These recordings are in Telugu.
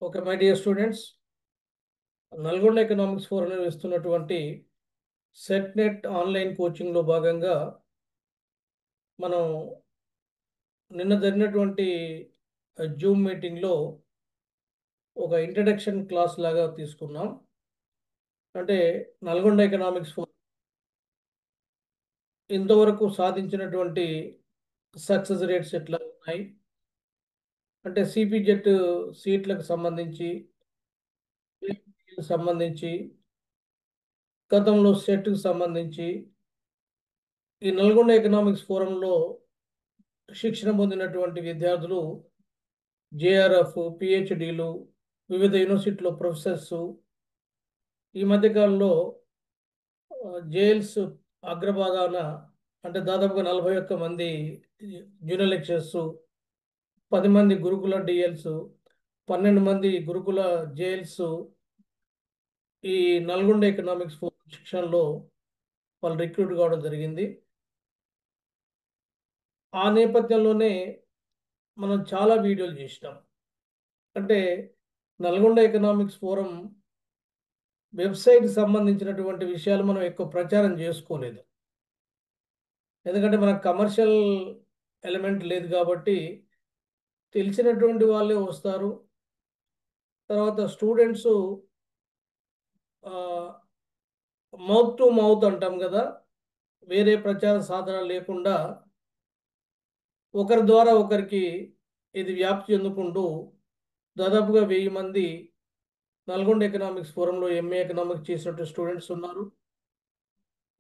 Okay my dear students, Nalgonda economics forum నిర్వహిస్తున్నటువంటి సెట్ నెట్ ఆన్లైన్ కోచింగ్లో భాగంగా మనం నిన్న జరిగినటువంటి జూమ్ మీటింగ్లో ఒక ఇంట్రడక్షన్ క్లాస్ లాగా తీసుకున్నాం. అంటే నల్గొండ ఎకనామిక్స్ ఫోరం ఇంతవరకు సాధించినటువంటి సక్సెస్ రేట్స్ ఎట్లా ఉన్నాయి, అంటే సిపిజెట్ సీట్లకు సంబంధించి, సంబంధించి గతంలో సెట్కు సంబంధించి ఈ నల్గొండ ఎకనామిక్స్ ఫోరంలో శిక్షణ పొందినటువంటి విద్యార్థులు జేఆర్ఎఫ్, పిహెచ్డీలు, వివిధ యూనివర్సిటీలో ప్రొఫెసర్స్, ఈ మధ్యకాలంలో జేఎల్స్ అగ్రభాగాన అంటే దాదాపుగా 41 మంది జూనియర్ లెక్చరర్స్, 10 మంది గురుకుల డిఎల్స్, 12 మంది గురుకుల జేఎల్స్ ఈ నల్గొండ ఎకనామిక్స్ ఫోరం శిక్షణలో వాళ్ళు రిక్రూట్ కావడం జరిగింది. ఆ నేపథ్యంలోనే మనం చాలా వీడియోలు చేసినాం. అంటే నల్గొండ ఎకనామిక్స్ ఫోరం వెబ్సైట్ సంబంధించినటువంటి విషయాలు మనం ఎక్కువ ప్రచారం చేసుకోలేదు. ఎందుకంటే మనకు కమర్షియల్ ఎలిమెంట్ లేదు కాబట్టి తెలిసినటువంటి వాళ్ళే వస్తారు. తర్వాత స్టూడెంట్స్ మౌత్ టు మౌత్ అంటాం కదా, వేరే ప్రచార సాధన లేకుండా ఒకరి ద్వారా ఒకరికి ఇది వ్యాప్తి చెందుకుంటూ దాదాపుగా 1000 మంది నల్గొండ ఎకనామిక్స్ ఫోరంలో ఎంఏ ఎకనామిక్స్ చేసినట్టు స్టూడెంట్స్ ఉన్నారు.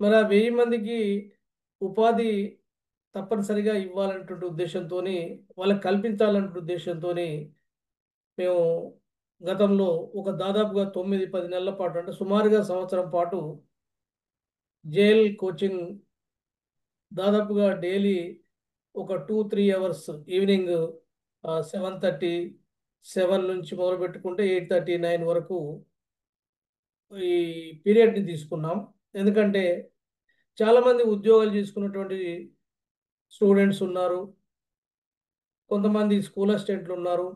మరి ఆ 1000 మందికి ఉపాధి తప్పనిసరిగా ఇవ్వాలనేటువంటి ఉద్దేశంతో, వాళ్ళకి కల్పించాలనే ఉద్దేశంతో మేము గతంలో ఒక దాదాపుగా 9-10 నెలల పాటు, అంటే సుమారుగా సంవత్సరం పాటు జేఎల్ కోచింగ్ దాదాపుగా డైలీ ఒక 2-3 అవర్స్, ఈవినింగ్ 7:30, 7 నుంచి మొదలు పెట్టుకుంటే 8:30-9 వరకు ఈ పీరియడ్ని తీసుకున్నాం. ఎందుకంటే చాలామంది ఉద్యోగాలు చేసుకున్నటువంటి స్టూడెంట్స్ ఉన్నారు, కొంతమంది స్కూల్ అసిస్టెంట్లు ఉన్నారు,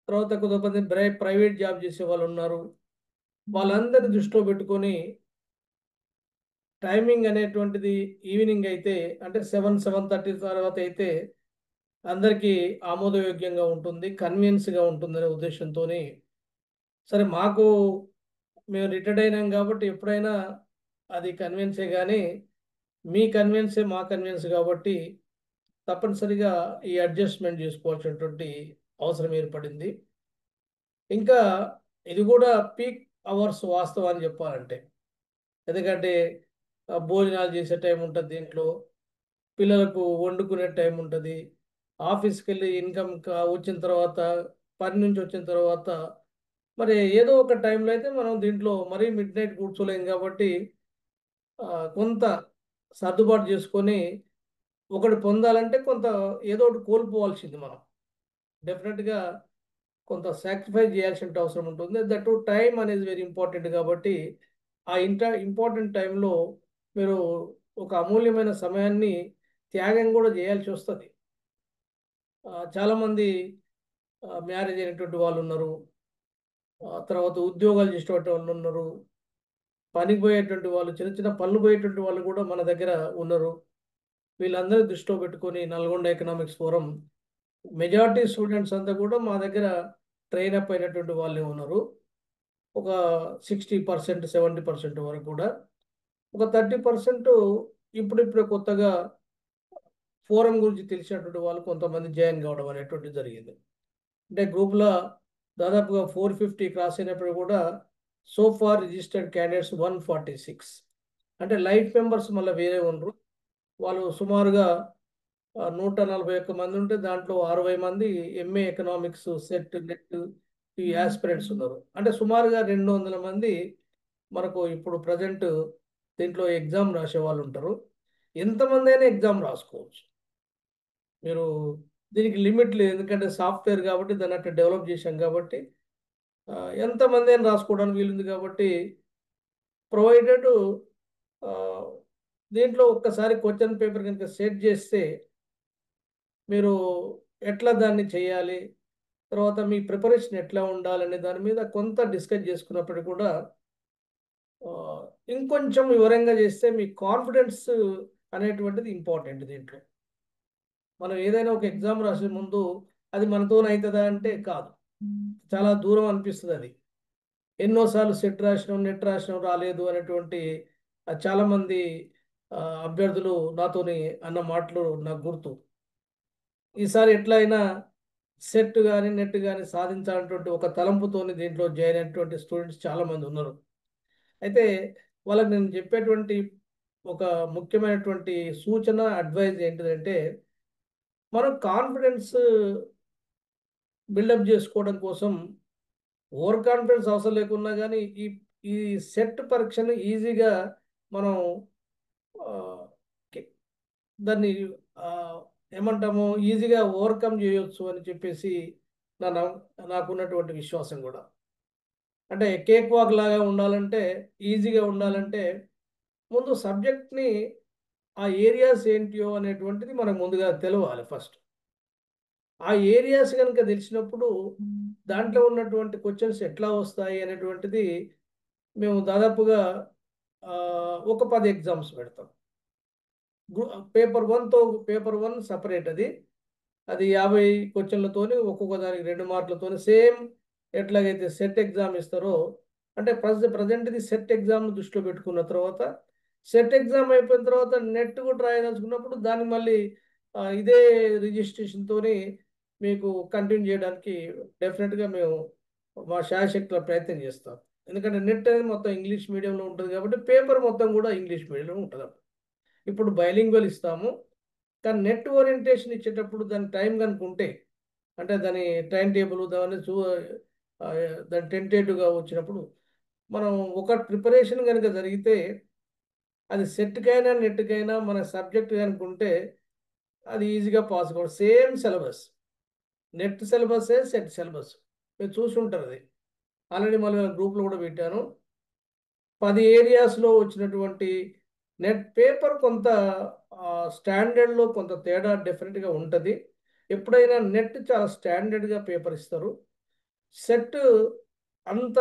తర్వాత కొంతమంది ప్రైవేట్ జాబ్ చేసే వాళ్ళు ఉన్నారు. వాళ్ళందరినీ దృష్టిలో పెట్టుకొని టైమింగ్ అనేటువంటిది ఈవినింగ్ అయితే, అంటే 7-7:30 తర్వాత అయితే అందరికీ ఆమోదయోగ్యంగా ఉంటుంది, కన్వీనియన్స్గా ఉంటుందనే ఉద్దేశంతో, సరే మాకు మేము రిటైర్డ్ అయినాం కాబట్టి ఎప్పుడైనా అది కన్వీనియన్సే, కానీ మీ కన్వీనియన్సే మా కన్వీనియన్స్ కాబట్టి తప్పనిసరిగా ఈ అడ్జస్ట్మెంట్ చేసుకోవాల్సినటువంటి అవసరం ఏర్పడింది. ఇంకా ఇది కూడా పీక్ అవర్స్ వాస్తవాన్ని చెప్పాలంటే, ఎందుకంటే భోజనాలు చేసే టైం ఉంటుంది, దీంట్లో పిల్లలకు వండుకునే టైం ఉంటుంది, ఆఫీస్కి వెళ్ళి ఇన్కమ్ వచ్చిన తర్వాత, పని నుంచి వచ్చిన తర్వాత మరి ఏదో ఒక టైంలో అయితే మనం దీంట్లో మరీ మిడ్ నైట్ కూర్చోలేం కాబట్టి కొంత సర్దుబాటు చేసుకొని ఒకటి పొందాలంటే కొంత ఏదో ఒకటి కోల్పోవాల్సింది మనం. డెఫినెట్గా కొంత సాక్రిఫైస్ చేయాల్సిన అవసరం ఉంటుంది. దట్ టైం అనేది వెరీ ఇంపార్టెంట్ కాబట్టి ఆ ఇంపార్టెంట్ టైంలో మీరు ఒక అమూల్యమైన సమయాన్ని త్యాగం కూడా చేయాల్సి వస్తుంది. చాలామంది మ్యారేజ్ అయినటువంటి వాళ్ళు ఉన్నారు, తర్వాత ఉద్యోగాలు చేసేటువంటి వాళ్ళు ఉన్నారు, పనికి పోయేటువంటి వాళ్ళు, చిన్న చిన్న పనులు పోయేటువంటి వాళ్ళు కూడా మన దగ్గర ఉన్నారు. వీళ్ళందరూ దృష్టిలో పెట్టుకొని Nalgonda economics forum majority students అంతా కూడా మా దగ్గర ట్రైన్ అప్ అయినటువంటి వాళ్ళే ఉన్నారు. ఒక 60%, 70% వరకు కూడా, ఒక 30% ఇప్పుడిప్పుడే కొత్తగా ఫోరం గురించి తెలిసినటువంటి వాళ్ళు కొంతమంది జాయిన్ కావడం అనేటువంటి జరిగింది. అంటే గ్రూప్లో దాదాపుగా 450 క్రాస్ అయినప్పుడు కూడా సో ఫార్ రిజిస్టర్డ్ క్యాండిడేట్స్ 146, అంటే లైఫ్ మెంబర్స్ మళ్ళీ వేరే ఉండరు. వాళ్ళు సుమారుగా 141 మంది ఉంటే దాంట్లో 60 మంది ఎంఏ ఎకనామిక్స్ సెట్ నెట్ ఈ ఆస్పిరెంట్స్ ఉన్నారు. అంటే సుమారుగా 200 మంది మనకు ఇప్పుడు ప్రజెంట్ దీంట్లో ఎగ్జామ్ రాసే వాళ్ళు ఉంటారు. ఎంతమంది అయినా ఎగ్జామ్ రాసుకోవచ్చు. మీరు దీనికి లిమిట్ లేదు, ఎందుకంటే సాఫ్ట్వేర్ కాబట్టి దాన్ని అట్లా డెవలప్ చేశాం కాబట్టి ఎంతమంది అయినా రాసుకోవడానికి వీలుంది కాబట్టి ప్రొవైడెడ్ దీంట్లో ఒక్కసారి క్వశ్చన్ పేపర్ కనుక సెట్ చేస్తే మీరు ఎట్లా దాన్ని చేయాలి, తర్వాత మీ ప్రిపరేషన్ ఎట్లా ఉండాలనే దాని మీద కొంత డిస్కస్ చేసుకున్నప్పటికీ కూడా ఆ, ఇంకొంచెం వివరంగా చేస్తే మీ కాన్ఫిడెన్స్ అనేటువంటిది ఇంపార్టెంట్ దీంట్లో. మనం ఏదైనా ఒక ఎగ్జామ్ రాసే ముందు అది మనతోనవుతుందా అంటే కాదు, చాలా దూరం అనిపిస్తుంది అది. ఎన్నోసార్లు సెట్ రాసినాం నెట్ రాసినాం రాలేదు అనేటువంటి చాలామంది అభ్యర్థులు నాతోని అన్న మాటలు నాకు గుర్తు. ఈసారి ఎట్లా అయినా సెట్ కానీ నెట్ కానీ సాధించాలన్నటువంటి ఒక తలంపుతోని దీంట్లో జాయిన్ అయినటువంటి స్టూడెంట్స్ చాలామంది ఉన్నారు. అయితే వాళ్ళకి నేను చెప్పేటువంటి ఒక ముఖ్యమైనటువంటి సూచన అడ్వైజ్ ఏంటిదంటే, మనం కాన్ఫిడెన్స్ బిల్డప్ చేసుకోవడం కోసం ఓవర్ కాన్ఫిడెన్స్ అవసరం లేకున్నా కానీ ఈ ఈ సెట్ పరీక్షను ఈజీగా మనం ఆ, కి- దాన్ని ఆ, ఏమంటాము ఈజీగా ఓవర్కమ్ చేయొచ్చు అని చెప్పేసి నా నాకున్నటువంటి విశ్వాసం కూడా. అంటే కేక్ వాక్ లాగా ఉండాలంటే, ఈజీగా ఉండాలంటే ముందు సబ్జెక్ట్ని ఆ ఏరియాస్ ఏంటియో అనేటువంటిది మనకు ముందుగా తెలవాలి ఫస్ట్. ఆ ఏరియాస్ కనుక తెలిసినప్పుడు దాంట్లో ఉన్నటువంటి క్వశ్చన్స్ ఎట్లా వస్తాయి అనేటువంటిది మేము దాదాపుగా ఆ, ఒక 10 ఎగ్జామ్స్ పెడతాం. పేపర్ 1 సపరేట్ అది. అది 50 క్వశ్చన్లతోని ఒక్కొక్క దానికి 2 మార్కులతోని సేమ్ ఎట్లాగైతే సెట్ ఎగ్జామ్ ఇస్తారో. అంటే ప్రజెంట్ ఇది సెట్ ఎగ్జామ్ దృష్టిలో పెట్టుకున్న తర్వాత సెట్ ఎగ్జామ్ అయిపోయిన తర్వాత నెట్ కూడా రాయదలుచుకున్నప్పుడు దాన్ని మళ్ళీ ఇదే రిజిస్ట్రేషన్తోని మీకు కంటిన్యూ చేయడానికి డెఫినెట్గా మేము మా శాయశక్తుల ప్రయత్నం చేస్తాం. ఎందుకంటే నెట్ అనేది మొత్తం ఇంగ్లీష్ మీడియంలో ఉంటుంది కాబట్టి పేపర్ మొత్తం కూడా ఇంగ్లీష్ మీడియంలో ఉంటుంది. ఇప్పుడు బైలింగ్వల్ ఇస్తాము, కానీ నెట్ ఓరియంటేషన్ ఇచ్చేటప్పుడు దాని టైం కనుక ఉంటే, అంటే దాని టైం టేబుల్ దాన్ని ఆ, దాని టెంటేటివ్గా వచ్చినప్పుడు మనం ఒక ప్రిపరేషన్ కనుక జరిగితే అది సెట్కైనా నెట్కైనా మన సబ్జెక్ట్ కనుక ఉంటే అది ఈజీగా పాస్ కావడం. Same syllabus, net syllabus set syllabus మీరు చూసుంటారు. అది ఆల్రెడీ మళ్ళీ గ్రూప్లో కూడా పెట్టాను. 10 ఏరియాస్లో వచ్చినటువంటి నెట్ పేపర్ కొంత స్టాండర్డ్లో కొంత తేడా డెఫినెట్గా ఉంటుంది. ఎప్పుడైనా నెట్ చాలా స్టాండర్డ్గా పేపర్ ఇస్తారు. సెట్ అంత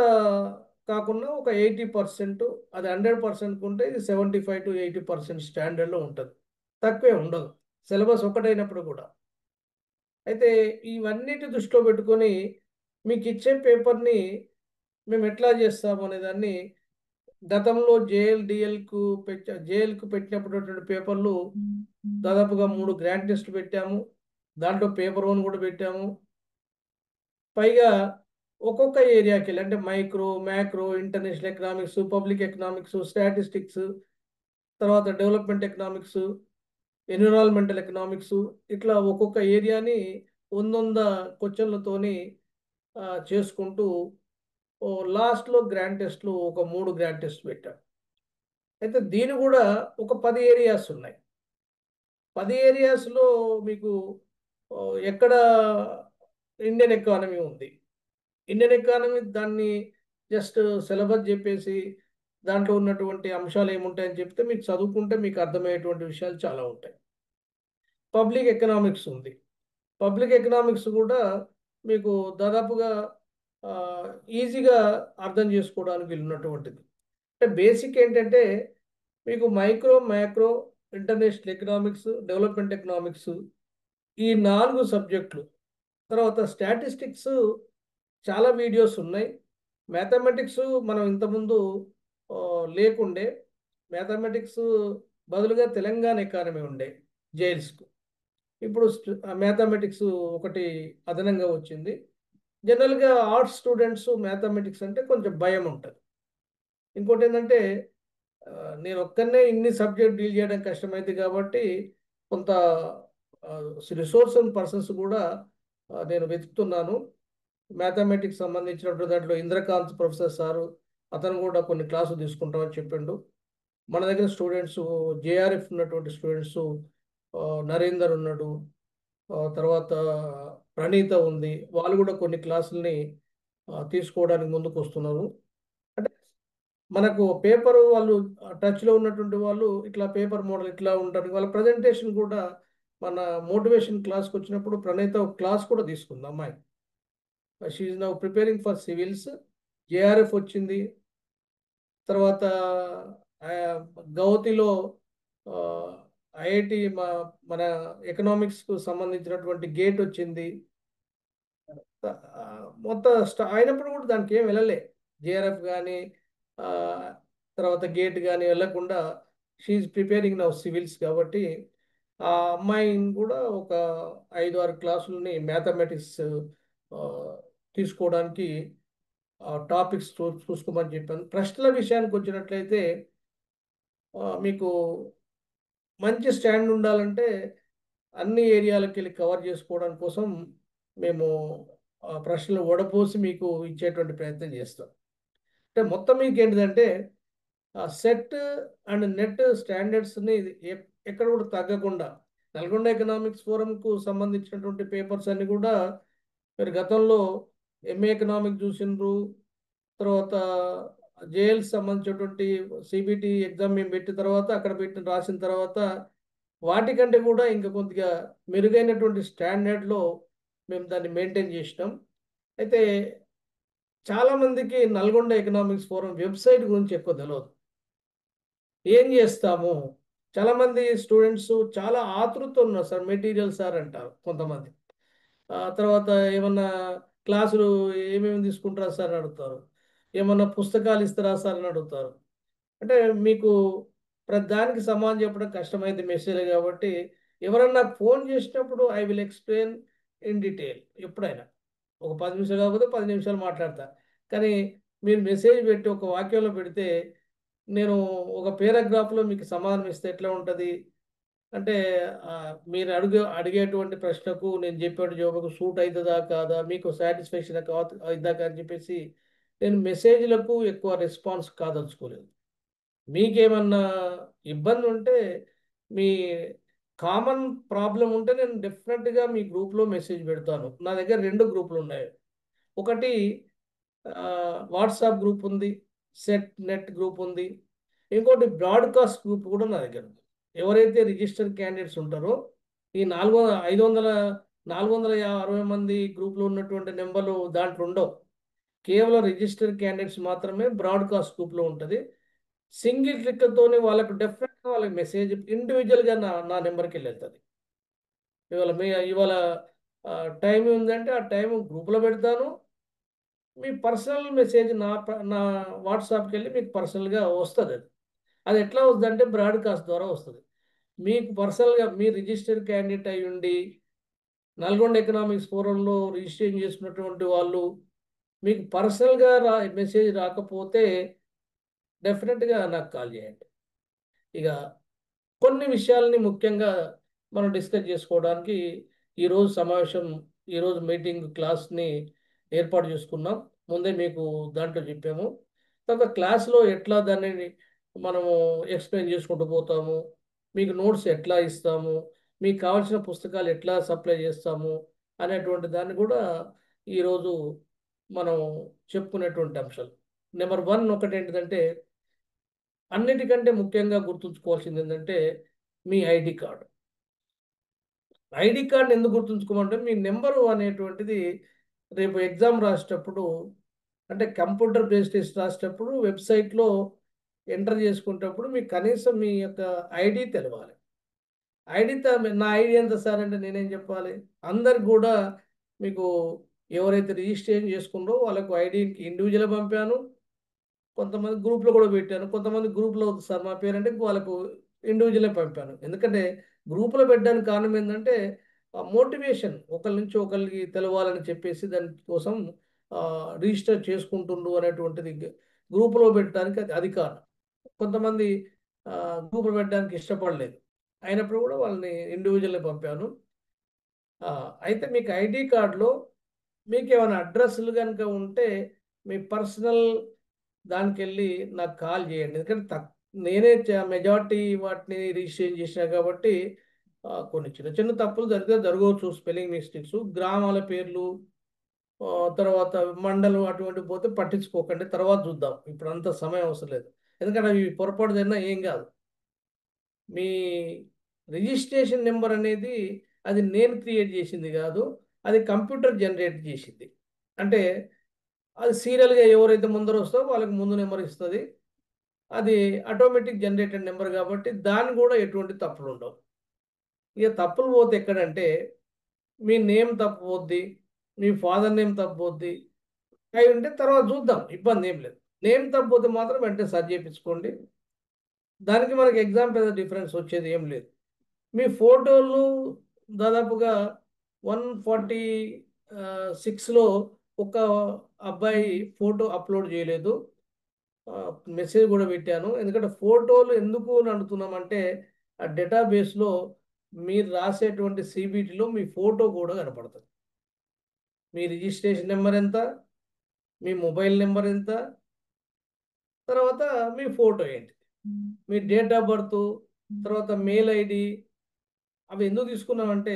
కాకుండా ఒక 80%, అది 100% ఉంటే ఇది 75 to 80% స్టాండర్డ్లో ఉంటుంది, తక్కువే ఉండదు సిలబస్ ఒకటైనప్పుడు కూడా. అయితే ఇవన్నిటి దృష్టిలో పెట్టుకొని మీకు ఇచ్చే పేపర్ని మేము ఎట్లా చేస్తాము అనే దాన్ని గతంలో జేఎల్కు పెట్టినప్పుడు పేపర్లు దాదాపుగా 3 గ్రాండ్ టెస్ట్ పెట్టాము. దాంట్లో పేపర్ 1 కూడా పెట్టాము. పైగా ఒక్కొక్క ఏరియాకి వెళ్ళి అంటే micro, macro, international economics, public economics, statistics, తర్వాత డెవలప్మెంట్ ఎకనామిక్స్, ఎన్విరాన్మెంటల్ ఎకనామిక్స్, ఇట్లా ఒక్కొక్క ఏరియాని 100 క్వశ్చన్లతోని చేసుకుంటూ లాస్ట్లో గ్రాండ్ టెస్ట్లు ఒక 3 గ్రాండ్ టెస్ట్ పెట్టాం. అయితే దీని కూడా ఒక 10 ఏరియాస్ ఉన్నాయి. 10 ఏరియాస్లో మీకు ఓ, ఎక్కడ ఇండియన్ ఎకానమీ ఉంది. ఇండియన్ ఎకానమీ దాన్ని జస్ట్ సిలబస్ చెప్పేసి దాంట్లో ఉన్నటువంటి అంశాలు ఏముంటాయని చెప్తే మీకు చదువుకుంటే మీకు అర్థమయ్యేటువంటి విషయాలు చాలా ఉంటాయి. పబ్లిక్ ఎకనామిక్స్ ఉంది. పబ్లిక్ ఎకనామిక్స్ కూడా మీకు దాదాపుగా ఆ, ఈజీగా అర్థం చేసుకోవడానికి వీలున్నటువంటిది. అంటే బేసిక్ ఏంటంటే మీకు micro, macro, international economics, development economics, ఈ 4 సబ్జెక్టులు. తర్వాత స్టాటిస్టిక్స్ చాలా వీడియోస్ ఉన్నాయి. మ్యాథమెటిక్స్ మనం ఇంతకుముందు ఆ, లేకుండే. మ్యాథమెటిక్స్ బదులుగా తెలంగాణ ఎకానమీ ఉండే జైల్స్కు. ఇప్పుడు మ్యాథమెటిక్స్ ఒకటి అదనంగా వచ్చింది. జనరల్గా ఆర్ట్స్ స్టూడెంట్స్ మ్యాథమెటిక్స్ అంటే కొంచెం భయం ఉంటుంది. ఇంకోటి ఏంటంటే ఆ, నేను ఒక్కనే ఇన్ని సబ్జెక్ట్ డీల్ చేయడం కష్టమైంది కాబట్టి కొంత రిసోర్స్ అండ్ పర్సన్స్ కూడా నేను వెతుకుతున్నాను. మ్యాథమెటిక్స్ సంబంధించినటువంటి దాంట్లో ఇంద్రకాంత్ ప్రొఫెసర్ సారు, అతను కూడా కొన్ని క్లాసులు తీసుకుంటామని చెప్పిండు. మన దగ్గర స్టూడెంట్స్ జేఆర్ఎఫ్ ఉన్నటువంటి స్టూడెంట్స్ నరేందర్ ఉన్నాడు, తర్వాత ప్రణీత ఉంది. వాళ్ళు కూడా కొన్ని క్లాసుల్ని తీసుకోవడానికి ముందుకు వస్తున్నారు. అంటే మనకు పేపర్ వాళ్ళు టచ్లో ఉన్నటువంటి వాళ్ళు ఇట్లా పేపర్ మోడల్ ఇట్లా ఉంటారు. వాళ్ళ ప్రజెంటేషన్ కూడా మన మోటివేషన్ క్లాస్కి వచ్చినప్పుడు ప్రణీత ఒక క్లాస్ కూడా తీసుకుంది అమ్మాయి. She now preparing for civils. JRF వచ్చింది. తర్వాత ఆ, గౌతిలో ఐఐటి మన ఎకనామిక్స్కు సంబంధించినటువంటి గేట్ వచ్చింది. ఆ, మొత్తం అయినప్పుడు కూడా దానికి ఏం వెళ్ళలే. జేఆర్ఎఫ్ కానీ తర్వాత గేట్ కానీ వెళ్ళకుండా షీఈ్ ప్రిపేరింగ్ నౌ సివిల్స్ కాబట్టి ఆ అమ్మాయిని కూడా ఒక 5-6 క్లాసులని మ్యాథమెటిక్స్ తీసుకోవడానికి టాపిక్స్ చూసుకోమని చెప్పాను. ప్రశ్నల విషయానికి వచ్చినట్లయితే మీకు మంచి స్టాండ్ ఉండాలంటే అన్ని ఏరియాలకు వెళ్ళి కవర్ చేసుకోవడం కోసం మేము ప్రశ్నలు వడపోసి మీకు ఇచ్చేటువంటి ప్రయత్నం చేస్తాం. అంటే మొత్తం మీకు ఏంటిదంటే సెట్ అండ్ నెట్ స్టాండర్డ్స్ని ఎక్కడ కూడా తగ్గకుండా నల్గొండ ఎకనామిక్స్ ఫోరంకు సంబంధించినటువంటి పేపర్స్ అన్ని కూడా మీరు గతంలో ఎంఏ ఎకనామిక్ చూసిండ్రు. తర్వాత జేఎల్ సంబంధించినటువంటి సిబిటి ఎగ్జామ్ మేము పెట్టిన తర్వాత అక్కడ పెట్టిన రాసిన తర్వాత వాటికంటే కూడా ఇంకా కొద్దిగా మెరుగైనటువంటి స్టాండర్డ్లో మేము దాన్ని మెయింటైన్ చేసినాం. అయితే చాలామందికి నల్గొండ ఎకనామిక్స్ ఫోరం వెబ్సైట్ గురించి ఎక్కువ తెలియదు. ఏం చేస్తాము, చాలామంది స్టూడెంట్స్ చాలా ఆతృత ఉన్నారు సార్, మెటీరియల్ సార్ అంటారు కొంతమంది. తర్వాత ఏమన్నా క్లాసులు ఏమేమి తీసుకుంటారా సార్ అని అడుగుతారు. ఏమన్నా పుస్తకాలు ఇస్తారా సార్ అని అడుగుతారు. అంటే మీకు ప్రతి దానికి సమాధానం చెప్పడం కష్టమైంది మెసేజ్ కాబట్టి ఎవరన్నా ఫోన్ చేసినప్పుడు I will explain in detail. ఎప్పుడైనా ఒక 10 నిమిషాలు కాకపోతే 10 నిమిషాలు మాట్లాడతా. కానీ మీరు మెసేజ్ పెట్టి ఒక వాక్యంలో పెడితే నేను ఒక పేరాగ్రాఫ్లో మీకు సమాధానం ఇస్తే ఎట్లా ఉంటుంది అంటే మీరు అడిగేటువంటి ప్రశ్నకు నేను చెప్పే జవాబుకు సూట్ అవుతుందా కాదా, మీకు సాటిస్ఫాక్షన్ అవుతుందా అని చెప్పేసి నేను మెసేజ్లకు ఎక్కువ రెస్పాన్స్ కాదలుచుకోలేదు. మీకేమన్నా ఇబ్బంది ఉంటే మీ కామన్ ప్రాబ్లం ఉంటే నేను డెఫినెట్గా మీ గ్రూప్లో మెసేజ్ పెడతాను. నా దగ్గర 2 గ్రూపులు ఉన్నాయి. ఒకటి వాట్సాప్ గ్రూప్ ఉంది, సెట్ నెట్ గ్రూప్ ఉంది. ఇంకోటి బ్రాడ్కాస్ట్ గ్రూప్ కూడా నా దగ్గర ఉంది. ఎవరైతే రిజిస్టర్ క్యాండిడేట్స్ ఉంటారో ఈ 460 మంది గ్రూప్లో ఉన్నటువంటి నెంబర్లు దాంట్లో ఉండవు. కేవలం రిజిస్టర్ క్యాండిడేట్స్ మాత్రమే బ్రాడ్కాస్ట్ గ్రూప్లో ఉంటుంది. సింగిల్ క్లిక్తోనే వాళ్ళకు డెఫినెట్గా వాళ్ళకి మెసేజ్ ఇండివిజువల్గా నా నెంబర్కి వెళ్తుంది. ఇవాళ టైం ఉందంటే ఆ టైం గ్రూప్లో పెడతాను. మీ పర్సనల్ మెసేజ్ నా వాట్సాప్కి వెళ్ళి మీకు పర్సనల్గా వస్తుంది. అది ఎట్లా వస్తుంది అంటే బ్రాడ్కాస్ట్ ద్వారా వస్తుంది. మీకు పర్సనల్గా మీ రిజిస్టర్ క్యాండిడేట్ అయి ఉండి నల్గొండ ఎకనామిక్స్ ఫోరంలో రిజిస్ట్రేషన్ చేసుకున్నటువంటి వాళ్ళు మీకు పర్సనల్గా మెసేజ్ రాకపోతే డెఫినెట్గా నాకు కాల్ చేయండి. ఇక కొన్ని విషయాలని ముఖ్యంగా మనం డిస్కస్ చేసుకోవడానికి ఈరోజు సమావేశం, ఈరోజు మీటింగ్ క్లాస్ని ఏర్పాటు చేసుకున్నాం. ముందే మీకు దాంట్లో చెప్పాము. తర్వాత క్లాస్లో ఎట్లా దాన్ని మనము ఎక్స్ప్లెయిన్ చేసుకుంటూ పోతాము, మీకు నోట్స్ ఎట్లా ఇస్తాము, మీకు కావాల్సిన పుస్తకాలు ఎట్లా సప్లై చేస్తాము అనేటువంటి దాన్ని కూడా ఈరోజు మనం చెప్పుకునేటువంటి అంశాలు. నెంబర్ 1 ఒకటి ఏంటిదంటే అన్నిటికంటే ముఖ్యంగా గుర్తుంచుకోవాల్సింది ఏంటంటే మీ ఐడి కార్డు. ఐడి కార్డు ఎందుకు గుర్తుంచుకోమంటే మీ నెంబరు అనేటువంటిది రేపు ఎగ్జామ్ రాసేటప్పుడు అంటే కంప్యూటర్ బేస్డ్ టెస్ట్ రాసేటప్పుడు వెబ్సైట్లో ఎంటర్ చేసుకునేటప్పుడు మీకు కనీసం మీ యొక్క ఐడి తెలవాలి. ఐడి నా ఐడి ఎంత సార్ అంటే నేనేం చెప్పాలి? అందరికి కూడా మీకు ఎవరైతే రిజిస్ట్రేషన్ చేసుకుందో వాళ్ళకు ఐడికి ఇండివిజువల్గా పంపాను. కొంతమంది గ్రూప్లో కూడా పెట్టాను. కొంతమంది గ్రూప్లో వద్దు సార్ మా పేరంటే వాళ్ళకు ఇండివిజువల్గా పంపాను. ఎందుకంటే గ్రూప్లో పెట్టడానికి కారణం ఏంటంటే మోటివేషన్ ఒకరి నుంచి ఒకరికి తెలవాలని చెప్పేసి దానికోసం రిజిస్టర్ చేసుకుంటుండ్రు అనేటువంటిది గ్రూప్లో పెట్టడానికి అది కారణం. కొంతమంది గ్రూప్లో పెట్టడానికి ఇష్టపడలేదు, అయినప్పుడు కూడా వాళ్ళని ఇండివిజువల్గా పంపాను. అయితే మీకు ఐడి కార్డులో మీకు ఏమైనా అడ్రస్లు కనుక ఉంటే మీ పర్సనల్ దానికి వెళ్ళి నాకు కాల్ చేయండి. ఎందుకంటే నేనే మెజారిటీ వాటిని రిజిస్ట్రేషన్ చేసినా కాబట్టి కొన్ని చిన్న చిన్న తప్పులు జరగవచ్చు, స్పెల్లింగ్ మిస్టేక్స్, గ్రామాల పేర్లు తర్వాత మండలం అటువంటి పోతే పట్టించుకోకండి, తర్వాత చూద్దాం, ఇప్పుడు అంత సమయం అవసరం లేదు. ఎందుకంటే అవి పొరపాటు జరిగినా ఏం కాదు. మీ రిజిస్ట్రేషన్ నెంబర్ అనేది అది నేను క్రియేట్ చేసింది కాదు, అది కంప్యూటర్ జనరేట్ చేసింది. అంటే అది సీరియల్గా ఎవరైతే ముందర వస్తారో వాళ్ళకి ముందు నెంబర్ ఇస్తుంది. అది ఆటోమేటిక్ జనరేటెడ్ నెంబర్ కాబట్టి దాని కూడా ఎటువంటి తప్పులు ఉండవు. ఇక తప్పులు పోతే ఎక్కడంటే మీ నేమ్ తప్పుపోద్ది, మీ ఫాదర్ నేమ్ తప్పుపోద్ది. అవి ఉంటే తర్వాత చూద్దాం, ఇబ్బంది ఏం లేదు. నేమ్ తప్పిపోతే మాత్రం వెంటనే సర్చ్ చేయించుకోండి. దానికి మనకి ఎగ్జామ్ పెద్ద డిఫరెన్స్ వచ్చేది ఏం లేదు. మీ ఫోటోలు దాదాపుగా 146లో ఒక అబ్బాయి ఫోటో అప్లోడ్ చేయలేదు. మెసేజ్ కూడా పెట్టాను. ఎందుకంటే ఫోటోలు ఎందుకు అని అడుగుతున్నామంటే ఆ డేటాబేస్లో మీరు రాసేటువంటి సిబిటిలో మీ ఫోటో కూడా కనపడుతుంది. మీ రిజిస్ట్రేషన్ నెంబర్ ఎంత, మీ మొబైల్ నెంబర్ ఎంత, తర్వాత మీ ఫోటో ఏంటి, మీ డేట్ ఆఫ్ బర్త్, తర్వాత మెయిల్ ఐడి. అవి ఎందుకు తీసుకున్నామంటే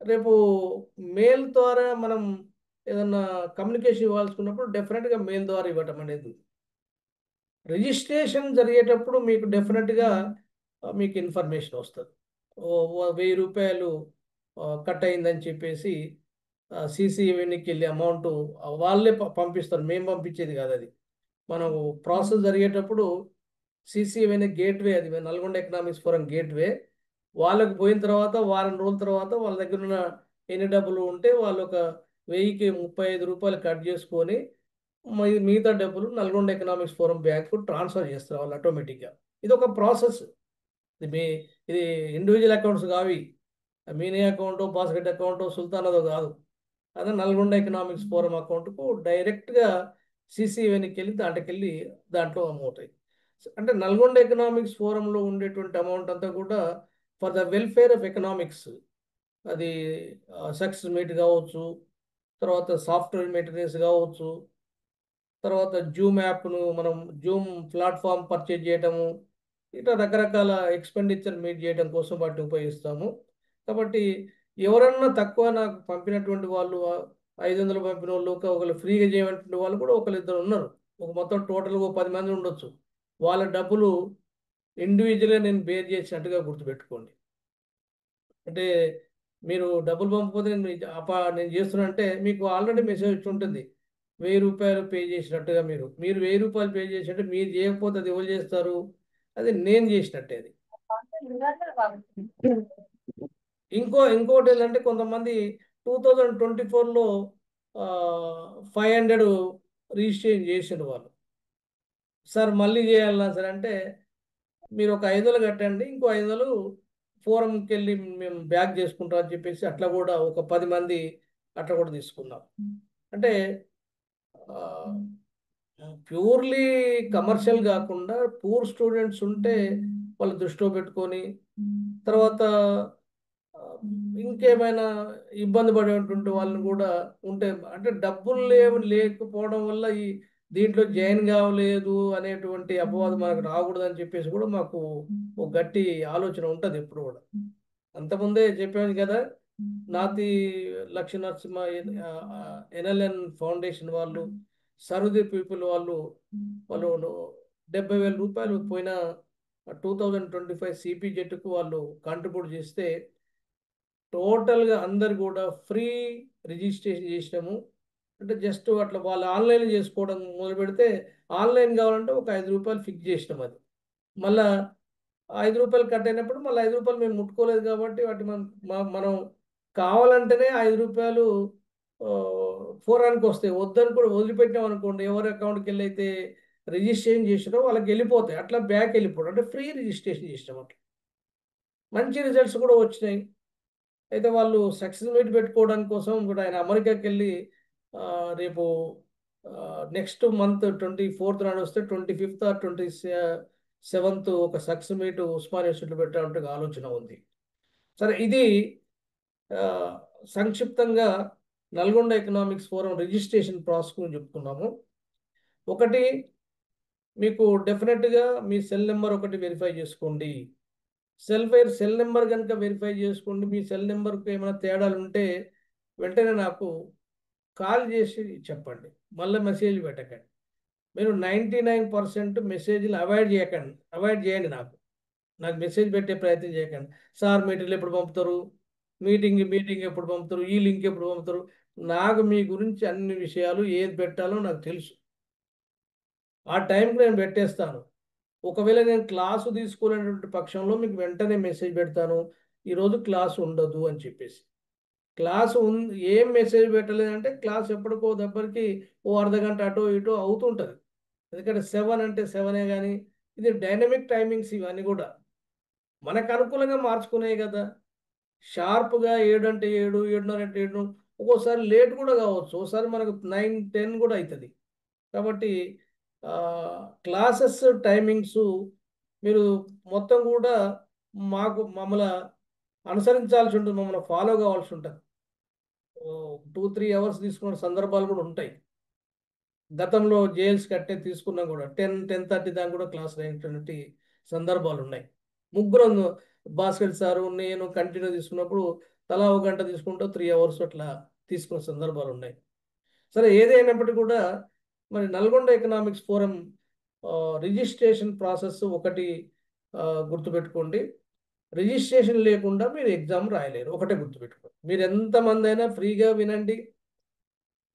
రేపు మెయిల్ ద్వారా మనం ఏదన్నా కమ్యూనికేషన్ ఇవ్వాల్సుకున్నప్పుడు డెఫినెట్గా మెయిల్ ద్వారా ఇవ్వటం అనేది. రిజిస్ట్రేషన్ జరిగేటప్పుడు మీకు డెఫినెట్గా మీకు ఇన్ఫర్మేషన్ వస్తుంది. 1000 రూపాయలు కట్ అయిందని చెప్పేసి సిసిఎన్కి వెళ్ళి అమౌంట్ వాళ్ళే పంపిస్తారు, మేము పంపించేది కాదు అది. మనం ప్రాసెస్ జరిగేటప్పుడు సిసిఎన్ గేట్వే, అది నల్గొండ ఎకనామిక్స్ ఫోరం గేట్వే, వాళ్ళకి పోయిన తర్వాత వారం రోజుల తర్వాత వాళ్ళ దగ్గర ఉన్న ఎన్ని డబ్బులు ఉంటే వాళ్ళు ఒక 1000కి 35 రూపాయలు కట్ చేసుకొని మిగతా డబ్బులు Nalgonda economics forum bank transfer చేస్తారు వాళ్ళు ఆటోమేటిక్గా. ఇది ఒక ప్రాసెస్. ఇది మీ ఇది ఇండివిజువల్ అకౌంట్స్ కావి, మీనీ అకౌంట్, బాస్కెట్ అకౌంట్, సుల్తానాదో కాదు. అదే నల్గొండ ఎకనామిక్స్ ఫోరం అకౌంట్కు డైరెక్ట్గా సిసిఎన్కి వెళ్ళి దాంట్లో అమౌంట్ అయ్యి, అంటే నల్గొండ ఎకనామిక్స్ ఫోరంలో ఉండేటువంటి అమౌంట్ అంతా కూడా for the welfare of economics. అది సక్సెస్ మీట్ కావచ్చు, తర్వాత సాఫ్ట్వేర్ మెయింటెనెన్స్ కావచ్చు, తర్వాత జూమ్ యాప్ను మనం జూమ్ ప్లాట్ఫామ్ పర్చేజ్ చేయటము, ఇట్లా రకరకాల ఎక్స్పెండిచర్ మీట్ చేయడం కోసం వాటిని ఉపయోగిస్తాము. కాబట్టి ఎవరన్నా తక్కువ నాకు పంపినటువంటి వాళ్ళు 500 పంపిన వాళ్ళు, ఒకళ్ళు ఫ్రీగా చేయమంటున్న వాళ్ళు కూడా ఒకళ్ళు ఇద్దరు ఉన్నారు. ఒక మొత్తం టోటల్గా 10 మంది ఉండొచ్చు. వాళ్ళ డబ్బులు ఇండివిజువల్గా నేను బేర్ చేసినట్టుగా గుర్తుపెట్టుకోండి. అంటే మీరు డబ్బులు పంపకపోతే నేను చేస్తున్నా అంటే మీకు ఆల్రెడీ మెసేజ్ వచ్చి ఉంటుంది, 1000 రూపాయలు పే చేసినట్టుగా. మీరు 1000 రూపాయలు పే చేసినట్టు మీరు చేయకపోతే అది ఎవరు చేస్తారు? అది నేను చేసినట్టే అది. ఇంకోటి ఏంటంటే కొంతమంది 2024లో 500 రిజిస్ట్రేషన్ చేసిన వాళ్ళు, సార్ మళ్ళీ చేయాలన్నా సరే అంటే మీరు ఒక 500 కట్టండి, ఇంకో 500 ఫోరంకి వెళ్ళి మేము బ్యాక్ చేసుకుంటాం అని చెప్పేసి అట్లా కూడా ఒక 10 మంది అట్లా కూడా తీసుకున్నాం. అంటే ప్యూర్లీ కమర్షియల్ కాకుండా పూర్ స్టూడెంట్స్ ఉంటే వాళ్ళు దృష్టిలో పెట్టుకొని తర్వాత ఇంకేమైనా ఇబ్బంది పడేటువంటి వాళ్ళని కూడా ఉంటే, అంటే డబ్బులు లేకపోవడం వల్ల దీంట్లో జాయిన్ కావలేదు అనేటువంటి అపవాదం మనకు రాకూడదని చెప్పేసి కూడా మాకు ఒక గట్టి ఆలోచన ఉంటుంది ఎప్పుడు కూడా. అంతకుముందే చెప్పాను కదా, నాతి లక్ష్మీ నరసింహ ఎన్ఎల్ఎన్ ఫౌండేషన్ వాళ్ళు, సర్వ్ ది పీపుల్ వాళ్ళు 70,000 రూపాయలు పోయిన 2025 సిపి జెట్కు వాళ్ళు కాంట్రిబ్యూట్ చేస్తే టోటల్గా అందరు కూడా ఫ్రీ రిజిస్ట్రేషన్ చేసినాము. అంటే జస్ట్ అట్లా వాళ్ళు ఆన్లైన్ చేసుకోవడం మొదలు పెడితే, ఆన్లైన్ కావాలంటే ఒక 5 రూపాయలు ఫిక్స్ చేసినాం. అది మళ్ళా 5 రూపాయలు కట్ అయినప్పుడు మళ్ళీ 5 రూపాయలు మేము ముట్టుకోలేదు కాబట్టి వాటి మనం కావాలంటేనే 5 రూపాయలు ఫోరానికి వస్తాయి. వద్దని కూడా వదిలిపెట్టాం అనుకోండి, ఎవరి అకౌంట్కి వెళ్ళి అయితే రిజిస్ట్రేషన్ చేసినారో వాళ్ళకి వెళ్ళిపోతాయి, అట్లా బ్యాక్ వెళ్ళిపోవడం. అంటే ఫ్రీ రిజిస్ట్రేషన్ చేసినాం అట్లా. మంచి రిజల్ట్స్ కూడా వచ్చినాయి. అయితే వాళ్ళు సక్సెస్ మీట్ పెట్టుకోవడానికి కోసం ఇప్పుడు ఆయన అమెరికాకి వెళ్ళి రేపు నెక్స్ట్ మంత్ 24th నాడు వస్తే 25th ఆర్ 27th ఒక సక్సెస్ మీట్ ఉస్మానియా యూనివర్సిటీలో పెట్టాలంటే ఆలోచన ఉంది. సరే, ఇది ఆ, సంక్షిప్తంగా Nalgonda economics forum registration process గురించి చెప్తున్నాము. ఒకటి, మీకు డెఫినెట్గా మీ సెల్ నెంబర్ ఒకటి వెరిఫై చేసుకోండి. సెల్ నెంబర్ కనుక వెరిఫై చేసుకోండి. మీ సెల్ నెంబర్కి ఏమైనా తేడాలు ఉంటే వెంటనే నాకు కాల్ చేసి చెప్పండి. మళ్ళీ మెసేజ్ పెట్టకండి. మీరు 99% మెసేజ్‌లు అవాయిడ్ చేయండి నాకు. నాకు మెసేజ్ పెట్టే ప్రయత్నం చేయకండి. సార్ మీటింగ్‌లు ఎప్పుడు పంపుతారు? మీటింగ్ ఎప్పుడు పంపుతారు? ఈ లింక్ ఎప్పుడు పంపుతారు? నాకు మీ గురించి అన్ని విషయాలు ఏది పెట్టాలో నాకు తెలుసు. ఆ టైంకి నేను పెట్టేస్తాను. ఒకవేళ నేను క్లాసు తీసుకోలేనటువంటి పక్షంలో మీకు వెంటనే మెసేజ్ పెడతాను. ఈరోజు క్లాస్ ఉండదు అని చెప్పేసి. క్లాస్ ఏం మెసేజ్ పెట్టలేదంటే క్లాస్ ఎప్పటికో దెబ్బకి ఓ అర్ధగంట అటో ఇటో అవుతుంటది. ఎందుకంటే 7 అంటే 7 గాని ఇది డైనమిక్ టైమింగ్స్ ఇవన్నీ కూడా. మనకు అనుకూలంగా మార్చుకునేయి కదా! షార్ప్‌గా 7 అంటే 7, 7:30 అంటే 7 ఒక్కోసారి లేట్ కూడా కావచ్చు. ఓసారి మనకు 9, 10 కూడా అయితది. కాబట్టి క్లాసెస్ టైమింగ్సు మీరు మొత్తం కూడా మమ్మల్ని అనుసరించాల్సి ఉంటుంది. మమ్మల్ని ఫాలో కావాల్సి ఉంటది. 2, 3 అవర్స్ తీసుకున్న సందర్భాలు కూడా ఉంటాయి. గతంలో జేఎల్స్ కట్టే తీసుకున్నా కూడా 10, 10:30 దాకా కూడా క్లాసులు అయినటువంటి సందర్భాలున్నాయి. ముగ్గురం భాస్కర్ సారు, నేను కంటిన్యూ తీసుకున్నప్పుడు తలా ఒక గంట తీసుకుంటూ 3 అవర్స్ అట్లా తీసుకున్న సందర్భాలున్నాయి. సరే ఏదైనప్పటికీ కూడా మరి Nalgonda economics forum registration process ఒకటి గుర్తుపెట్టుకోండి. రిజిస్ట్రేషన్ లేకుండా మీరు ఎగ్జామ్ రాయలేరు. ఒకటే గుర్తుపెట్టుకోండి. మీరు ఎంతమంది అయినా ఫ్రీగా వినండి.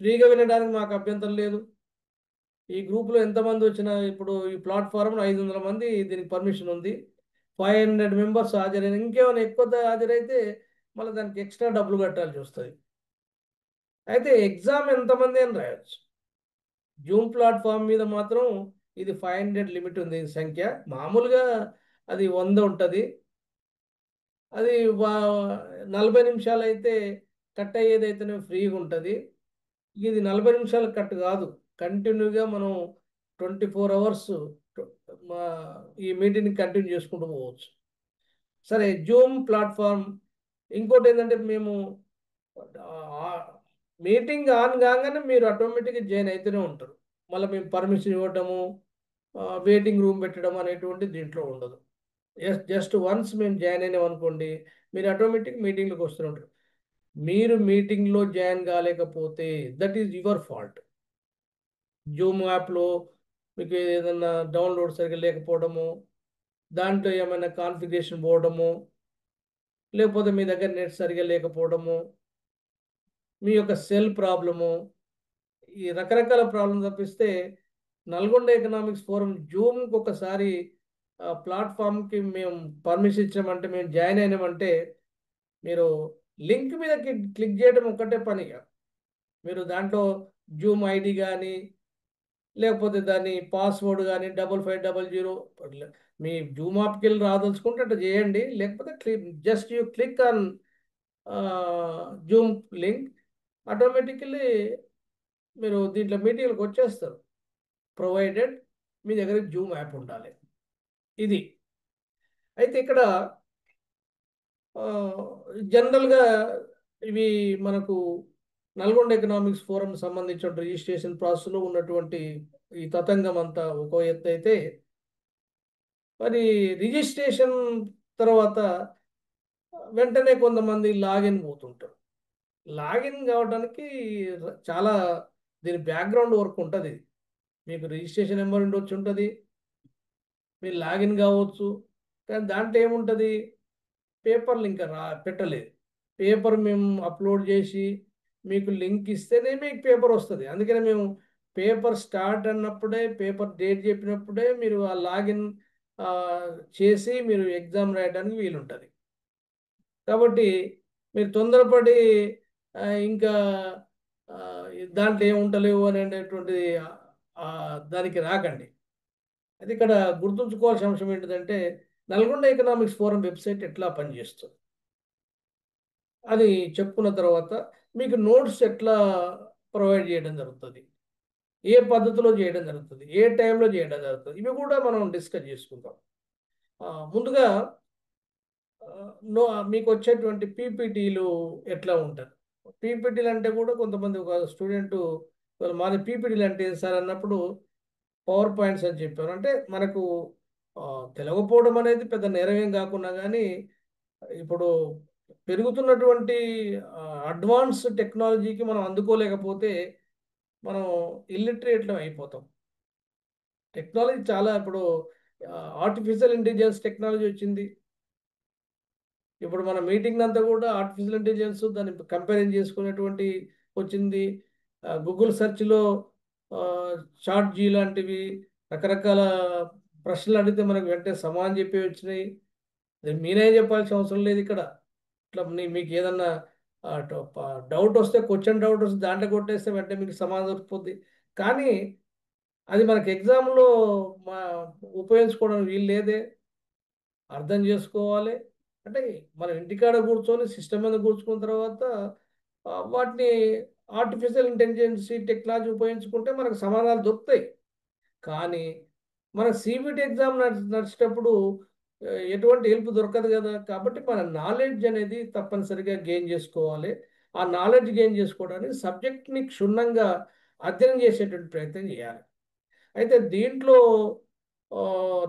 ఫ్రీగా వినడానికి మాకు అభ్యంతరం లేదు. ఈ గ్రూప్‌లో ఎంతమంది వచ్చినా ఇప్పుడు ఈ ప్లాట్‌ఫార్మ్‌లో 500 మంది దీనికి పర్మిషన్ ఉంది. 500 మెంబర్స్ హాజరైన ఇంకేమైనా ఎక్కువ హాజరైతే మళ్ళీ దానికి ఎక్స్‌ట్రా డబ్బులు కట్టాల్సొస్తది. అయితే ఎగ్జామ్ ఎంతమంది అయినా రాయొచ్చు. జూమ్ ప్లాట్‌ఫార్మ్ మీద మాత్రం ఇది 500 లిమిట్ ఉంది సంఖ్య. మామూలుగా అది 100 ఉంటది. అది వా 40 నిమిషాలైతే కట్ అయ్యేదైతేనే ఫ్రీగుంటది. ఇది 40 నిమిషాలు కట్ గాదు. కంటిన్యూగా మనం 24 అవర్స్ టు మా ఈ మీటింగ్‌ని కంటిన్యూ చేసుకుంటూ పోవచ్చు. సరే జూమ్ ప్లాట్‌ఫార్మ్ ఇంకోటేంటంటే మేము ఆహ్, మీటింగ్ ఆన్ కాంగానే మీరు ఆటోమేటిక్‌గా జాయిన్ అయితూనే ఉంటారు. మళ్ళా మేము పర్మిషన్ ఇవ్వటము, వెయిటింగ్ రూమ్ పెట్టడం అనేటువంటిది దీంట్లో ఉండదు. జస్ట్ వన్స్ మేము జాయిన్ అయినామనుకోండి, మీరు ఆటోమేటిక్ మీటింగ్‌లోకి వస్తూనే ఉంటారు. మీరు మీటింగ్‌లో జాయిన్ కాలేకపోతే that is your fault. Zoom యాప్‌లో మీకు ఏదన్నా డౌన్‌లోడ్ సరిగ్గా లేకపోవడము, దాంట్లో ఏమైనా కాన్ఫిగరేషన్ పోవడము, లేకపోతే మీ దగ్గర నెట్ సరిగ్గా లేకపోవడము, మీ యొక్క సెల్ ప్రాబ్లము, ఈ రకరకాల ప్రాబ్లమ్ తప్పిస్తే నల్గొండ ఎకనామిక్స్ ఫోరం జూమ్‌కి ఒకసారి ప్లాట్‌ఫార్మ్‌కి మేము పర్మిషన్ ఇచ్చామంటే, మేము జాయిన్ అయినామంటే, మీరు లింక్ మీద క్లిక్ చేయడం ఒక్కటే పనిగా. మీరు దాంట్లో జూమ్ ఐడీ గాని, లేకపోతే దాని పాస్వర్డ్ గాని 5500 మీ జూమ్ యాప్‌కెళ్ళి రాదలుచుకుంటే అట్లా చేయండి. లేకపోతే just you click on Zoom link automatically మీరు దీంట్లో మీటింగ్‌లోకి వచ్చేస్తారు. ప్రొవైడెడ్ మీ దగ్గర జూమ్ యాప్ ఉండాలి. ఇది. అయితే ఇక్కడ ఆహ్, జనరల్‌గా ఇవి మనకు నల్గొండ ఎకనామిక్స్ ఫోరం సంబంధించిన రిజిస్ట్రేషన్ ప్రాసెస్‌లో ఉన్నటువంటి ఈ తతంగం అంతా ఒక ఎత్తైతే, మరి రిజిస్ట్రేషన్ తర్వాత వెంటనే కొంతమంది లాగిన్ పోతుంటారు. లాగిన్ కావడానికి చాలా దీని బ్యాక్‌గ్రౌండ్ వర్క్ ఉంటది. మీకు రిజిస్ట్రేషన్ నెంబర్ ఉండొచ్చుంటది. మీరు లాగిన్ కావచ్చు. కానీ దాంట్లో ఏముంటది? పేపర్‌లు ఇంకా పెట్టలేదు. పేపర్ మేము అప్‌లోడ్ చేసి, మీకు లింక్ ఇస్తేనే మీకు పేపర్ వస్తది. అందుకనే మేము పేపర్ స్టార్ట్ అన్నప్పుడే, పేపర్ డేట్ చెప్పినప్పుడే మీరు ఆ లాగిన్ చేసి మీరు ఎగ్జామ్ రాయడానికి వీలుంటది. కాబట్టి మీరు తొందరపడి ఇంకా దాంట్లో ఏముంటలేవు అనేటటువంటిది దానికి రాకండి. అయితే ఇక్కడ గుర్తుంచుకోవాల్సిన అంశం ఏంటిదంటే, నల్గొండ ఎకనామిక్స్ ఫోరం వెబ్‌సైట్ ఎట్లా పనిచేస్తుంది? అది చెప్పుకున్న తర్వాత మీకు నోట్స్ ఎట్లా ప్రొవైడ్ చేయడం జరుగుతది? ఏ పద్ధతిలో చేయడం జరుగుతది? ఏ టైంలో చేయడం జరుగుతది? ఇవి కూడా మనం డిస్కస్ చేసుకుందాం. ముందుగా మీకొచ్చేటువంటి పీపీటీలు ఎట్లా ఉంటది? పీపీటీలు అంటే కూడా కొంతమంది ఒక స్టూడెంటు మాది పీపీటీలు అంటే ఏంటి సార్ అన్నప్పుడు పవర్ పాయింట్స్ అని చెప్పారు. అంటే మనకు తెలవకపోవడం అనేది పెద్ద నేరమేం కాకున్నా గానీ ఇప్పుడు పెరుగుతున్నటువంటి అడ్వాన్స్ టెక్నాలజీకి మనం అందుకోలేకపోతే మనం ఇల్లిటరేట్లు అయిపోతాం. టెక్నాలజీ చాలా ఇప్పుడు ఆర్టిఫిషియల్ ఇంటెలిజెన్స్ టెక్నాలజీ వచ్చింది. ఇప్పుడు మన మీటింగ్ అంతా కూడా ఆర్టిఫిషియల్ ఇంటెలిజెన్స్ దాన్ని కంపేరింగ్ చేసుకునేటువంటి వచ్చింది. గూగుల్ సెర్చ్లో చాట్ జీ లాంటివి రకరకాల ప్రశ్నలు అడిగితే మనకు వెంటనే సమాధానం చెప్పి వచ్చినాయి. అది మీరే చెప్పాల్సిన అవసరం లేదు ఇక్కడ. ఇట్లా మీకు ఏదన్నా డౌట్ వస్తే, క్వశ్చన్ డౌట్ వస్తే దాంట్లో కొట్టేస్తే వెంటనే మీకు సమాధానం దొరికిపోద్ది. కానీ అది మనకి ఎగ్జామ్లో మా ఉపయోగించుకోవడం వీలు లేదే. అర్థం చేసుకోవాలి అంటే మనం ఇంటికాడ కూర్చొని సిస్టమ్ మీద కూర్చుకున్న తర్వాత వాటిని ఆర్టిఫిషియల్ ఇంటెలిజెన్స్ టెక్నాలజీ ఉపయోగించుకుంటే మనకు సమాధానాలు దొరుకుతాయి. కానీ మన సిబిటి ఎగ్జామ్ నడిచేటప్పుడు ఎటువంటి హెల్ప్ దొరకదు కదా. కాబట్టి మన నాలెడ్జ్ అనేది తప్పనిసరిగా గెయిన్ చేసుకోవాలి. ఆ నాలెడ్జ్ గెయిన్ చేసుకోవడానికి సబ్జెక్ట్ని క్షుణ్ణంగా అధ్యయనం చేసేటువంటి ప్రయత్నం చేయాలి. అయితే దీంట్లో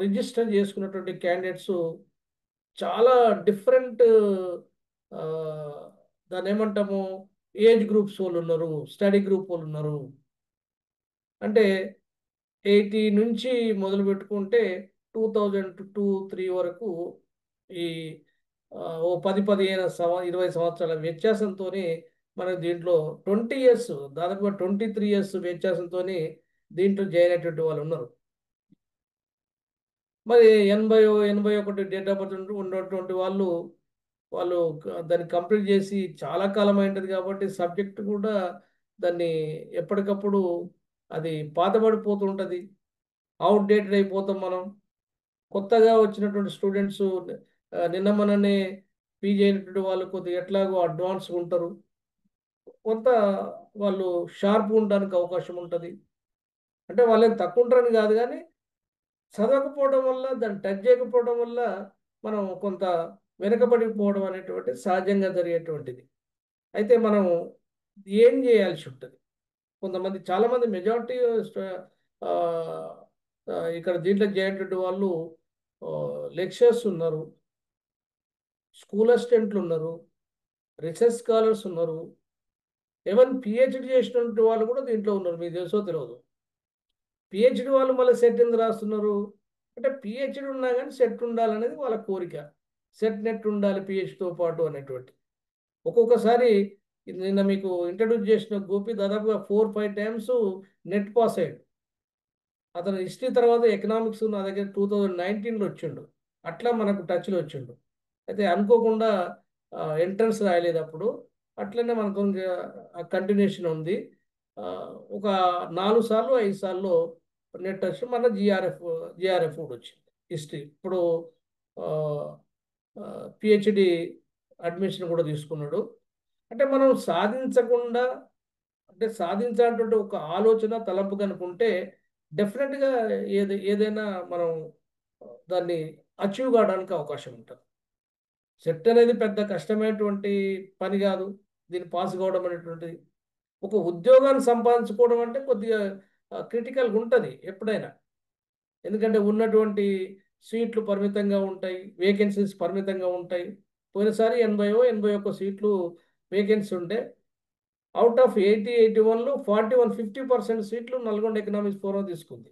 రిజిస్టర్ చేసుకున్నటువంటి క్యాండిడేట్స్ చాలా డిఫరెంట్, దాన్ని ఏమంటాము, ఏజ్ గ్రూప్స్ వాళ్ళు ఉన్నారు, స్టడీ గ్రూప్ వాళ్ళు ఉన్నారు. అంటే 80 నుంచి మొదలు పెట్టుకుంటే 2002-3 వరకు ఈ ఓ 10-15 20 సంవత్సరాల వ్యత్యాసంతో మనకు దీంట్లో 20 ఇయర్స్, దాదాపుగా 23 ఇయర్స్ వ్యత్యాసంతో దీంట్లో జాయిన్ అయినటువంటి వాళ్ళు ఉన్నారు. మరి 80-81 డేట్ ఆఫ్ బర్త్ ఉన్నటువంటి వాళ్ళు వాళ్ళు దాన్ని కంప్లీట్ చేసి చాలా కాలం అయింటుంది కాబట్టి సబ్జెక్ట్ కూడా దాన్ని ఎప్పటికప్పుడు అది పాతబడిపోతుంటుంది, అవుట్డేటెడ్ అయిపోతాం మనం. కొత్తగా వచ్చినటువంటి స్టూడెంట్స్ నిన్న మననే పీజీ అయినటువంటి వాళ్ళు కొద్దిగా ఎట్లాగో అడ్వాన్స్ ఉంటారు, కొంత వాళ్ళు షార్ప్ ఉండడానికి అవకాశం ఉంటుంది. అంటే వాళ్ళని తక్కువ ఉంటారని కాదు, కానీ చదవకపోవడం వల్ల, దాన్ని టచ్ చేయకపోవడం వల్ల మనం కొంత వెనుకబడిపోవడం అనేటువంటి సహజంగా జరిగేటువంటిది. అయితే మనం ఏం చేయాల్సి ఉంటుంది? కొంతమంది, చాలామంది మెజారిటీ ఇక్కడ దీంట్లో చేరేటువంటి వాళ్ళు లెక్చరర్స్ ఉన్నారు, స్కూల్ అసిస్టెంట్లు ఉన్నారు, రీసెర్చ్ స్కాలర్స్ ఉన్నారు, ఈవెన్ పిహెచ్డి చేసినటువంటి వాళ్ళు కూడా దీంట్లో ఉన్నారు. మీకు తెలుసో తెలియదు. పిహెచ్డి వాళ్ళు మళ్ళీ సెట్ ఎందుకు రాస్తున్నారు అంటే, పిహెచ్డి ఉన్నా కానీ సెట్ ఉండాలనేది వాళ్ళ కోరిక. సెట్ నెట్ ఉండాలి పిహెచ్డితో పాటు అనేటువంటి. ఒక్కొక్కసారి నిన్న మీకు ఇంట్రడ్యూస్ చేసిన గోపి దాదాపుగా 4-5 టైమ్స్ నెట్ పాస్ అయ్యాడు. అతను హిస్టరీ తర్వాత ఎకనామిక్స్ నా దగ్గర 2019లో వచ్చిండు. అట్లా మనకు టచ్లో వచ్చిండు. అయితే అనుకోకుండా ఎంట్రన్స్ రాయలేదు అప్పుడు. అట్లనే మనకు కంటిన్యూషన్ ఉంది. ఒక 4 సార్లు 5 సార్లు నెట్ వచ్చి మన జిఆర్ఎఫ్ కూడా వచ్చింది హిస్టరీ. ఇప్పుడు పిహెచ్డి అడ్మిషన్ కూడా తీసుకున్నాడు. అంటే మనం సాధించకుండా, అంటే సాధించాలంటే ఒక ఆలోచన తలంపు కనుకుంటే డెఫినెట్గా ఏదైనా మనం దాన్ని అచీవ్ కావడానికి అవకాశం ఉంటుంది. సెట్ అనేది పెద్ద కష్టమైనటువంటి పని కాదు. దీన్ని పాస్ కావడం అనేటువంటిది, ఒక ఉద్యోగాన్ని సంపాదించుకోవడం అంటే కొద్దిగా క్రిటికల్గా ఉంటుంది ఎప్పుడైనా. ఎందుకంటే ఉన్నటువంటి సీట్లు పరిమితంగా ఉంటాయి, వేకెన్సీస్ పరిమితంగా ఉంటాయి. పోయినసారి 81 సీట్లు వేకెన్సీ ఉంటే అవుట్ ఆఫ్ 81లో 50% సీట్లు నల్గొండ ఎకనామిక్స్ ఫోరం తీసుకుంది.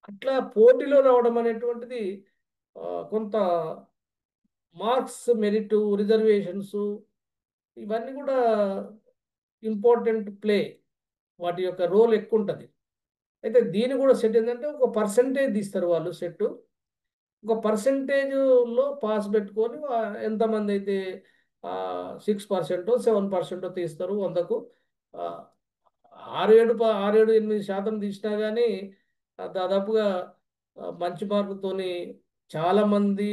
అట్లా పోటీలో రావడం అనేటువంటిది కొంత మార్క్స్, మెరిట్, రిజర్వేషన్స్ ఇవన్నీ కూడా ఇంపార్టెంట్ ప్లే, వాటి యొక్క రోల్ ఎక్కువ ఉంటుంది. అయితే దీన్ని కూడా సెట్ ఏంటంటే ఒక పర్సంటేజ్ తీస్తారు వాళ్ళు సెట్. ఒక పర్సంటేజ్లో పాస్ పెట్టుకొని ఎంతమంది అయితే 6%, 7% తీస్తారు 100కు. 6-8% తీసినా కానీ దాదాపుగా మంచి మార్కుతోని చాలామంది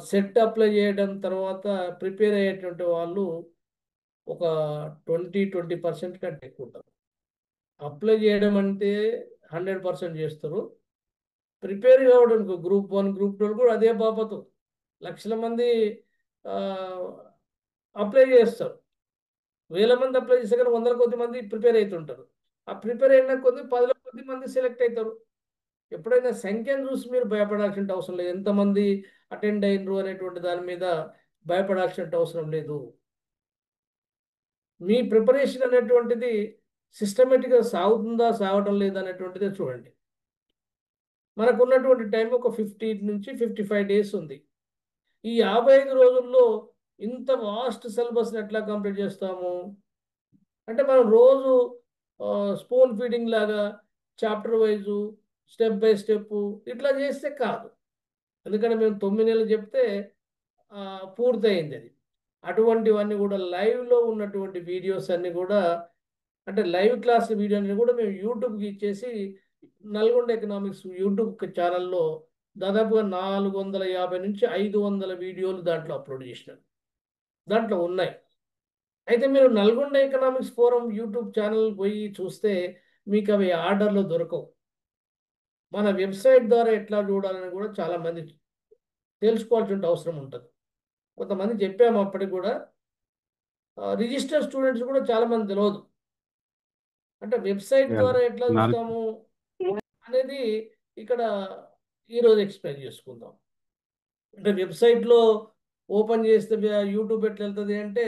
సెట్ అప్లై చేయడం తర్వాత ప్రిపేర్ అయ్యేటువంటి వాళ్ళు ఒక 20% కంటే ఎక్కువ ఉంటారు. అప్లై చేయడం అంటే 100% చేస్తారు. ప్రిపేర్ కావడానికి గ్రూప్ 1, గ్రూప్ 2 కూడా అదే బాపతు లక్షల మంది అప్లై చేస్తారు. వేల మంది అప్లై చేస్తే కానీ 100 కొద్ది మంది ప్రిపేర్ అవుతుంటారు. ఆ ప్రిపేర్ అయిన కొద్ది 10 కొద్ది మంది సెలెక్ట్ అవుతారు. ఎప్పుడైనా సంఖ్యను చూసి మీరు భయపడాల్సిన అవసరం లేదు. ఎంతమంది అటెండ్ అయినరు అనేటువంటి దాని మీద భయపడాల్సిన అవసరం లేదు. మీ ప్రిపరేషన్ అనేటువంటిది సిస్టమేటిక్గా సాగుతుందా సాగటం లేదా అనేటువంటిదే చూడండి. మనకున్నటువంటి టైం ఒక 50 నుంచి 55 డేస్ ఉంది. ఈ 55 రోజుల్లో ఇంత వాస్ట్ సిలబస్ని ఎట్లా కంప్లీట్ చేస్తాము అంటే మనం రోజు స్పూన్ ఫీడింగ్ లాగా chapter wise step by step ఇట్లా చేస్తే కాదు. ఎందుకంటే మేము 9 నెలలు చెప్తే పూర్తయింది అది. అటువంటివన్నీ కూడా లైవ్లో ఉన్నటువంటి వీడియోస్ అన్నీ కూడా అంటే లైవ్ క్లాస్ వీడియోని కూడా మేము యూట్యూబ్కి ఇచ్చేసి నల్గొండ ఎకనామిక్స్ యూట్యూబ్ ఛానల్లో దాదాపుగా 450 నుంచి 500 వీడియోలు దాంట్లో అప్లోడ్ చేసినారు. దాంట్లో ఉన్నాయి. అయితే మీరు Nalgonda economics forum YouTube channel పోయి చూస్తే మీకు అవి ఆర్డర్లో దొరకవు. మన వెబ్సైట్ ద్వారా ఎట్లా చూడాలని కూడా చాలామంది తెలుసుకోవాల్సిన అవసరం ఉంటుంది. కొంతమంది చెప్పాము అప్పటికి కూడా రిజిస్టర్ స్టూడెంట్స్ కూడా చాలామంది తెలియదు. అంటే వెబ్సైట్ ద్వారా ఎట్లా చూస్తాము అనేది ఇక్కడ ఈరోజు ఎక్స్ప్లెయిన్ చేసుకుందాం. అంటే వెబ్సైట్లో ఓపెన్ చేస్తే యూట్యూబ్ ఎట్లా వెళ్తుంది అంటే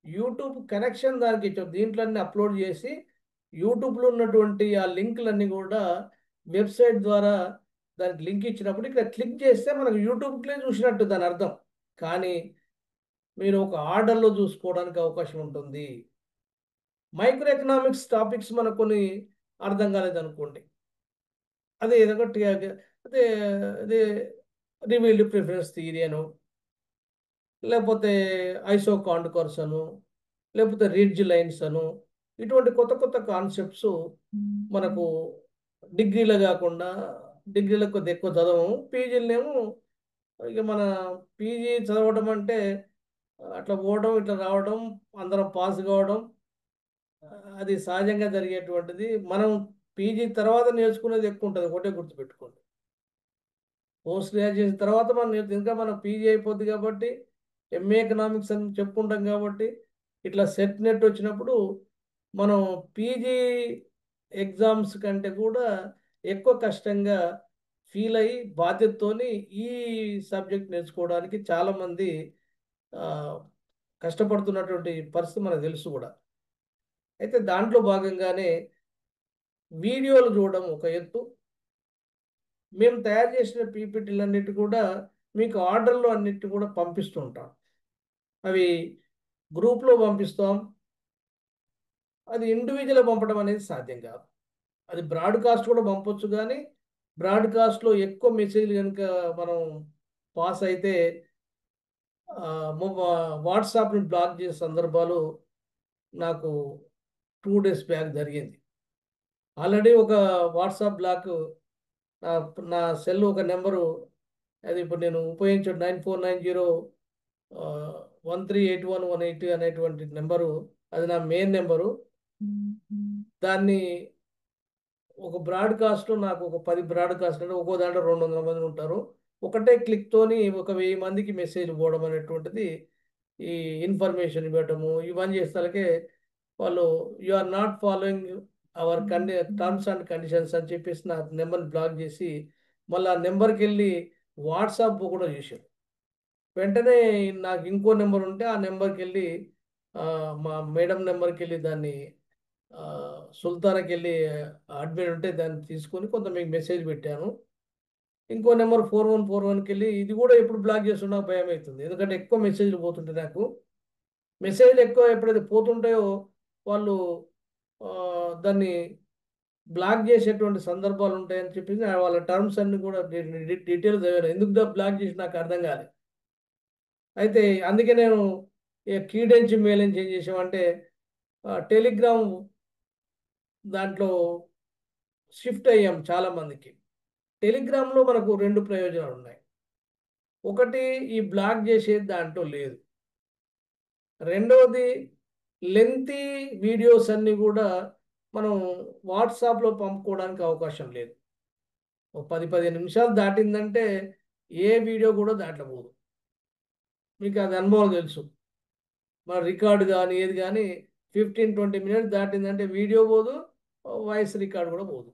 యూట్యూబ్ కనెక్షన్ దానికి ఇచ్చాం. దీంట్లో అన్ని అప్లోడ్ చేసి యూట్యూబ్లో ఉన్నటువంటి ఆ లింకులన్నీ కూడా వెబ్సైట్ ద్వారా దానికి లింక్ ఇచ్చినప్పుడు ఇక్కడ క్లిక్ చేస్తే మనకు యూట్యూబ్లో చూసినట్టు దాని అర్థం. కానీ మీరు ఒక ఆర్డర్లో చూసుకోవడానికి అవకాశం ఉంటుంది. మైక్రో ఎకనామిక్స్ టాపిక్స్ మనకు కొన్ని అర్థం కాలేదనుకోండి, అదే ఏదో ఒకటి అదే అదే రివీల్డ్ ప్రిఫరెన్స్ థియరీ అను, లేకపోతే ఐసో కాండ్కర్స్ అను, లేకపోతే రిడ్జ్ లైన్స్ అను, ఇటువంటి కొత్త కొత్త కాన్సెప్ట్స్ మనకు డిగ్రీలో కాకుండా డిగ్రీలో కొద్దిగా ఎక్కువ చదవము, పీజీలనేమో ఇక మన పీజీ చదవడం అంటే అట్లా పోవడం ఇట్లా రావడం అందరం పాస్ కావడం అది సహజంగా జరిగేటువంటిది. మనం పీజీ తర్వాత నేర్చుకునేది ఎక్కువ ఉంటుంది, ఒకటే గుర్తుపెట్టుకోండి. పోస్ట్ గ్రాడ్యుయేషన్ తర్వాత మనం ఇంకా మనం పీజీ అయిపోద్ది కాబట్టి ఎంఏ ఎకనామిక్స్ అని చెప్పుకుంటాం కాబట్టి ఇట్లా సెట్ నెట్ వచ్చినప్పుడు మనం పీజీ ఎగ్జామ్స్ కంటే కూడా ఎక్కువ కష్టంగా ఫీల్ అయ్యి బాధ్యతతోని ఈ సబ్జెక్ట్ నేర్చుకోవడానికి చాలామంది కష్టపడుతున్నటువంటి పరిస్థితి మనకు తెలుసు కూడా. అయితే దాంట్లో భాగంగానే వీడియోలు చూడడం ఒక ఎత్తు, మేము తయారు చేసిన పీపీటీలన్నిటి కూడా మీకు ఆర్డర్లో అన్నిటి కూడా పంపిస్తుంటాం. అవి గ్రూప్లో పంపిస్తాం. అది ఇండివిజువల్గా పంపడం అనేది సాధ్యం కాదు. అది బ్రాడ్కాస్ట్ కూడా పంపొచ్చు, కానీ బ్రాడ్కాస్ట్లో ఎక్కువ మెసేజ్లు కనుక మనం పాస్ అయితే వాట్సాప్ని బ్లాక్ చేసే సందర్భాలు నాకు 2 డేస్ బ్యాక్ జరిగింది. ఆల్రెడీ ఒక వాట్సాప్ బ్లాక్ నా నా సెల్ ఒక నెంబరు, అది ఇప్పుడు నేను ఉపయోగించే 9490138118 అనేటువంటి నెంబరు, అది నా మెయిన్ నెంబరు. దాన్ని ఒక బ్రాడ్కాస్ట్లో నాకు ఒక 10 బ్రాడ్కాస్ట్ అంటే ఒక్కో దాంట్లో 200 మంది ఉంటారు. ఒకటే క్లిక్తోని ఒక 1000 మందికి మెసేజ్ పోవడం అనేటువంటిది, ఈ ఇన్ఫర్మేషన్ ఇవ్వటము ఇవన్నీ చేస్తాలకే వాళ్ళు you are not following our terms and conditions అని చెప్పేసి నా నెంబర్ని బ్లాక్ చేసి మళ్ళీ ఆ నెంబర్కి వెళ్ళి వాట్సాప్ కూడా చేశారు. వెంటనే నాకు ఇంకో నెంబర్ ఉంటే ఆ నెంబర్కి వెళ్ళి మా మేడం నెంబర్కి వెళ్ళి దాన్ని సుల్తానాకి వెళ్ళి అడ్మిట్ ఉంటే దాన్ని తీసుకొని కొంత మీకు మెసేజ్ పెట్టాను. ఇంకో నెంబర్ 4141కి వెళ్ళి ఇది కూడా ఎప్పుడు బ్లాక్ చేస్తున్నా భయం అవుతుంది. ఎందుకంటే ఎక్కువ మెసేజ్లు పోతుంటాయి. నాకు మెసేజ్లు ఎక్కువ ఎప్పుడైతే పోతుంటాయో వాళ్ళు దాన్ని బ్లాక్ చేసేటువంటి సందర్భాలు ఉంటాయని చెప్పేసి వాళ్ళ టర్మ్స్ అన్ని కూడా డీటెయిల్స్ ఎందుకు బ్లాక్ చేసి నాకు అర్థం కాలేదు. అయితే అందుకే నేను కీ నుంచి మెయిల్ నుంచి ఏం చేసామంటే టెలిగ్రామ్ దాంట్లో షిఫ్ట్ అయ్యాం చాలామందికి. టెలిగ్రామ్లో మనకు 2 ప్రయోజనాలు ఉన్నాయి. ఒకటి, ఈ బ్లాక్ చేసేది దాంట్లో లేదు. రెండవది, లెంతీ వీడియోస్ అన్నీ కూడా మనం వాట్సాప్లో పంపుకోవడానికి అవకాశం లేదు. ఒక 10-15 నిమిషాలు దాటిందంటే ఏ వీడియో కూడా దాంట్లో పోదు. మీకు అది అనుభవం తెలుసు. మన రికార్డు కానీ ఏది కానీ 15-20 మినిట్స్ దాటిందంటే వీడియో పోదు, వాయిస్ రికార్డు కూడా పోదు.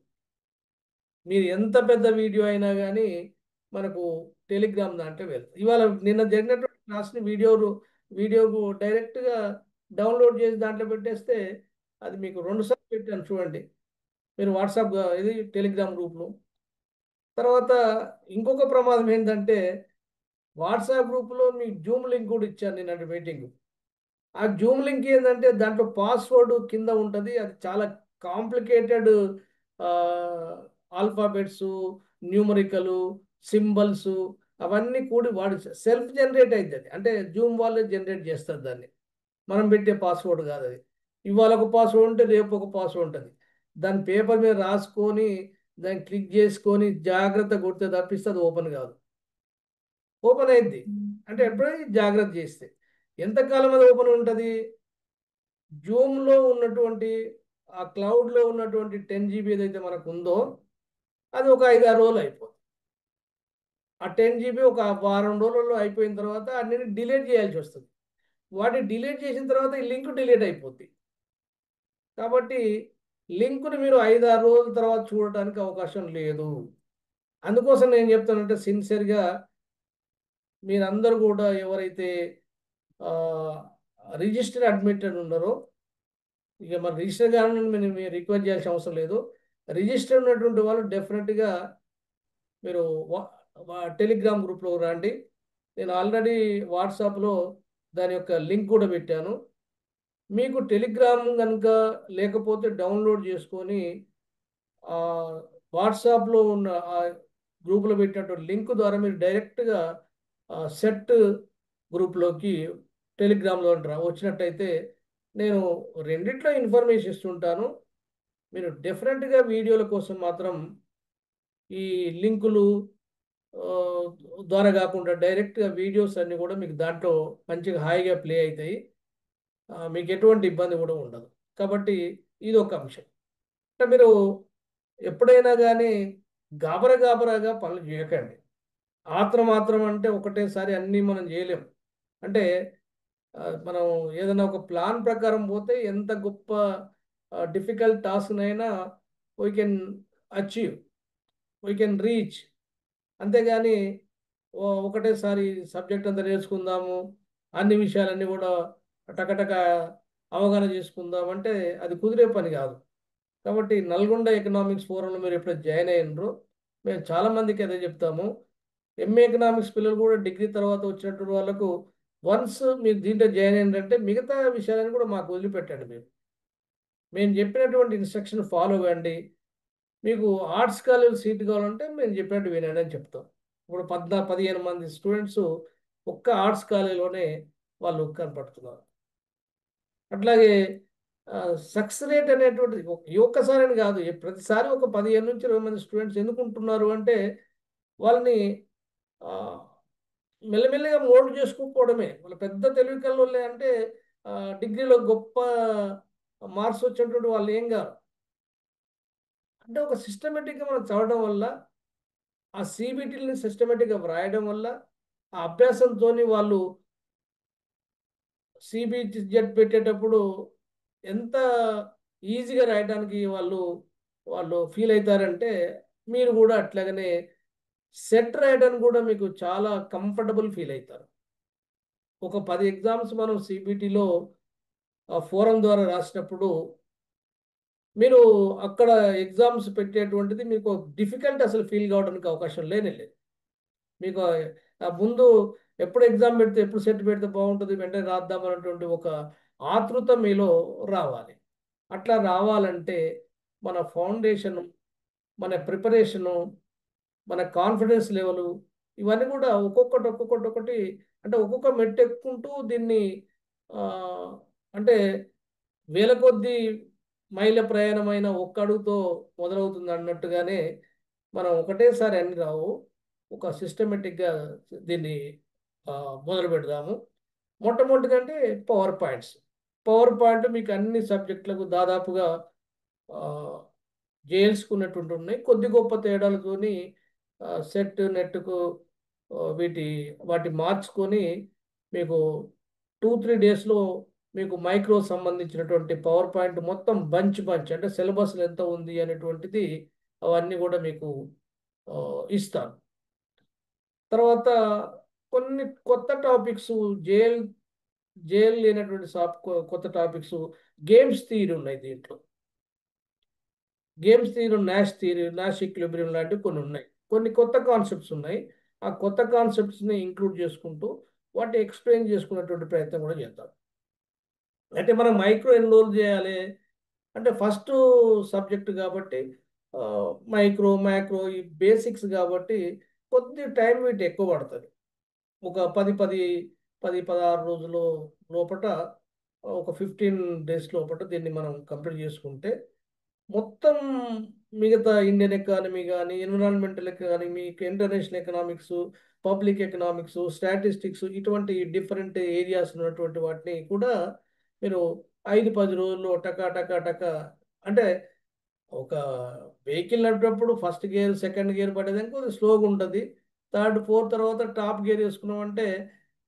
మీరు ఎంత పెద్ద వీడియో అయినా కానీ మనకు టెలిగ్రామ్ దాంట్లో వెళ్తుంది. ఇవాళ నిన్న జరిగినటువంటి క్లాస్ని వీడియోకు డైరెక్ట్గా డౌన్లోడ్ చేసి దాంట్లో పెట్టేస్తే అది మీకు 2 సార్లు పెట్టాను చూడండి. మీరు వాట్సాప్ ఇది టెలిగ్రామ్ గ్రూప్లో. తర్వాత ఇంకొక ప్రమాదం ఏంటంటే వాట్సాప్ గ్రూప్లో మీకు జూమ్ లింక్ కూడా ఇచ్చాను నేను మీటింగ్. ఆ జూమ్ లింక్ ఏంటంటే దాంట్లో పాస్వర్డ్ కింద ఉంటుంది. అది చాలా కాంప్లికేటెడ్ ఆల్ఫాబెట్స్, న్యూమరికలు, సింబల్స్ అవన్నీ కూడి వాడు సెల్ఫ్ జనరేట్ అవుతుంది. అంటే జూమ్ వాళ్ళే జనరేట్ చేస్తారు దాన్ని. మనం పెట్టే పాస్వర్డ్ కాదు అది. ఇవాళ ఒక పాస్వర్డ్ ఉంటే రేపు ఒక పాస్వర్డ్ ఉంటుంది. దాని పేపర్ మీద రాసుకొని దాన్ని క్లిక్ చేసుకొని జాగ్రత్త కొడితే తప్పిస్తే అది ఓపెన్ కాదు. ఓపెన్ అయింది అంటే ఎప్పుడైనా జాగ్రత్త చేస్తే ఎంతకాలం అది ఓపెన్ ఉంటుంది. జూమ్లో ఉన్నటువంటి ఆ క్లౌడ్లో ఉన్నటువంటి 10 GB ఏదైతే మనకు ఉందో అది ఒక 5-6 రోజులు అయిపోతుంది. ఆ 10 GB ఒక వారం రోజులలో అయిపోయిన తర్వాత అన్నిటిని డిలీట్ చేయాల్సి వస్తుంది. వాటిని డిలీట్ చేసిన తర్వాత ఈ లింక్ డిలీట్ అయిపోద్ది. కాబట్టి లింకుని మీరు 5-6 రోజుల తర్వాత చూడటానికి అవకాశం లేదు. అందుకోసం నేను చెప్తానంటే సిన్సియర్గా మీరందరూ కూడా ఎవరైతే రిజిస్టర్డ్ అడ్మిటెడ్ ఉన్నారో, ఇక మరి రిజిస్టర్ కానీ మీరు రిక్వెస్ట్ చేయాల్సిన అవసరం లేదు. రిజిస్టర్ ఉన్నటువంటి వాళ్ళు డెఫినెట్గా మీరు టెలిగ్రామ్ గ్రూప్లో రండి. నేను ఆల్రెడీ వాట్సాప్లో దాని యొక్క లింక్ కూడా పెట్టాను. మీకు టెలిగ్రామ్ కనుక లేకపోతే డౌన్లోడ్ చేసుకొని వాట్సాప్లో ఉన్న ఆ గ్రూప్లో పెట్టినటువంటి లింక్ ద్వారా మీరు డైరెక్ట్గా సెట్ గ్రూప్లోకి టెలిగ్రామ్లో వచ్చినట్టయితే నేను రెండిట్లో ఇన్ఫర్మేషన్ ఇస్తుంటాను. మీరు డెఫినెట్గా వీడియోల కోసం మాత్రం ఈ లింకులు ద్వారా కాకుండా డైరెక్ట్గా వీడియోస్ అన్నీ కూడా మీకు దాంట్లో మంచిగా హాయిగా ప్లే అవుతాయి. మీకు ఎటువంటి ఇబ్బంది కూడా ఉండదు. కాబట్టి ఇది ఒక అంశం. అంటే మీరు ఎప్పుడైనా కానీ గాబరాగా పనులు చేయకండి. మాత్రం అంటే ఒకటేసారి అన్నీ మనం చేయలేం. అంటే మనం ఏదైనా ఒక ప్లాన్ ప్రకారం పోతే ఎంత గొప్ప డిఫికల్ట్ టాస్క్నైనా we can achieve, we can reach. అంతేగాని ఒకటేసారి సబ్జెక్ట్ అంతా నేర్చుకుందాము, అన్ని విషయాలన్నీ కూడా టకటక అవగాహన చేసుకుందాం అంటే అది కుదిరే పని కాదు. కాబట్టి నల్గొండ ఎకనామిక్స్ ఫోరంలో మీరు ఎప్పుడైతే జాయిన్ అయినరో మేము చాలామందికి అదే చెప్తాము. ఎంఏ ఎకనామిక్స్ పిల్లలు కూడా డిగ్రీ తర్వాత వచ్చినటువంటి వాళ్ళకు వన్స్ మీరు దీంట్లో జాయిన్ అయిందంటే మిగతా విషయాలను కూడా మాకు వదిలిపెట్టండి. మేము చెప్పినటువంటి ఇన్స్ట్రక్షన్ ఫాలో అవ్వండి. మీకు ఆర్ట్స్ కాలేజ్ సీట్ కావాలంటే మేము చెప్పినట్టు వినండి అని చెప్తాం. ఇప్పుడు 15 మంది స్టూడెంట్స్ ఒక్క ఆర్ట్స్ కాలేజీలోనే వాళ్ళు కనపడుతున్నారు. అట్లాగే సక్సెస్ రేట్ అనేటువంటిది ఈ ఒక్కసారి అని కాదు, ప్రతిసారి ఒక 15 నుంచి 20 మంది స్టూడెంట్స్ ఎందుకు ఉంటున్నారు అంటే వాళ్ళని మెల్లమెల్లగా మోల్డ్ చేసుకోకపోవడమే. వాళ్ళు పెద్ద తెలివి కల్లోళ్ళే అంటే డిగ్రీలో గొప్ప మార్క్స్ వచ్చేటువంటి వాళ్ళు ఏం కాదు. అంటే ఒక సిస్టమేటిక్గా మనం చదవడం వల్ల, ఆ సిబిటీలని సిస్టమేటిక్గా వ్రాయడం వల్ల, ఆ అభ్యాసంతో వాళ్ళు సిబిజెడ్ పెట్టేటప్పుడు ఎంత ఈజీగా రాయడానికి వాళ్ళు ఫీల్ అవుతారంటే మీరు కూడా అట్లాగనే సెట్ రాయడానికి కూడా మీకు చాలా కంఫర్టబుల్ ఫీల్ అవుతారు. ఒక 10 ఎగ్జామ్స్ మనం సిబిటీలో ఫోరం ద్వారా రాసినప్పుడు మీరు అక్కడ ఎగ్జామ్స్ పెట్టేటువంటిది మీకు డిఫికల్ట్ అసలు ఫీల్ కావడానికి అవకాశం లేదు. మీకు ముందు ఎప్పుడు ఎగ్జామ్ పెడితే ఎప్పుడు సెట్ పెడితే బాగుంటుంది, వెంటనే రాద్దాం అన్నటువంటి ఒక ఆతృత మీలో రావాలి. అట్లా రావాలంటే మన ఫౌండేషను, మన ప్రిపరేషను, మన కాన్ఫిడెన్స్ లెవెలు ఇవన్నీ కూడా ఒక్కొక్కటి అంటే ఒక్కొక్క మెట్టు ఎక్కుంటూ దీన్ని అంటే వేల కొద్దీ మైళ్ళ ప్రయాణమైన ఒక్క అడుగుతో మొదలవుతుంది అన్నట్టుగానే మనం ఒకటేసారి అన్ని రావు. ఒక సిస్టమేటిక్గా దీన్ని మొదలు పెడదాము. మొట్టమొదటిదంటే పవర్ పాయింట్ మీకు అన్ని సబ్జెక్టులకు దాదాపుగా జేల్చుకున్నటువంటి ఉన్నాయి. కొద్ది గొప్ప తేడాలతోని సెట్ నెట్కు వాటి మార్చుకొని మీకు 2-3 డేస్లో మీకు మైక్రో సంబంధించినటువంటి పవర్ పాయింట్ మొత్తం బంచ్ అంటే సిలబస్ ఎంత ఉంది అనేటువంటిది అవన్నీ కూడా మీకు ఇస్తాను. తర్వాత కొన్ని కొత్త టాపిక్స్, జేఎల్ జేఎల్ లేనటువంటి కొత్త టాపిక్స్, గేమ్స్ థియరీ ఉన్నాయి దీంట్లో. గేమ్స్ థియరీ, నాష్ ఈక్విలిబ్రియం లాంటివి కొన్ని ఉన్నాయి. కొన్ని కొత్త కాన్సెప్ట్స్ ఉన్నాయి. ఆ కొత్త కాన్సెప్ట్స్ని ఇంక్లూడ్ చేసుకుంటూ వాటిని ఎక్స్ప్లెయిన్ చేసుకునేటువంటి ప్రయత్నం కూడా చేద్దాం. అంటే మనం మైక్రో ఎన్రోల్ చేయాలి అంటే ఫస్ట్ సబ్జెక్ట్ కాబట్టి మైక్రో మ్యాక్రో ఈ బేసిక్స్ కాబట్టి కొద్ది టైం వీటి ఎక్కువ పడుతుంది. ఒక 16 రోజులు లోపట, ఒక 15 డేస్ లోపట దీన్ని మనం కంప్లీట్ చేసుకుంటే మొత్తం మిగతా ఇండియన్ ఎకానమీ కానీ, environmental economy, international economics, public economics, statistics, ఇటువంటి డిఫరెంట్ ఏరియాస్ ఉన్నటువంటి వాటిని కూడా మీరు 5-10 రోజుల్లో టకా టకా టకా అంటే ఒక వెహికల్ నడిపేటప్పుడు ఫస్ట్ గేర్ సెకండ్ గేర్ పడేదానికి కొద్దిగా స్లోగా ఉంటుంది. థర్డ్ ఫోర్త్ తర్వాత టాప్ గేర్ వేసుకున్నామంటే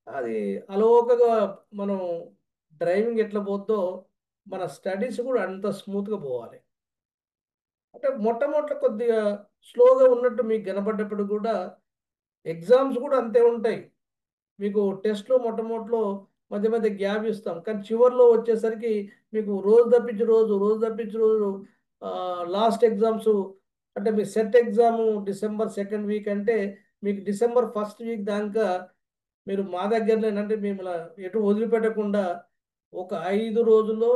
అది అలవోకగా మనం డ్రైవింగ్ ఎట్లా పోద్దో మన స్టడీస్ కూడా అంత స్మూత్గా పోవాలి. అంటే మొట్టమొదట కొద్దిగా స్లోగా ఉన్నట్టు మీకు కనపడ్డప్పుడు కూడా ఎగ్జామ్స్ కూడా అంతే ఉంటాయి. మీకు టెస్ట్లో మొట్టమొదటిలో మధ్య మధ్య గ్యాప్ ఇస్తాం, కానీ చివరిలో వచ్చేసరికి మీకు రోజు తప్పించి రోజు లాస్ట్ ఎగ్జామ్స్ అంటే మీ set exam December second week అంటే మీకు డిసెంబర్ ఫస్ట్ వీక్ దాకా మీరు మా దగ్గరనే అంటే మిమ్మల్ని ఎటు వదిలిపెట్టకుండా ఒక 5 రోజుల్లో,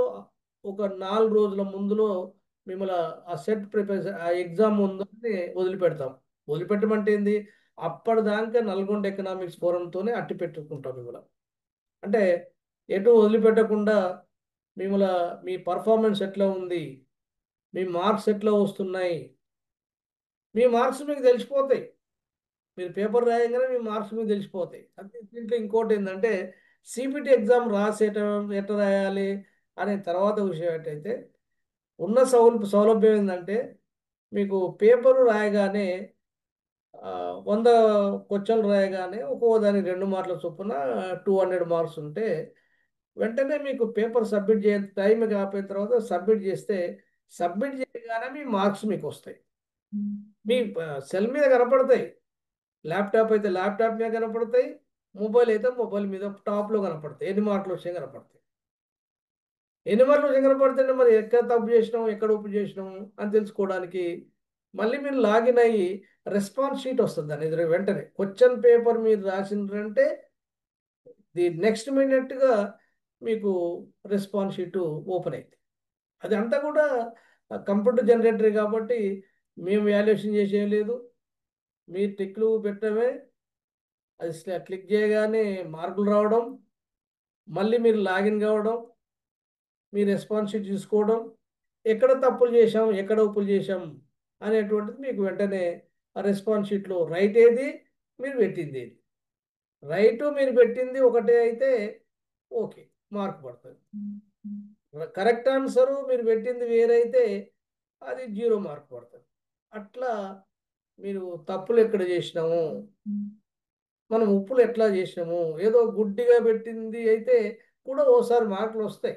ఒక 4 రోజుల ముందులో మిమ్మల్ని ఆ సెట్ ప్రిపేర్ ఆ ఎగ్జామ్ ముందు వదిలిపెడతాం. వదిలిపెట్టమంటే ఏంది, అప్పటిదాకా నల్గొండ ఎకనామిక్స్ ఫోరంతోనే అట్టి పెట్టుకుంటాం మిమ్మల్ని. అంటే ఎటు వదిలిపెట్టకుండా మిమ్మల్ని మీ పర్ఫార్మెన్స్ ఎట్లా ఉంది, మీ మార్క్స్ ఎట్లా వస్తున్నాయి, మీ మార్క్స్ మీకు తెలిసిపోతాయి. మీరు పేపర్ రాయగానే మీ మార్క్స్ మీకు తెలిసిపోతాయి. అంటే దీంట్లో ఇంకోటి ఏంటంటే సిపిటి ఎగ్జామ్ రాసేయటం ఎట్లా రాయాలి అనే తర్వాత విషయం ఏంటైతే ఉన్న సౌలభ్యం ఏంటంటే మీకు పేపరు రాయగానే 100 క్వశ్చన్లు రాయగానే ఒక్కో దానికి 2 మార్కుల చొప్పున 200 మార్క్స్ ఉంటే వెంటనే మీకు పేపర్ సబ్మిట్ టైం కాకపోయిన తర్వాత సబ్మిట్ చేస్తే సబ్మిట్ చేయగానే మీ మార్క్స్ మీకు వస్తాయి. మీ సెల్ మీద కనపడతాయి. ల్యాప్టాప్ అయితే ల్యాప్టాప్ మీద కనపడతాయి, మొబైల్ అయితే మొబైల్ మీద టాప్లో కనపడతాయి. ఎన్ని మార్కులు వచ్చాయి కనపడతాయి. ఎన్ని మార్కులు వచ్చాయి కనపడితే మరి ఎక్కడ తప్పు చేసినాం, ఎక్కడ ఉప్పు చేసినాం అని తెలుసుకోవడానికి మళ్ళీ మీరు లాగిన్ అయ్యి రెస్పాన్స్ షీట్ వస్తుంది. దాని ఎదురు వెంటనే క్వశ్చన్ పేపర్ మీరు రాసిండ్రంటే ది నెక్స్ట్ మినిట్గా మీకు రెస్పాన్స్ షీట్ ఓపెన్ అయింది. అది అంతా కూడా కంప్యూటర్ జనరేటరీ కాబట్టి మేము వాల్యుయేషన్ చేసేయలేదు. మీరు టిక్లు పెట్టడమే, అది క్లిక్ చేయగానే మార్కులు రావడం, మళ్ళీ మీరు లాగిన్ కావడం, మీ రెస్పాన్స్ షీట్ చూసుకోవడం, ఎక్కడ తప్పులు చేశాం ఎక్కడ ఒప్పులు చేశాం అనేటువంటిది మీకు వెంటనే ఆ రెస్పాన్స్ షీట్లో రైట్ ఏది మీరు పెట్టింది ఏది. రైటు మీరు పెట్టింది ఒకటే అయితే ఓకే, మార్క్ పడుతుంది. కరెక్ట్ ఆన్సరు మీరు పెట్టింది వేరైతే అది 0 మార్క్ పడుతుంది. అట్లా మీరు తప్పులు ఎక్కడ చేసినాము, మనం ఉప్పులు ఎట్లా చేసినాము, ఏదో గుడ్డిగా పెట్టింది అయితే కూడా ఓసారి మార్కులు వస్తాయి.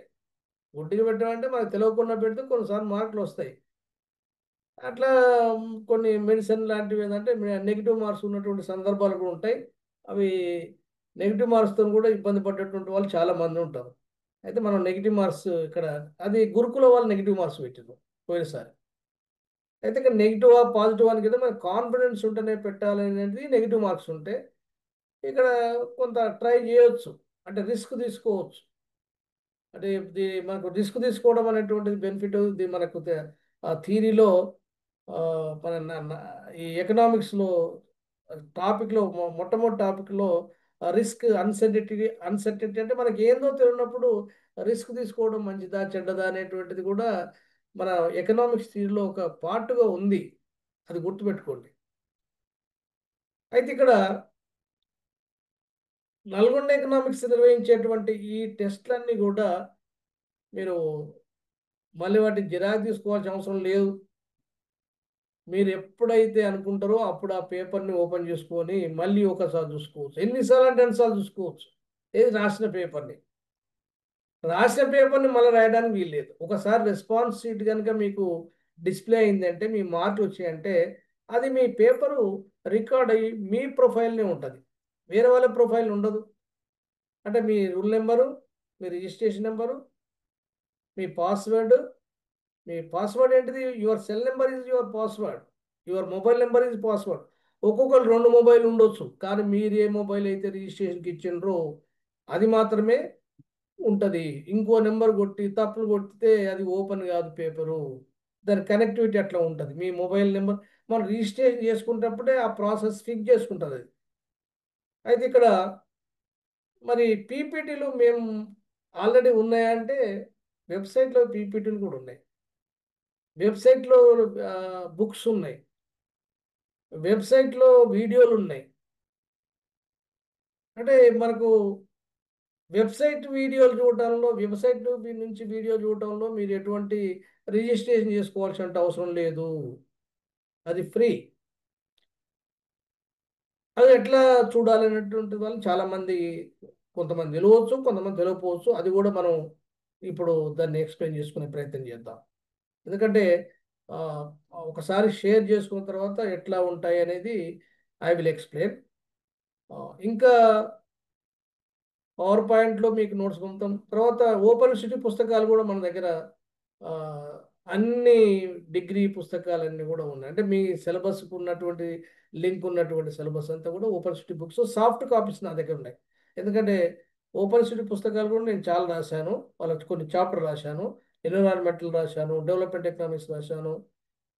గుడ్డిగా పెట్టామంటే మనకు తెలియకుండా పెడితే కొన్నిసార్లు మార్కులు వస్తాయి. అట్లా కొన్ని మెడిసిన్ లాంటివి ఏంటంటే నెగిటివ్ మార్క్స్ ఉన్నటువంటి సందర్భాలు కూడా ఉంటాయి. అవి నెగిటివ్ మార్క్స్తో కూడా ఇబ్బంది పడేటువంటి వాళ్ళు చాలా మంది ఉంటారు. అయితే మనం నెగిటివ్ మార్క్స్ ఇక్కడ అది గురుకుల వాళ్ళు నెగిటివ్ మార్క్స్ పెట్టారు పోయినసారి. అయితే ఇక్కడ నెగిటివ్ పాజిటివ్ అని కదా మనకు కాన్ఫిడెన్స్ ఉంటేనే పెట్టాలి అనేది నెగిటివ్ మార్క్స్ ఉంటే ఇక్కడ కొంత ట్రై చేయొచ్చు, అంటే రిస్క్ తీసుకోవచ్చు. అంటే మనకు రిస్క్ తీసుకోవడం అనేటువంటిది బెనిఫిట్ మనకు ఆ థీరీలో మన ఈ ఎకనామిక్స్లో టాపిక్లో మొట్టమొదటి టాపిక్లో రిస్క్ అన్సర్టిటీ అంటే మనకి ఏందో తెలియనప్పుడు రిస్క్ తీసుకోవడం మంచిదా చెడ్డదా అనేటువంటిది కూడా మన ఎకనామిక్స్ థియరీలో ఒక పార్ట్గా ఉంది. అది గుర్తుపెట్టుకోండి. అయితే ఇక్కడ నల్గొండ ఎకనామిక్స్ నిర్వహించేటువంటి ఈ టెస్ట్లన్నీ కూడా మీరు మళ్ళీ వాటిని జిరాక్స్ తీసుకోవాల్సిన అవసరం లేదు. మీరు ఎప్పుడైతే అనుకుంటారో అప్పుడు ఆ పేపర్ని ఓపెన్ చేసుకొని మళ్ళీ ఒకసారి చూసుకోవచ్చు. ఎన్నిసార్లు అంటే ఎన్నిసార్లు చూసుకోవచ్చు. ఏది రాసిన పేపర్ని మళ్ళీ రాయడానికి వీల్లేదు. ఒకసారి రెస్పాన్స్ షీట్ కనుక మీకు డిస్ప్లే అయిందంటే మీ మార్కులు వచ్చాయంటే అది మీ పేపరు రికార్డ్ అయ్యి మీ ప్రొఫైల్నే ఉంటుంది. వేరే వాళ్ళ ప్రొఫైల్ ఉండదు. అంటే మీ రూల్ నెంబరు, మీ రిజిస్ట్రేషన్ నెంబరు, మీ పాస్వర్డ్ ఏంటిది? Your cell number is your password, your mobile number is password. ఒక్కొక్కరు రెండు మొబైల్ ఉండొచ్చు, కానీ మీరు ఏ మొబైల్ అయితే రిజిస్ట్రేషన్కి ఇచ్చిండ్రో అది మాత్రమే ఉంటుంది. ఇంకో నెంబర్ కొట్టి తప్పులు కొట్టితే అది ఓపెన్ కాదు పేపరు. దాని కనెక్టివిటీ అట్లా ఉంటుంది. మీ మొబైల్ నెంబర్ మనం రిజిస్ట్రేషన్ చేసుకునేటప్పుడే ఆ ప్రాసెస్ ఫిక్స్ చేసుకుంటుంది అది. అయితే ఇక్కడ మరి పీపీటీలు మేము ఆల్రెడీ ఉన్నాయంటే వెబ్సైట్లో పీపీటీలు కూడా ఉన్నాయి. వెబ్సైట్లో బుక్స్ ఉన్నాయి. వెబ్సైట్లో వీడియోలు ఉన్నాయి. అంటే మనకు వెబ్సైట్ నుంచి వీడియో చూడటంలో మీరు ఎటువంటి రిజిస్ట్రేషన్ చేసుకోవాల్సిన అవసరం లేదు. అది ఫ్రీ. అది ఎట్లా చూడాలనేటువంటి వాళ్ళు చాలామంది, కొంతమంది తెలియవచ్చు, కొంతమంది తెలియకపోవచ్చు. అది కూడా మనం ఇప్పుడు దాన్ని ఎక్స్ప్లెయిన్ చేసుకునే ప్రయత్నం చేద్దాం. ఎందుకంటే ఆ, ఒకసారి షేర్ చేసుకున్న తర్వాత ఎట్లా ఉంటాయి అనేది ఐ విల్ ఎక్స్ప్లెయిన్. ఇంకా పవర్ పాయింట్లో మీకు నోట్స్ పంపుతాం. తర్వాత ఓపెన్ సిటీ పుస్తకాలు కూడా మన దగ్గర ఆ, అన్ని డిగ్రీ పుస్తకాలన్నీ కూడా ఉన్నాయి. అంటే మీ సిలబస్కు ఉన్నటువంటి లింక్ ఉన్నటువంటి సిలబస్ అంతా కూడా open city books soft copies నా దగ్గర ఉన్నాయి. ఎందుకంటే ఓపెన్ సిటీ పుస్తకాలు కూడా నేను చాలా రాశాను. వాళ్ళకి కొన్ని చాప్టర్ రాశాను, ఎన్విరాన్మెంటల్ రాశాను, డెవలప్మెంట్ ఎకనామిక్స్ రాశాను.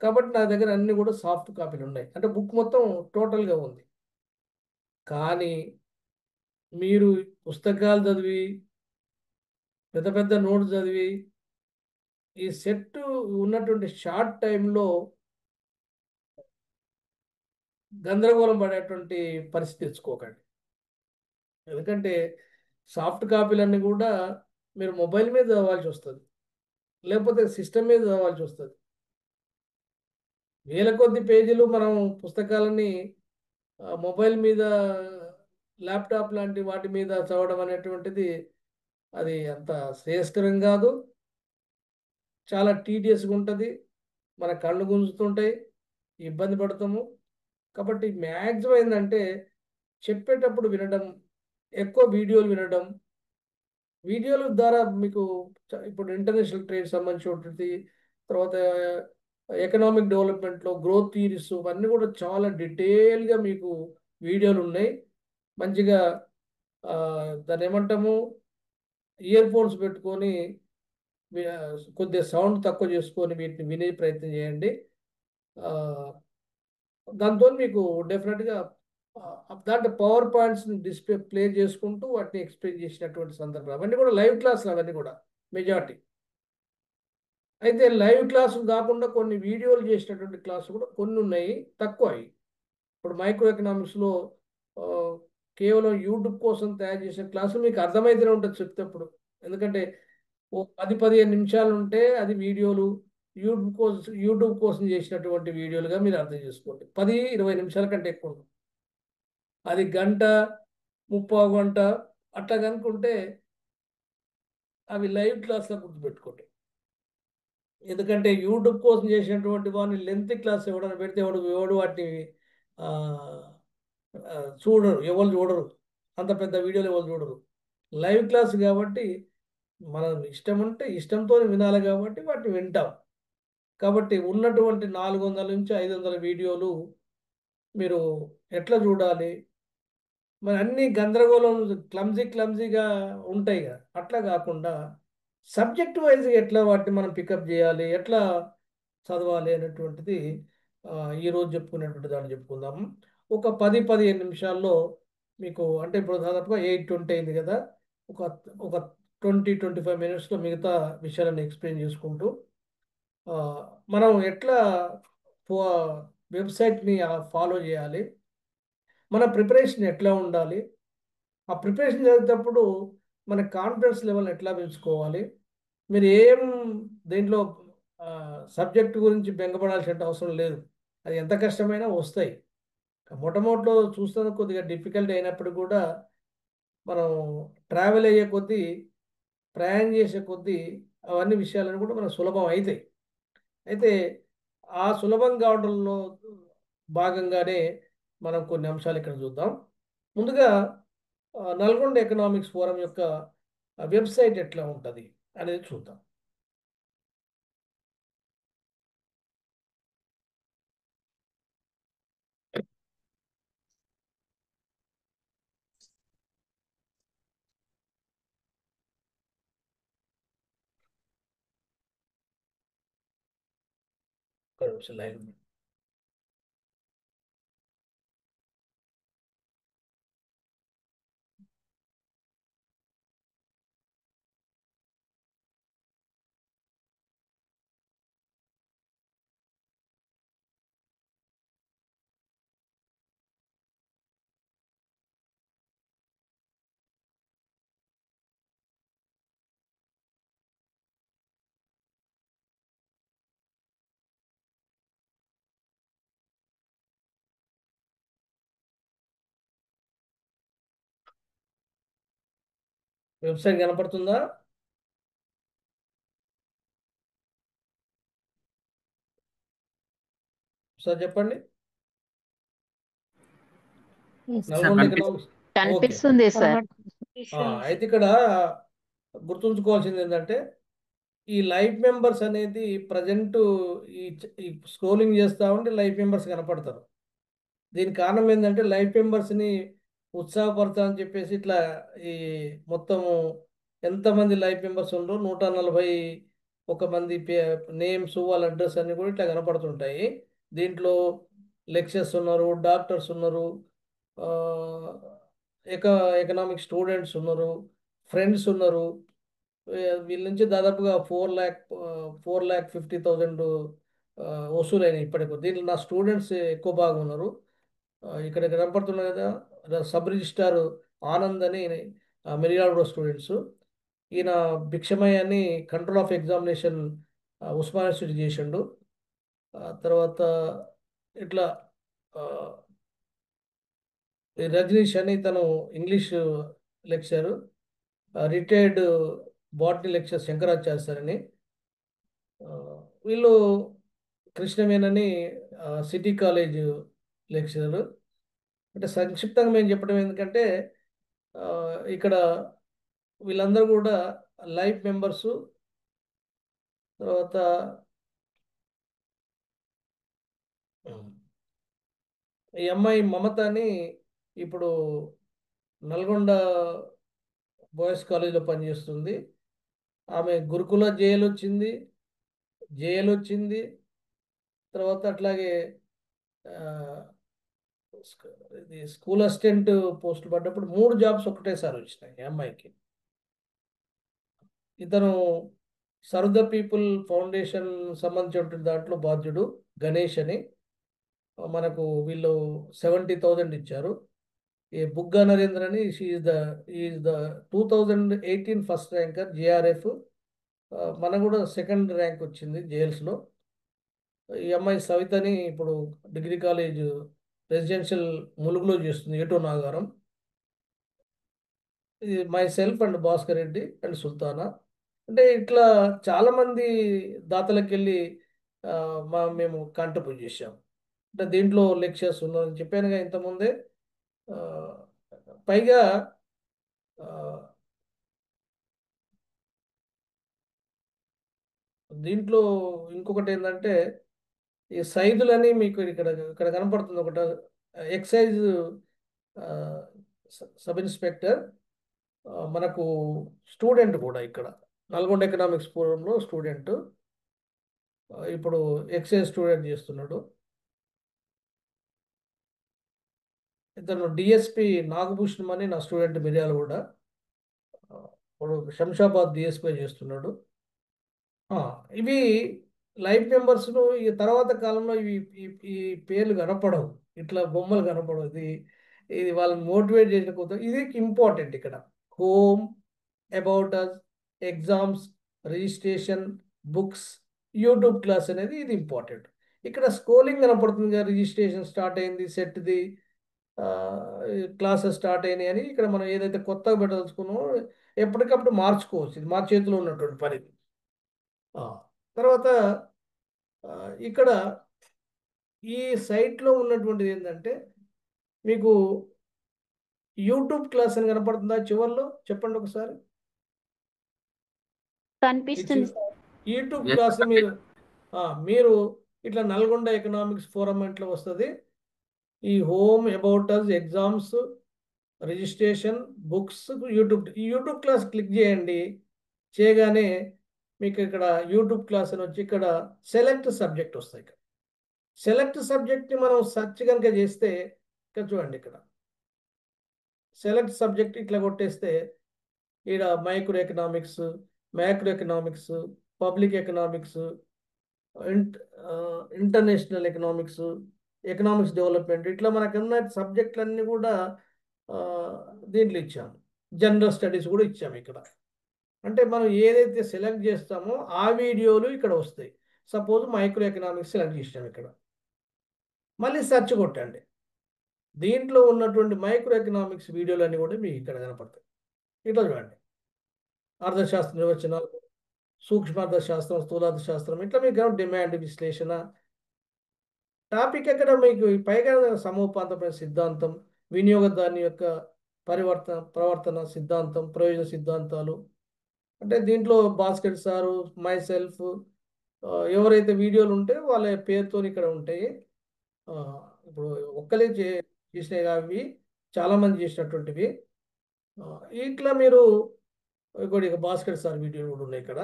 కాబట్టి నా దగ్గర అన్ని కూడా సాఫ్ట్ కాపీలు ఉన్నాయి. అంటే బుక్ మొత్తం టోటల్గా ఉంది. కానీ మీరు పుస్తకాలు చదివి పెద్ద పెద్ద నోట్స్ చదివి ఈ సెట్ ఉన్నటువంటి షార్ట్ టైంలో గందరగోళం పడేటువంటి పరిస్థితి తెచ్చుకోకండి. ఎందుకంటే సాఫ్ట్ కాపీలన్నీ కూడా మీరు మొబైల్ మీద చదవాల్సి వస్తుంది, లేకపోతే సిస్టమ్ మీద చదవాల్సి వస్తుంది. వేల కొద్ది పేజీలు మనం పుస్తకాలని మొబైల్ మీద, ల్యాప్టాప్ లాంటి వాటి మీద చదవడం అనేటువంటిది అది అంత శ్రేయస్కరం కాదు. చాలా టీడియస్గా ఉంటుంది. మన కళ్ళు గుంజుతుంటాయి, ఇబ్బంది పడతాము. కాబట్టి మ్యాక్సిమం ఏంటంటే చెప్పేటప్పుడు వినడం, ఎక్కువ వీడియోలు వినడం. వీడియోల ద్వారా మీకు ఇప్పుడు ఇంటర్నేషనల్ ట్రేడ్ సంబంధించి ఉంటుంది. తర్వాత ఎకనామిక్ డెవలప్మెంట్లో గ్రోత్ థియరీస్ అన్నీ కూడా చాలా డీటెయిల్గా మీకు వీడియోలు ఉన్నాయి. మంచిగా ఆ, దాన్ని ఏమంటాము, ఇయర్ ఫోన్స్ పెట్టుకొని వి- కొద్దిగా సౌండ్ తక్కువ చేసుకొని వీటిని వినే ప్రయత్నం చేయండి. ఆ, దాంతో మీకు డెఫినెట్గా దాంట్లో పవర్ పాయింట్స్ని డిస్ప్లే ప్లే చేసుకుంటూ వాటిని ఎక్స్ప్లెయిన్ చేసినటువంటి సందర్భాలు అవన్నీ కూడా లైవ్ క్లాసులు, అవన్నీ కూడా మెజార్టీ. అయితే లైవ్ క్లాసులు కాకుండా కొన్ని వీడియోలు చేసినటువంటి క్లాసులు కూడా కొన్ని ఉన్నాయి, తక్కువ అవి. ఇప్పుడు మైక్రో ఎకనామిక్స్లో కేవలం యూట్యూబ్ కోసం తయారు చేసిన క్లాసులు మీకు అర్థమైతేనే ఉంటుంది చెప్తేప్పుడు. ఎందుకంటే ఓ 10-15 నిమిషాలు ఉంటే అది వీడియోలు, యూట్యూబ్ కోసం చేసినటువంటి వీడియోలుగా మీరు అర్థం చేసుకోండి. 10-20 నిమిషాల కంటే ఎక్కువ ఉండదు. అది గంట, ముప్పావు గంట అట్లా కనుకుంటే అవి లైవ్ క్లాస్లో గుర్తుపెట్టుకోండి. ఎందుకంటే యూట్యూబ్ కోసం చేసినటువంటి వాడిని లెంత్ క్లాస్ ఎవడని పెడితే ఎవడు ఎవడు వాటిని ఆ, చూడరు, ఎవరు చూడరు. అంత పెద్ద వీడియోలు ఎవరు చూడరు. లైవ్ క్లాస్ కాబట్టి మనం ఇష్టం ఉంటే ఇష్టంతో వినాలి కాబట్టి వాటిని వింటాం. కాబట్టి ఉన్నటువంటి 400 నుంచి 500 వీడియోలు మీరు ఎట్లా చూడాలి? మరి అన్ని గందరగోళం, క్లమ్జీగా ఉంటాయి కదా. అట్లా కాకుండా సబ్జెక్ట్ వైజ్ ఎట్లా వాటిని మనం పికప్ చేయాలి, ఎట్లా చదవాలి అనేటువంటిది ఈరోజు చెప్పుకునేటువంటి దాన్ని చెప్పుకుందాము. ఒక 10-15 నిమిషాల్లో మీకు, అంటే ఇప్పుడు దాదాపుగా 8:20 అయింది కదా, ఒక ఒక 20-25 మినిట్స్లో మిగతా విషయాలను ఎక్స్ప్లెయిన్ చేసుకుంటూ ఆ, మనం ఎట్లా వెబ్సైట్ని ఫాలో చేయాలి, మన ప్రిపరేషన్ ఎట్లా ఉండాలి, ఆ ప్రిపరేషన్ జరిగేటప్పుడు మన కాన్ఫిడెన్స్ లెవెల్ ఎట్లా పెంచుకోవాలి, మీరు ఏం దేంట్లో సబ్జెక్ట్ గురించి బెంగపడాల్సిన అవసరం లేదు. అది ఎంత కష్టమైనా వస్తాయి. మొట్టమొదటిలో చూస్తున్న కొద్దిగా డిఫికల్ట్ అయినప్పుడు కూడా మనం ట్రావెల్ అయ్యే కొద్దీ, ప్రయాణం చేసే కొద్దీ అవన్నీ విషయాలను కూడా మనకు సులభం అవుతాయి. అయితే ఆ సులభం కావడంలో భాగంగానే మనం కొన్ని అంశాలు ఇక్కడ చూద్దాం. ముందుగా నల్గొండ ఎకనామిక్స్ ఫోరం యొక్క వెబ్సైట్ ఎట్లా ఉంటుంది అనేది చూద్దాం. ఒక నిమిషం లైన్ లో. వెబ్సైట్ కనపడుతుందా? సార్ చెప్పండి. సార్ నల్గొండ కనిపిస్తుంది. ఎకనామిక్స్. ఓకే. కనిపిస్తుంది సార్. అయితే ఇక్కడ గుర్తుంచుకోవాల్సింది ఏంటంటే ఈ లైవ్ మెంబర్స్ అనేది ప్రజెంట్ ఈ స్క్రోలింగ్ చేస్తా ఉంటే లైవ్ మెంబర్స్ కనపడతారు. దీనికి కారణం ఏంటంటే లైవ్ మెంబర్స్ని ఉత్సాహపడతామని చెప్పేసి ఇట్లా ఈ మొత్తము ఎంతమంది లైవ్ మెంబర్స్ ఉండో 141 మంది నేమ్స్ వాళ్ళ అడ్రస్ అన్ని కూడా ఇట్లా కనపడుతుంటాయి. దీంట్లో లెక్చర్స్ ఉన్నారు, డాక్టర్స్ ఉన్నారు, ఆ, ఎక ఎకనామిక్ స్టూడెంట్స్ ఉన్నారు, ఫ్రెండ్స్ ఉన్నారు. వీళ్ళ నుంచి దాదాపుగా 4,50,000 వసూలైనాయి ఇప్పటికి. దీంట్లో నా స్టూడెంట్స్ ఎక్కువ బాగా ఉన్నారు. ఇక్కడ కనపడుతున్నారు కదా, సబ్ రిజిస్ట్రార్ ఆనంద్ అని మిర్యాలగూడ స్టూడెంట్స్. ఈయన భిక్షమయ్య అని control of examination Osmania university చేసిండు. తర్వాత ఇట్లా ఆ, ఈ రజనీష్ అని తను English lecture, retired botany lecture Shankaracharya sir అని. ఆ, వీళ్ళు కృష్ణవేణని సిటీ కాలేజ్ లెక్చరర్. అంటే సంక్షిప్తంగా మేము చెప్పడం ఎందుకంటే ఆ, ఇక్కడ వీళ్ళందరూ కూడా లైఫ్ మెంబర్సు. తర్వాత ఈ అమ్మాయి మమత అని ఇప్పుడు నల్గొండ బాయ్స్ కాలేజీలో పనిచేస్తుంది. ఆమె గురుకుల జేఎల్ వచ్చింది, జేఎల్ వచ్చింది. తర్వాత అట్లాగే ఇది స్కూల్ అసిస్టెంట్ పోస్టులు పడ్డప్పుడు 3 జాబ్స్ ఒకటేసారి వచ్చినాయి ఈ అమ్మాయికి. ఇతను సర్వ్ ద పీపుల్ ఫౌండేషన్ సంబంధించిన దాంట్లో బాధ్యుడు గణేష్ అని. మనకు వీళ్ళు 70,000 ఇచ్చారు. ఈ బుగ్గా నరేంద్ర అని is the 2018 first ranker JRF. మనకు కూడా సెకండ్ ర్యాంక్ వచ్చింది జేఎల్స్లో. ఈ అమ్మాయి సవితని ఇప్పుడు డిగ్రీ కాలేజ్ రెసిడెన్షియల్ ములుగులో చేస్తుంది, ఏటో నాగారం. ఇది my self and Bhaskar Reddy and Sultana. అంటే ఇట్లా చాలామంది దాతలకు వెళ్ళి మేము కాంట్రిబ్యూట్ చేశాం. అంటే దీంట్లో లెక్చర్స్ ఉన్నారని చెప్పానుగా ఇంతకుముందే. ఆ, పైగా ఆ, దీంట్లో ఇంకొకటి ఏంటంటే ఈ సైదులని మీకు ఇక్కడ ఇక్కడ కనపడుతుంది ఒకటి. ఎక్సైజ్ సబ్ ఇన్స్పెక్టర్ మనకు స్టూడెంట్ కూడా ఇక్కడ నల్గొండ ఎకనామిక్స్ ఫోరంలో స్టూడెంట్. ఇప్పుడు ఎక్సైజ్ స్టూడెంట్ చేస్తున్నాడు. ఇతను డిఎస్పి నాగభూషణం అని నా స్టూడెంట్ మిర్యాల కూడా. ఇప్పుడు శంషాబాద్ డిఎస్పీ చేస్తున్నాడు. ఆ, ఇవి లైఫ్ మెంబర్స్ను ఈ తర్వాత కాలంలో ఇవి ఈ ఈ పేర్లు కనపడవు, ఇట్లా బొమ్మలు కనపడవు. ఇది ఇది వాళ్ళని మోటివేట్ చేసిన కొత్త. ఇది ఇంపార్టెంట్ ఇక్కడ. Home, about us, exams, registration, books, YouTube class అనేది ఇది ఇంపార్టెంట్. ఇక్కడ స్కోలింగ్ కనపడుతుంది కదా, రిజిస్ట్రేషన్ స్టార్ట్ అయింది, సెట్ది క్లాసెస్ స్టార్ట్ అయినాయి అని. ఇక్కడ మనం ఏదైతే కొత్తగా పెట్టదలుచుకున్నామో ఎప్పటికప్పుడు మార్చుకోవచ్చు. ఇది మా చేతిలో ఉన్నటువంటి పని. ఆ, తర్వాత ఆ, ఇక్కడ ఈ సైట్లో ఉన్నటువంటిది ఏంటంటే మీకు యూట్యూబ్ క్లాస్ అని కనపడుతుందా చివర్లో? చెప్పండి ఒకసారి. ఈ కనిపిస్తుంది సార్. యూట్యూబ్ ఎస్ క్లాస్ మీరు మీరు ఇట్లా నల్గొండ ఎకనామిక్స్ ఫోరం ఇంట్లో వస్తుంది. ఈ home, about us, exams, registration, books, YouTube. ఈ యూట్యూబ్ క్లాస్ క్లిక్ చేయండి. చేయగానే మీకు ఇక్కడ యూట్యూబ్ క్లాస్ అని వచ్చి ఇక్కడ సెలెక్ట్ సబ్జెక్ట్ వస్తాయి. ఇక్కడ సెలెక్ట్ సబ్జెక్ట్ని మనం సెర్చ్ కనుక చేస్తే ఇక్కడ చూడండి, ఇక్కడ సెలెక్ట్ సబ్జెక్ట్ ఇట్లా కొట్టేస్తే ఇక్కడ micro economics, macro economics, public economics, international economics, economics development, ఇట్లా మనకున్న సబ్జెక్టులన్నీ కూడా ఆ, దీంట్లో ఇచ్చాము. జనరల్ స్టడీస్ కూడా ఇచ్చాము ఇక్కడ. అంటే మనం ఏదైతే సెలెక్ట్ చేస్తామో ఆ వీడియోలు ఇక్కడ వస్తాయి. సపోజ్ మైక్రో ఎకనామిక్స్ సెలెక్ట్ చేసాం ఇక్కడ, మళ్ళీ సెర్చ్ కొట్టండి. దీంట్లో ఉన్నటువంటి మైక్రో ఎకనామిక్స్ వీడియోలన్నీ కూడా మీకు ఇక్కడ కనపడతాయి. ఇట్లా చూడండి, అర్థశాస్త్ర నిర్వచనాలు, సూక్ష్మార్థశాస్త్రం, స్థూలార్థశాస్త్రం, ఇట్లా మీకు డిమాండ్ విశ్లేషణ టాపిక్ ఎక్కడ మీకు పైగా సమూపాంతమైన సిద్ధాంతం, వినియోగదారుని యొక్క ప్రవర్తన సిద్ధాంతం, ప్రయోజన సిద్ధాంతాలు. అంటే దీంట్లో భాస్కర్ సారు, మై సెల్ఫ్, ఎవరైతే వీడియోలు ఉంటే వాళ్ళ పేరుతో ఇక్కడ ఉంటాయి. ఆ, ఇప్పుడు ఒక్కలే చేసినవి అవి చాలామంది చేసినటువంటివి. ఆ, ఇట్లా మీరు ఇంకోటి భాస్కర్ సార్ వీడియోలు కూడా ఉన్నాయి ఇక్కడ.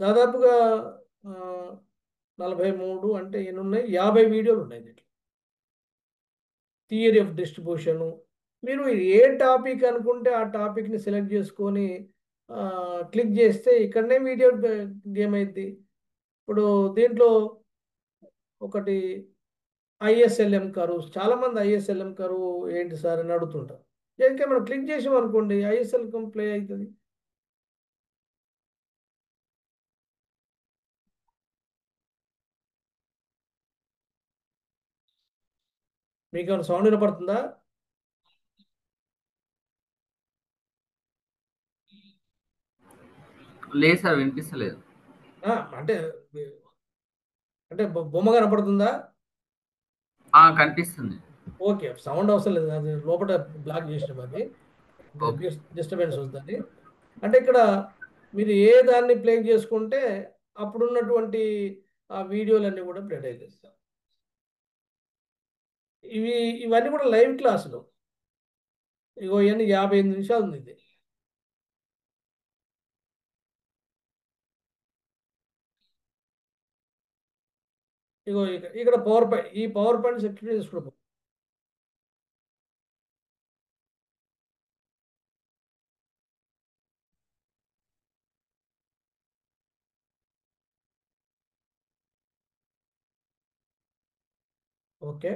దాదాపుగా ఆ, 43 అంటే ఎన్ని ఉన్నాయి, 50 వీడియోలు ఉన్నాయి దీంట్లో. Theory of distribution. మీరు ఏ టాపిక్ అనుకుంటే ఆ టాపిక్ని సెలెక్ట్ చేసుకొని క్లిక్ చేస్తే ఇక్కడనే వీడియో గేమ్ అయింది. ఇప్పుడు దీంట్లో ఒకటి ఐఎస్ఎల్ఎం కరువు, చాలామంది ఐఎస్ఎల్ఎం కరువు ఏంటి సార్ అని అడుగుతుంటారు. ఇంకా మనం క్లిక్ చేసాం అనుకోండి, ఐఎస్ఎల్ఎం ప్లే అవుతుంది. మీకు ఏమైనా సౌండ్ వినపడుతుందా? లేదు సార్, వినిపిస్తలేదు. అంటే అంటే బొమ్మ కనపడుతుందా? కనిపిస్తుంది. ఓకే, సౌండ్ అవసరం లేదు, అది లోపల బ్లాక్ చేసినాం, అది ఓకే. డిస్టర్బెన్స్ వస్తుంది. అంటే ఇక్కడ మీరు ఏ దాన్ని ప్లే చేసుకుంటే అప్పుడున్నటువంటి ఆ వీడియోలన్నీ కూడా ప్లే చేస్తాం. ఇవన్నీ కూడా లైవ్ క్లాసులు. ఇగో ఇవన్నీ 58 నిమిషాలు ఉంది ఇది. ఇగో ఇక్కడ పవర్ పాయింట్ సెక్షన్ చేసుకోవడం. ఓకే,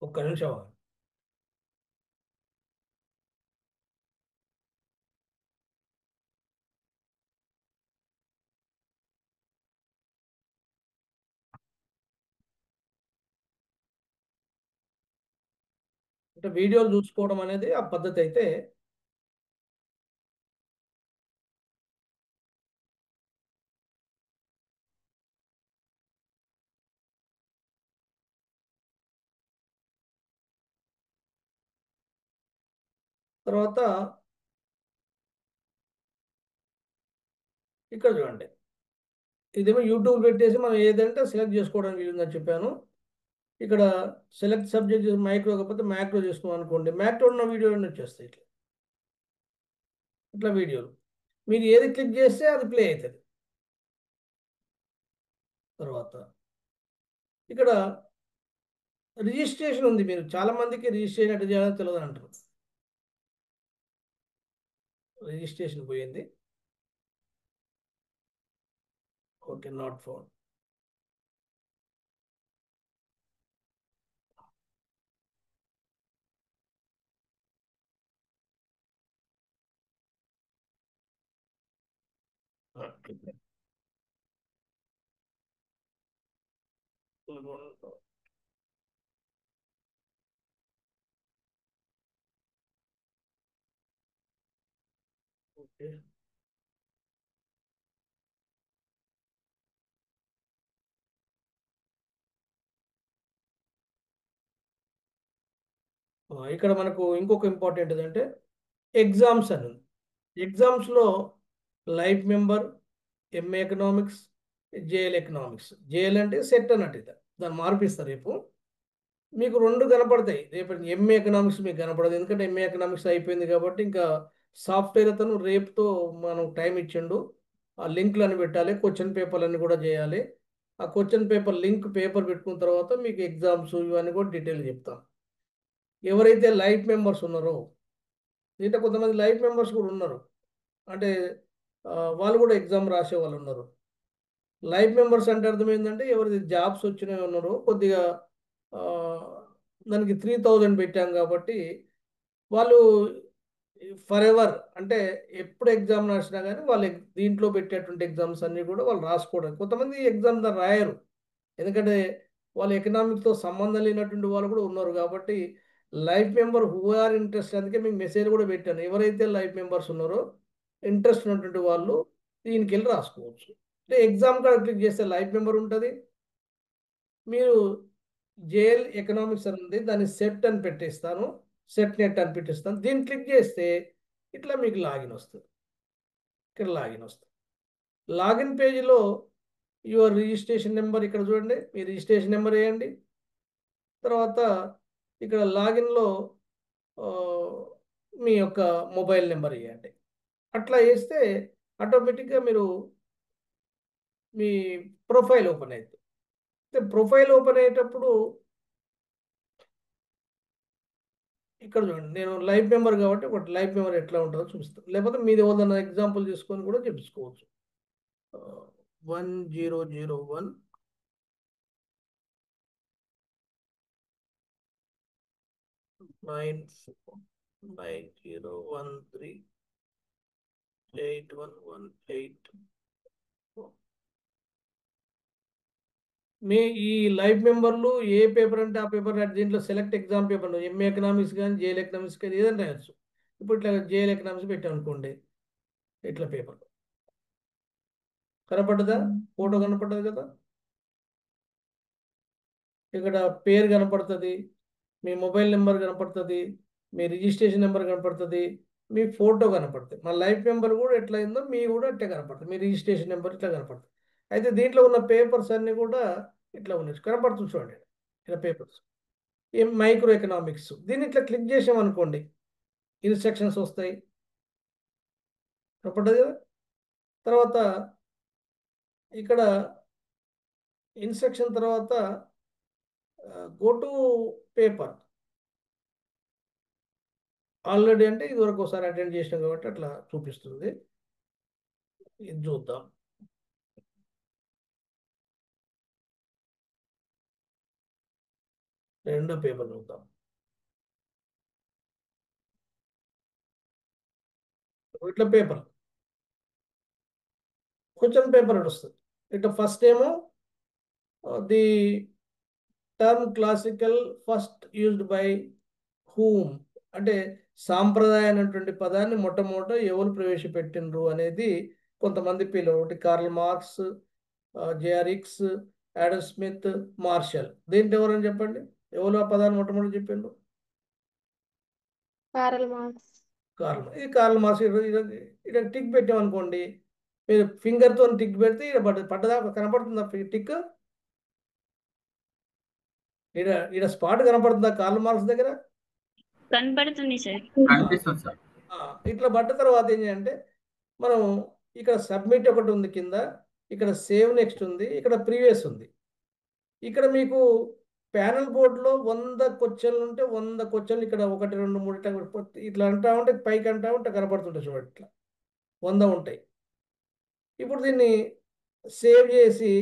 ఒక్క నిమిషం. అంటే వీడియోలు చూసుకోవడం అనేది ఆ పద్ధతి అయితే. తర్వాత ఇక్కడ చూడండి, ఇదేమో యూట్యూబ్ పెట్టేసి మనం ఏదంటే సెలెక్ట్ చేసుకోవడానికి వీలుందని చెప్పాను. ఇక్కడ సెలెక్ట్ సబ్జెక్ట్ మైక్రో కాకపోతే మ్యాక్రో చేసుకున్నాం అనుకోండి, మ్యాక్రో ఉన్న వీడియోలు వచ్చేస్తాయి. ఇట్లా ఇట్లా వీడియోలు మీరు ఏది క్లిక్ చేస్తే అది ప్లే అవుతుంది. తర్వాత ఇక్కడ రిజిస్ట్రేషన్ ఉంది. మీరు చాలా మందికి రిజిస్ట్రేషన్ ఎట్లా చేయాలో తెలియదు అంటారు. రిజిస్ట్రేషన్ పోయింది. Okay, not phone. ఓకే, ఇక్కడ మనకు ఇంకొక ఇంపార్టెంట్ ఏంటంటే ఎగ్జామ్స్ అని ఉంది. ఎగ్జామ్స్లో life member, MA economics, JL economics. JL అంటే సెట్ అన్నట్టు, ఇది దాన్ని మార్పిస్తారు రేపు. మీకు రెండు కనపడతాయి. రేపు ఎంఏ ఎకనామిక్స్ మీకు కనపడదు, ఎందుకంటే ఎంఏ ఎకనామిక్స్ అయిపోయింది కాబట్టి ఇంకా సాఫ్ట్వేర్ అతను రేపుతో మనం టైం ఇచ్చిండు. ఆ లింక్లు అని పెట్టాలి, క్వశ్చన్ పేపర్లు అన్ని కూడా చేయాలి. ఆ క్వశ్చన్ పేపర్ లింక్ పేపర్ పెట్టుకున్న తర్వాత మీకు ఎగ్జామ్స్ ఇవన్నీ కూడా డీటెయిల్ చెప్తాం. ఎవరైతే లైఫ్ మెంబర్స్ ఉన్నారో, దీంట్లో కొంతమంది లైఫ్ మెంబర్స్ కూడా ఉన్నారు, అంటే వాళ్ళు కూడా ఎగ్జామ్ రాసే వాళ్ళు ఉన్నారు. లైఫ్ మెంబర్స్ అంటే అర్థం ఏంటంటే ఎవరిది జాబ్స్ వచ్చినవి ఉన్నారో, కొద్దిగా ఆ, దానికి 3000 పెట్టాం కాబట్టి వాళ్ళు ఫర్ ఎవర్, అంటే ఎప్పుడు ఎగ్జామ్ రాసినా కానీ వాళ్ళు దీంట్లో పెట్టేటువంటి ఎగ్జామ్స్ అన్నీ కూడా వాళ్ళు రాసుకోవడం. కొంతమంది ఎగ్జామ్ రాయరు, ఎందుకంటే వాళ్ళు ఎకనామిక్తో సంబంధం లేనటువంటి వాళ్ళు కూడా ఉన్నారు కాబట్టి life member who are interest, అందుకే మీకు మెసేజ్ కూడా పెట్టాను. ఎవరైతే లైఫ్ మెంబర్స్ ఉన్నారో ఇంట్రెస్ట్ ఉన్నటువంటి వాళ్ళు దీనికి వెళ్ళి రాసుకోవచ్చు. అంటే ఎగ్జామ్ కాడ క్లిక్ చేస్తే లైఫ్ మెంబర్ ఉంటుంది. మీరు జేఎల్ ఎకనామిక్స్ అని ఉంది, దాన్ని సెట్ అని పెట్టేస్తాను, సెట్ నెట్ అని పెట్టేస్తాను. దీన్ని క్లిక్ చేస్తే ఇట్లా మీకు లాగిన్ వస్తుంది. ఇక్కడ లాగిన్ వస్తుంది. లాగిన్ పేజీలో యువర్ రిజిస్ట్రేషన్ నెంబర్ ఇక్కడ చూడండి, మీ రిజిస్ట్రేషన్ నెంబర్ వేయండి. తర్వాత ఇక్కడ లాగిన్లో మీ యొక్క మొబైల్ నెంబర్ వేయండి. అట్లా వేస్తే ఆటోమేటిక్గా మీరు మీ ప్రొఫైల్ ఓపెన్ అవుతుంది. ప్రొఫైల్ ఓపెన్ అయ్యేటప్పుడు ఇక్కడ చూడండి, నేను లైఫ్ మెంబర్ కాబట్టి ఒకటి లైఫ్ మెంబర్ ఎట్లా ఉంటుందో చూపిస్తాను, లేకపోతే మీది ఏదైనా ఎగ్జాంపుల్ తీసుకొని కూడా చెప్పుకోవచ్చు. 1001 90138118. మీ ఈ లైఫ్ మెంబర్లు ఏ పేపర్ అంటే ఆ పేపర్ దీంట్లో select exam paper, MA economics కానీ జేఎల్ ఎకనామిక్స్ కానీ ఏదైనా రాయొచ్చు. ఇప్పుడు ఇట్లా జేఎల్ ఎకనామిక్స్ పెట్టాం అనుకోండి, ఇట్లా పేపర్ కనపడ్డదా, ఫోటో కనపడ్డది కదా, ఇక్కడ పేరు కనపడుతుంది, మీ మొబైల్ నెంబర్ కనపడుతుంది, మీ రిజిస్ట్రేషన్ నెంబర్ కనపడుతుంది, మీ ఫోటో కనపడుతుంది. మా లైఫ్ నెంబర్ కూడా ఎట్లా అయిందో మీ కూడా అట్లా కనపడుతుంది, మీ రిజిస్ట్రేషన్ నెంబర్ ఇట్లా కనపడుతుంది. అయితే దీంట్లో ఉన్న పేపర్స్ అన్నీ కూడా ఇట్లా ఉన్నాయి, కనపడుతుంది చూడండి ఇలా పేపర్స్. ఏం మైక్రో ఎకనామిక్స్, దీన్ని ఇట్లా క్లిక్ చేసామనుకోండి ఇన్స్ట్రక్షన్స్ వస్తాయి, కనపడ్డది కదా. తర్వాత ఇక్కడ ఇన్స్ట్రక్షన్ తర్వాత గో టు పేపర్. ఆల్రెడీ అంటే ఇది వరకు ఒకసారి అటెండ్ చేసినాం కాబట్టి అట్లా చూపిస్తుంది. ఇది చూద్దాం. రెండో పేపర్ చూద్దాం. ఇట్లా పేపర్ క్వశ్చన్ పేపర్ అని వస్తుంది. ఇట్లా ఫస్ట్ ఏమో the term classical first used by whom, అంటే సాంప్రదాయ అనేటువంటి పదాన్ని మొట్టమొదట ఎవరు ప్రవేశపెట్టినరు అనేది కొంతమంది పేర్లు. ఒకటి కార్ల్ మార్క్స్, జేఆర్ఇక్స్, యాడమ్ స్మిత్, మార్షల్. దేంట్లో ఎవరని చెప్పండి, ఎవరు ఆ పదాన్ని మొట్టమొదటి చెప్పిండ్రు? Karl Marx. ఈ కార్ల్ మార్క్స్. ఇక్కడ టిక్ పెట్టామనుకోండి, మీరు ఫింగర్తో టిక్ పెడితే ఇక్కడ పడ్డదా కనపడుతుందా టిక్? ఇక్కడ స్పాట్ కనపడుతుందా కార్ల్ మార్క్స్ దగ్గర? కనపడుతుంది సార్. కనిపిస్తుంది సార్. ఇట్లా పడ్డ తర్వాత ఏం చేయాలంటే మనం ఇక్కడ సబ్మిట్ ఒకటి ఉంది కింద, ఇక్కడ సేవ్ నెక్స్ట్ ఉంది, ఇక్కడ ప్రీవియస్ ఉంది. ఇక్కడ మీకు ప్యానల్ బోర్డులో 100 క్వశ్చన్లు ఉంటే 100 క్వశ్చన్లు ఇక్కడ 1 2 3 ఇట్లా అంటా ఉంటే పైకి అంటా ఉంటే కనపడుతుంటాయి చూడండి, ఇట్లా 100 ఉంటాయి. ఇప్పుడు దీన్ని సేవ్ చేసి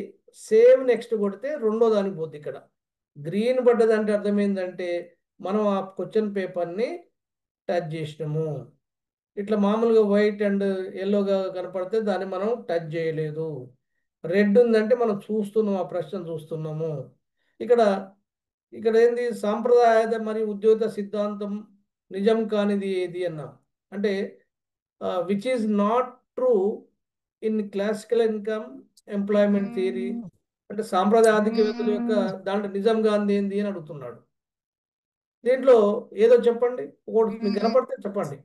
సేవ్ నెక్స్ట్ కొడితే రెండో దానికి పోద్ది. ఇక్కడ గ్రీన్ పడ్డదంటే అర్థం ఏంటంటే మనం ఆ క్వశ్చన్ పేపర్ని టచ్ చేసినాము. ఇట్లా మామూలుగా వైట్ అండ్ ఎల్లోగా కనపడితే దాన్ని మనం టచ్ చేయలేదు. రెడ్ ఉందంటే మనం చూస్తున్నాం, ఆ ప్రశ్న చూస్తున్నాము. ఇక్కడ ఇక్కడ ఏంది, సాంప్రదాయ మరియు ఉద్యోగ సిద్ధాంతం నిజం కానిది ఏది అన్నాం అంటే which is not true in classical income employment theory, అంటే సాంప్రదాయ ఆర్థికవేత్తల యొక్క దాంట్లో నిజం కానిది ఏంది అని అడుగుతున్నాడు. దీంట్లో ఏదో చెప్పండి, ఒకటి మీకు కనపడితే చెప్పండి.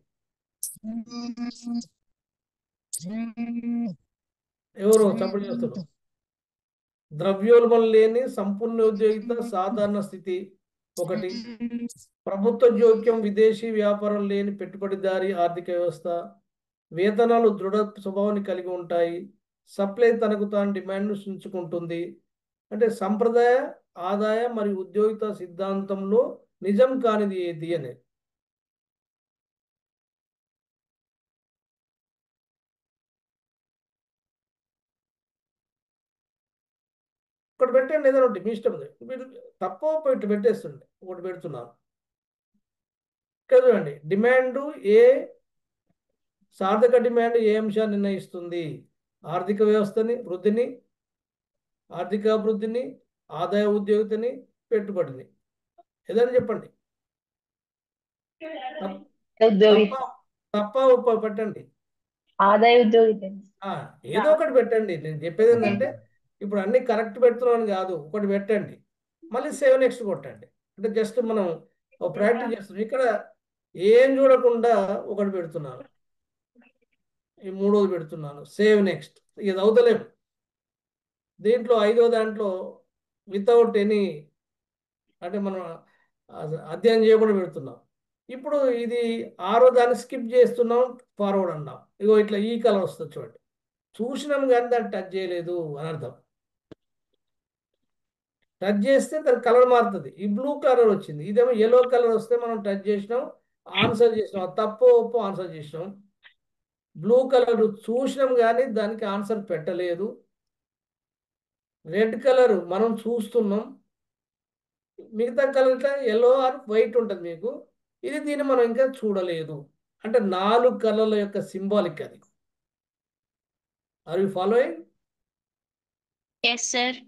ఎవరు చప్పుడు చేస్తారు? ద్రవ్యోల్బణం లేని సంపూర్ణ ఉద్యోగిత సాధారణ స్థితి ఒకటి, ప్రభుత్వ జోక్యం విదేశీ వ్యాపారం లేని పెట్టుబడిదారీ ఆర్థిక వ్యవస్థ, వేతనాలు దృఢ స్వభావాన్ని కలిగి ఉంటాయి, సప్లై తనకు తాను డిమాండ్ను సృష్టించుకుంటుంది. అంటే సంప్రదాయ ఆదాయ మరియు ఉద్యోగిత సిద్ధాంతంలో నిజం కానిది ఏది అనేది. ఒకటి పెట్టండి, ఏదైనా ఒకటి మీ ఇష్టం. మీరు తప్ప ఇటు పెట్టేస్తుండే ఒకటి పెడుతున్నాను. ఇక్కడ చూడండి, డిమాండ్ ఏ సార్థక డిమాండ్ ఏ అంశాన్ని నిర్ణయిస్తుంది? ఆర్థిక వ్యవస్థని, వృద్ధిని, ఆర్థికాభివృద్ధిని, ఆదాయ ఉద్యోగితని, పెట్టుబడిని. ఏదైనా చెప్పండి. ఉద్యోగి తప్ప ఒప్ప పెట్టండి. ఆదాయ ఉద్యోగి ఏదో ఒకటి పెట్టండి. నేను చెప్పేది ఏంటంటే ఇప్పుడు అన్ని కరెక్ట్ పెడుతున్నాను కాదు, ఒకటి పెట్టండి, మళ్ళీ సేవ్ నెక్స్ట్ కొట్టండి. అంటే జస్ట్ మనం ప్రాక్టీస్ చేస్తున్నాం. ఇక్కడ ఏం చూడకుండా ఒకటి పెడుతున్నాను, ఈ మూడోది పెడుతున్నాను, సేవ్ నెక్స్ట్. ఇది అవుతలేము. దీంట్లో ఐదో దాంట్లో వితౌట్ ఎనీ అంటే మనం అధ్యయనం చేయకుండా పెడుతున్నాం. ఇప్పుడు ఇది ఆరో దాన్ని స్కిప్ చేస్తున్నాం, ఫార్వర్డ్ అన్నాం. ఇగో ఇట్లా ఈ కలర్ వస్తుంది చూడండి. చూసినాం కానీ దాన్ని టచ్ చేయలేదు అని అర్థం. టచ్ చేస్తే దాని కలర్ మారుతుంది. ఈ బ్లూ కలర్ వచ్చింది, ఇదేమో ఎల్లో కలర్ వస్తే మనం టచ్ చేసినాం, ఆన్సర్ చేసినాం, తప్పో ఒప్పో ఆన్సర్ చేసినాం. బ్లూ కలర్ చూసినాం కానీ దానికి ఆన్సర్ పెట్టలేదు. రెడ్ కలర్ మనం చూస్తున్నాం, మిగతా కలర్ ఇట్లా ఎల్లో ఆర్ వైట్ ఉంటుంది మీకు. ఇది దీన్ని మనం ఇంకా చూడలేదు. అంటే 4 కలర్ల యొక్క సింబాలిక్ అది. Are you following? Yes sir.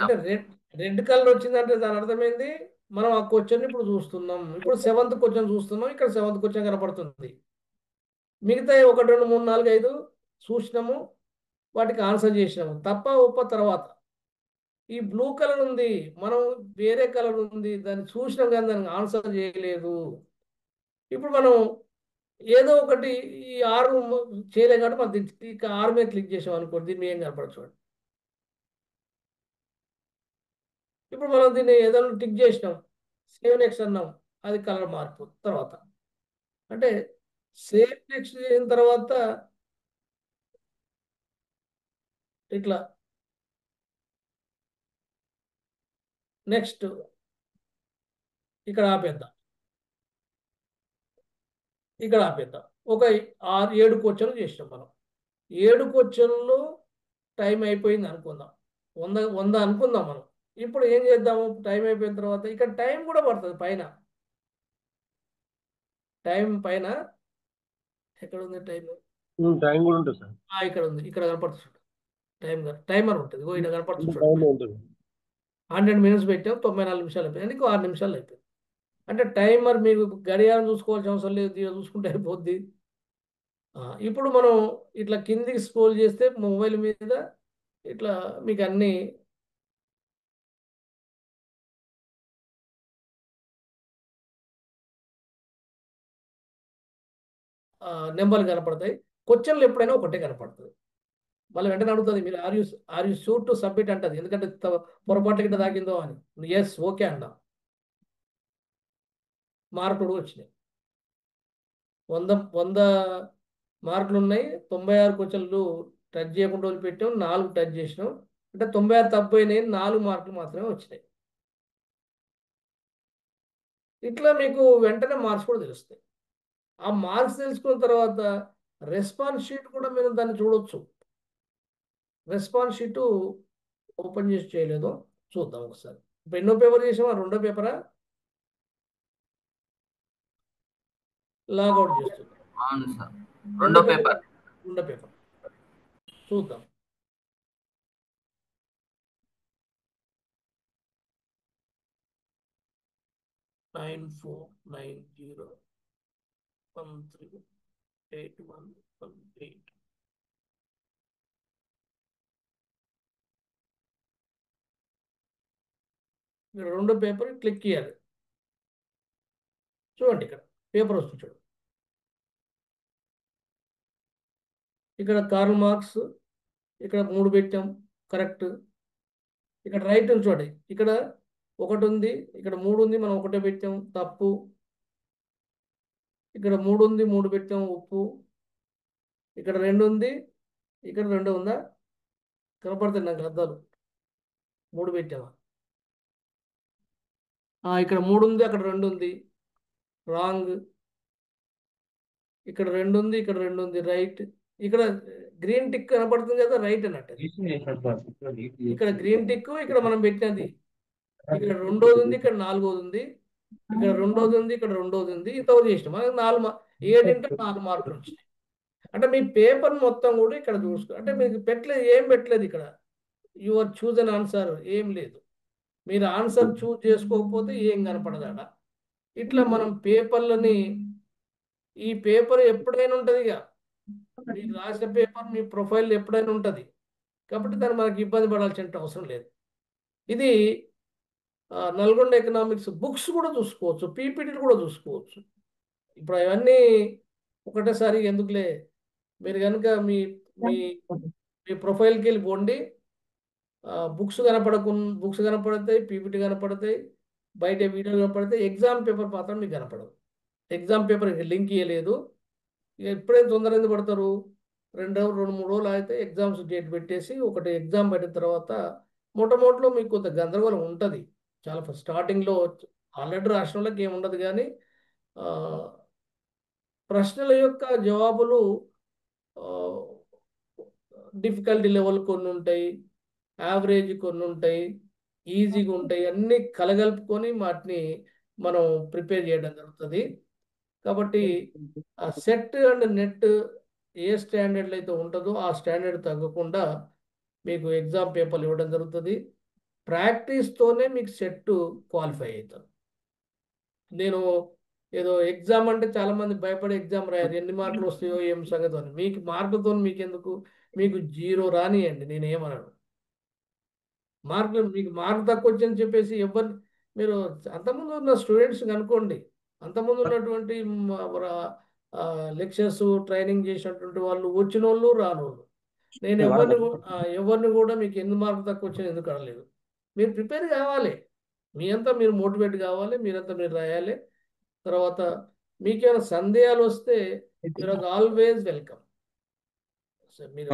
అంటే రెడ్ కలర్ వచ్చిందంటే దాని అర్థమైంది మనం ఆ క్వశ్చన్ ఇప్పుడు చూస్తున్నాం. ఇప్పుడు 7th క్వశ్చన్ చూస్తున్నాం, ఇక్కడ 7th క్వశ్చన్ కనపడుతుంది. మిగతా 1 2 3 4 5 చూసినాము, వాటికి ఆన్సర్ చేసినాము, తప్ప ఒప్ప తర్వాత. ఈ బ్లూ కలర్ ఉంది, మనం వేరే కలర్ ఉంది, దాన్ని చూసినాం కానీ దానికి ఆన్సర్ చేయలేదు. ఇప్పుడు మనం ఏదో ఒకటి ఈ 6 చేయలేం కాబట్టి మనం ఇక 6 మీద క్లిక్ చేసాం అనుకోండి, దీన్ని ఏం కనపడదు చూడండి. ఇప్పుడు మనం దీన్ని ఏదైనా టిక్ చేసినాం, సేవ్ నెక్స్ట్ అన్నాం, అది కలర్ మార్పు తర్వాత. అంటే సేవ్ నెక్స్ట్ చేసిన తర్వాత ఇట్లా నెక్స్ట్ ఇక్కడ ఆపేద్దాం, ఇక్కడ ఆపేద్దాం. ఒక 6 7 క్వశ్చన్లు చేసినాం మనం. 7 క్వశ్చన్లు టైం అయిపోయింది అనుకుందాం, 100 అనుకుందాం మనం. ఇప్పుడు ఏం చేద్దాము, టైం అయిపోయిన తర్వాత ఇక్కడ టైం కూడా పడుతుంది పైన. టైం పైన ఎక్కడ ఉంది టైం? టైం కూడా ఉంటుంది సార్. ఇక్కడ ఉంది, ఇక్కడ కనపడుతుంది టైమర్ ఉంటుంది. ఇక్కడ కనపడుతుంది. 100 minutes పెట్టాం, 94 నిమిషాలు అయిపోయింది, ఇంకో 6 నిమిషాలు అయిపోయింది. అంటే టైమర్ మీకు గడియారం చూసుకోవాల్సిన అవసరం లేదు, చూసుకుంటే అయిపోద్ది. ఇప్పుడు మనం ఇట్లా కిందికి స్క్రోల్ చేస్తే మొబైల్ మీద ఇట్లా మీకు అన్ని నెంబర్లు కనపడతాయి. క్వశ్చన్లు ఎప్పుడైనా ఒకటే కనపడుతుంది. మళ్ళీ వెంటనే అడుగుతుంది, మీరు are you sure to submit అంటది, ఎందుకంటే పొరపాటు గిట్ట తాకిందో అని. ఎస్ ఓకే అన్నా, మార్కులు వచ్చినాయి. 100 మార్కులు ఉన్నాయి. 96 క్వశ్చన్లు టచ్ చేయకుండా వదిలిపెట్టాం, 4 టచ్ చేసినాం. అంటే 96 తప్పు అయినాయి, 4 మార్కులు మాత్రమే వచ్చినాయి. ఇట్లా మీకు వెంటనే మార్క్స్ కూడా తెలుస్తాయి. ఆ మార్క్స్ తెలుసుకున్న తర్వాత రెస్పాన్స్ షీట్ కూడా మీరు దాన్ని చూడొచ్చు. రెస్పాన్స్ షీటు ఓపెన్ చేసి చేయలేదో చూద్దాం ఒకసారి. ఇప్పుడు ఎన్నో పేపర్ చేసామా? రెండో పేపరా? లాగౌట్ చేస్తుంది. అవును సార్, రెండో పేపర్. రెండో పేపర్ చూద్దాం. నైన్ 490138118. మీరు రెండో పేపర్ క్లిక్ చేయాలి. చూడండి ఇక్కడ పేపర్ వస్తుంది చూడండి. ఇక్కడ కార్ల్ మార్క్స్ ఇక్కడ 3 పెట్టాం కరెక్ట్. ఇక్కడ రైట్ చూడండి, ఇక్కడ 1 ఉంది, ఇక్కడ 3 ఉంది, మనం ఒకటే పెట్టాం తప్పు. ఇక్కడ 3 ఉంది, 3 పెట్టాం ఉప్పు. ఇక్కడ 2 ఉంది, ఇక్కడ 2 ఉందా? కనపడుతుంది నాకు అద్దాలు. 3 పెట్టామా? ఇక్కడ 3 ఉంది, అక్కడ 2 ఉంది, రాంగ్. ఇక్కడ 2 ఉంది, ఇక్కడ 2 ఉంది, రైట్. ఇక్కడ గ్రీన్ టిక్ కనపడుతుంది కదా, రైట్ అన్నట్టు. ఇక్కడ గ్రీన్ టిక్ ఇక్కడ మనం పెట్టినది. ఇక్కడ 2వ ఉంది, ఇక్కడ 4వ ఉంది, ఇక్కడ 2వ ఉంది, ఇక్కడ 2వ ఉంది. ఇంతవరకు చేసినాం. మనకు 4 7 ఇంటూ 4 మార్కులు వచ్చినాయి. అంటే మీ పేపర్ మొత్తం కూడా ఇక్కడ చూసుకో. అంటే మీకు పెట్టలేదు, ఏం పెట్టలేదు ఇక్కడ. యువర్ చూజ్ అన్ ఆన్సర్ ఏం లేదు. మీరు ఆన్సర్ చూజ్ చేసుకోకపోతే ఏం కనపడదాడ. ఇట్లా మనం పేపర్లని, ఈ పేపర్ ఎప్పుడైనా ఉంటుంది ఇక మీరు రాసిన పేపర్ మీ ప్రొఫైల్ ఎప్పుడైనా ఉంటుంది కాబట్టి దాన్ని మనకి ఇబ్బంది పడాల్సిన అవసరం లేదు. ఇది నల్గొండ ఎకనామిక్స్ బుక్స్ కూడా చూసుకోవచ్చు, పీపీటీలు కూడా చూసుకోవచ్చు. ఇప్పుడు అవన్నీ ఒకటేసారి ఎందుకులే, మీరు కనుక మీ మీ మీ ప్రొఫైల్కి వెళ్ళి పోండి. బుక్స్ కనపడతాయి, పీపీటీ కనపడతాయి, బయట వీడియోలు కనపడతాయి. ఎగ్జామ్ పేపర్ మాత్రం మీకు కనపడదు. ఎగ్జామ్ పేపర్ లింక్ ఇవ్వలేదు. ఎప్పుడైతే తొందర ఎందుకు పడతారు? 2 3 రోజులు అయితే ఎగ్జామ్స్ డేట్ పెట్టేసి ఒకటి ఎగ్జామ్ పెట్టిన తర్వాత మొట్టమొదటిలో మీకు కొంత గందరగోళం ఉంటుంది. చాలా స్టార్టింగ్లో ఆల్రెడీ రాసిన వాళ్ళకి ఏమి ఉండదు, కానీ ప్రశ్నల యొక్క జవాబులు డిఫికల్టీ లెవెల్ కొన్ని ఉంటాయి, యావరేజ్ కొన్ని ఉంటాయి, ఈజీగా ఉంటాయి. అన్నీ కలగలుపుకొని వాటిని మనం ప్రిపేర్ చేయడం జరుగుతుంది. కాబట్టి ఆ సెట్ అండ్ నెట్ ఏ స్టాండర్డ్లో అయితే ఉంటుందో ఆ స్టాండర్డ్ తగ్గకుండా మీకు ఎగ్జామ్ పేపర్లు ఇవ్వడం జరుగుతుంది. ప్రాక్టీస్తోనే మీకు సెట్ క్వాలిఫై అవుతారు. నేను ఏదో ఎగ్జామ్ అంటే చాలామంది భయపడే ఎగ్జామ్ రాయారు, ఎన్ని మార్కులు వస్తాయో ఏం సంగతి అని. మీకు మార్కులతో మీకు ఎందుకు? మీకు 0 రానియండి, నేనేమన్నాను. మీకు మార్కు తక్కువ వచ్చని చెప్పేసి ఎవరిని మీరు అంతకుముందు ఉన్న స్టూడెంట్స్ కనుక్కోండి. అంతకుముందు ఉన్నటువంటి లెక్చర్స్ ట్రైనింగ్ చేసినటువంటి వాళ్ళు, వచ్చిన వాళ్ళు, రానోళ్ళు. నేను ఎవరిని కూడా మీకు ఎన్ని మార్కులు తక్కువ వచ్చాయని ఎందుకు అడగలేదు. మీరు ప్రిపేర్ కావాలి, మీ అంతా మీరు మోటివేట్ కావాలి, మీరంతా మీరు రాయాలి. తర్వాత మీకేమైనా సందేహాలు వస్తే మీరు ఆల్వేస్ వెల్కమ్. మీరు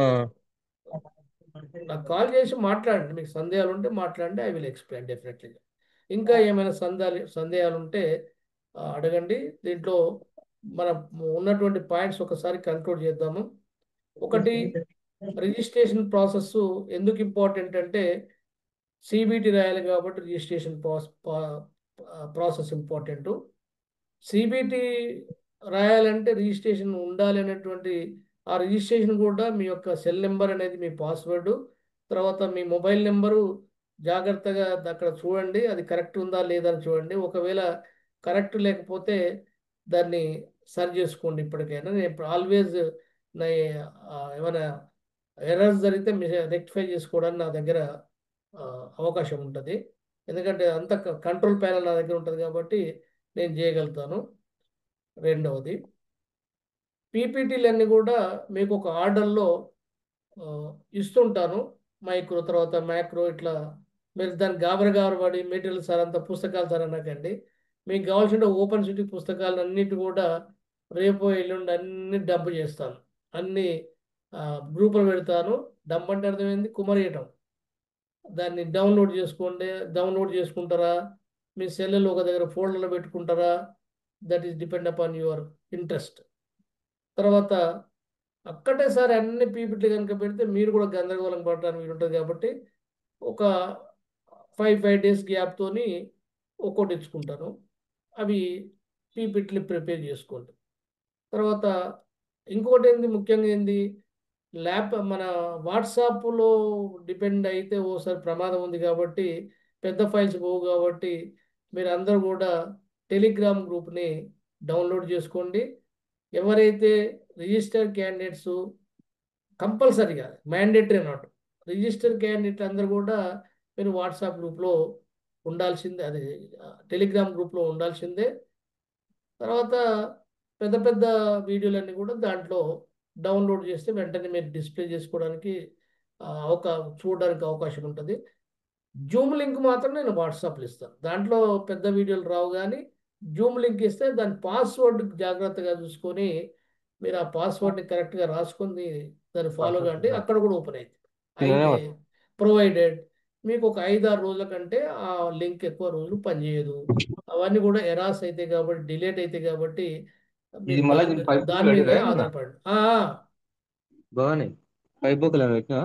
నాకు కాల్ చేసి మాట్లాడండి, మీకు సందేహాలు ఉంటే మాట్లాడండి, ఐ విల్ ఎక్స్ప్లెయిన్ డెఫినెట్లీ. ఇంకా ఏమైనా సందేహాలు ఉంటే అడగండి. దీంట్లో మన ఉన్నటువంటి పాయింట్స్ ఒకసారి కంక్లూడ్ చేద్దాము. ఒకటి, రిజిస్ట్రేషన్ ప్రాసెస్ ఎందుకు ఇంపార్టెంట్ అంటే సిబిటి రాయాలి కాబట్టి రిజిస్ట్రేషన్ ప్రాసెస్ ఇంపార్టెంట్. సిబిటి రాయాలంటే రిజిస్ట్రేషన్ ఉండాలి అనేటువంటి ఆ రిజిస్ట్రేషన్ కూడా మీ యొక్క సెల్ నెంబర్ అనేది మీ పాస్వర్డ్, తర్వాత మీ మొబైల్ నెంబరు జాగ్రత్తగా అక్కడ చూడండి, అది కరెక్ట్ ఉందా లేదా అని చూడండి. ఒకవేళ కరెక్ట్ లేకపోతే దాన్ని సరి చేసుకోండి. ఇప్పటికైనా నేను ఆల్వేస్ ఏమైనా ఎర్రర్స్ జరిగితే రెక్టిఫై చేసుకోవడానికి నా దగ్గర అవకాశం ఉంటుంది. ఎందుకంటే అంత కంట్రోల్ ప్యానల్ నా దగ్గర ఉంటుంది కాబట్టి నేను చేయగలుగుతాను. రెండవది, పీపీటీలన్నీ కూడా మీకు ఒక ఆర్డర్లో ఇస్తుంటాను. మైక్రో తర్వాత మ్యాక్రో ఇట్లా. మీరు దాన్ని గాబరపడి మెటీరియల్ సార్ అంత పుస్తకాలు సార్ అనకండి. మీకు కావాల్సిన ఓపెన్ సిటీ పుస్తకాలు అన్నిటి కూడా రేపు ఎల్లుండి అన్ని డంప్ చేస్తాను. అన్ని గ్రూపులు పెడతాను. డంప్ అంటే అర్థమైంది, కుమరియటం. దాన్ని డౌన్లోడ్ చేసుకోండి. డౌన్లోడ్ చేసుకుంటారా, మీ సెల్లులు ఒక దగ్గర ఫోల్డర్లో పెట్టుకుంటారా? That is depend upon your interest. తర్వాత ఒక్కటేసారి అన్ని పీపీటీ కనుక పెడితే మీరు కూడా గందరగోళం పడటానికి వీలు ఉంటుంది కాబట్టి ఒక 5 డేస్ గ్యాప్తోని ఒక్కోటి ఇచ్చుకుంటాను. అవి పీపీటీలు ప్రిపేర్ చేసుకోండి. తర్వాత ఇంకొకటి ఏంది, ముఖ్యంగా ఏంది, మన వాట్సాప్లో డిపెండ్ అయితే ఓసారి ప్రమాదం ఉంది కాబట్టి పెద్ద ఫైల్స్ పోవు కాబట్టి మీరు అందరూ కూడా టెలిగ్రామ్ గ్రూప్ని డౌన్లోడ్ చేసుకోండి. ఎవరైతే రిజిస్టర్డ్ క్యాండిడేట్స్ కంపల్సరీగా మ్యాండేటరీ నాట్ రిజిస్టర్ క్యాండిడేట్ అందరూ కూడా మీరు వాట్సాప్ గ్రూప్లో ఉండాల్సిందే, అది టెలిగ్రామ్ గ్రూప్లో ఉండాల్సిందే. తర్వాత పెద్ద పెద్ద వీడియోలన్నీ కూడా దాంట్లో డౌన్లోడ్ చేస్తే వెంటనే మీరు డిస్ప్లే చేసుకోవడానికి చూడడానికి అవకాశం ఉంటుంది. జూమ్ లింక్ మాత్రం నేను వాట్సాప్లో ఇస్తాను. దాంట్లో పెద్ద వీడియోలు రావు, కానీ జూమ్ లింక్ ఇస్తే దాని పాస్వర్డ్ జాగ్రత్తగా చూసుకొని మీరు ఆ పాస్వర్డ్ని కరెక్ట్గా రాసుకొని దాన్ని ఫాలో కంటే అక్కడ కూడా ఓపెన్ అవుతుంది. అయితే ప్రొవైడెడ్ మీకు ఒక 5-6 రోజుల కంటే ఆ లింక్ ఎక్కువ రోజులు పనిచేయదు. అవన్నీ కూడా ఎరాస్ అయితే కాబట్టి, డిలేట్ అయితే కాబట్టి మీరు దాని మీదే ఆధారపడండి. బాగానే పైప్ బుక్లు పెట్టినా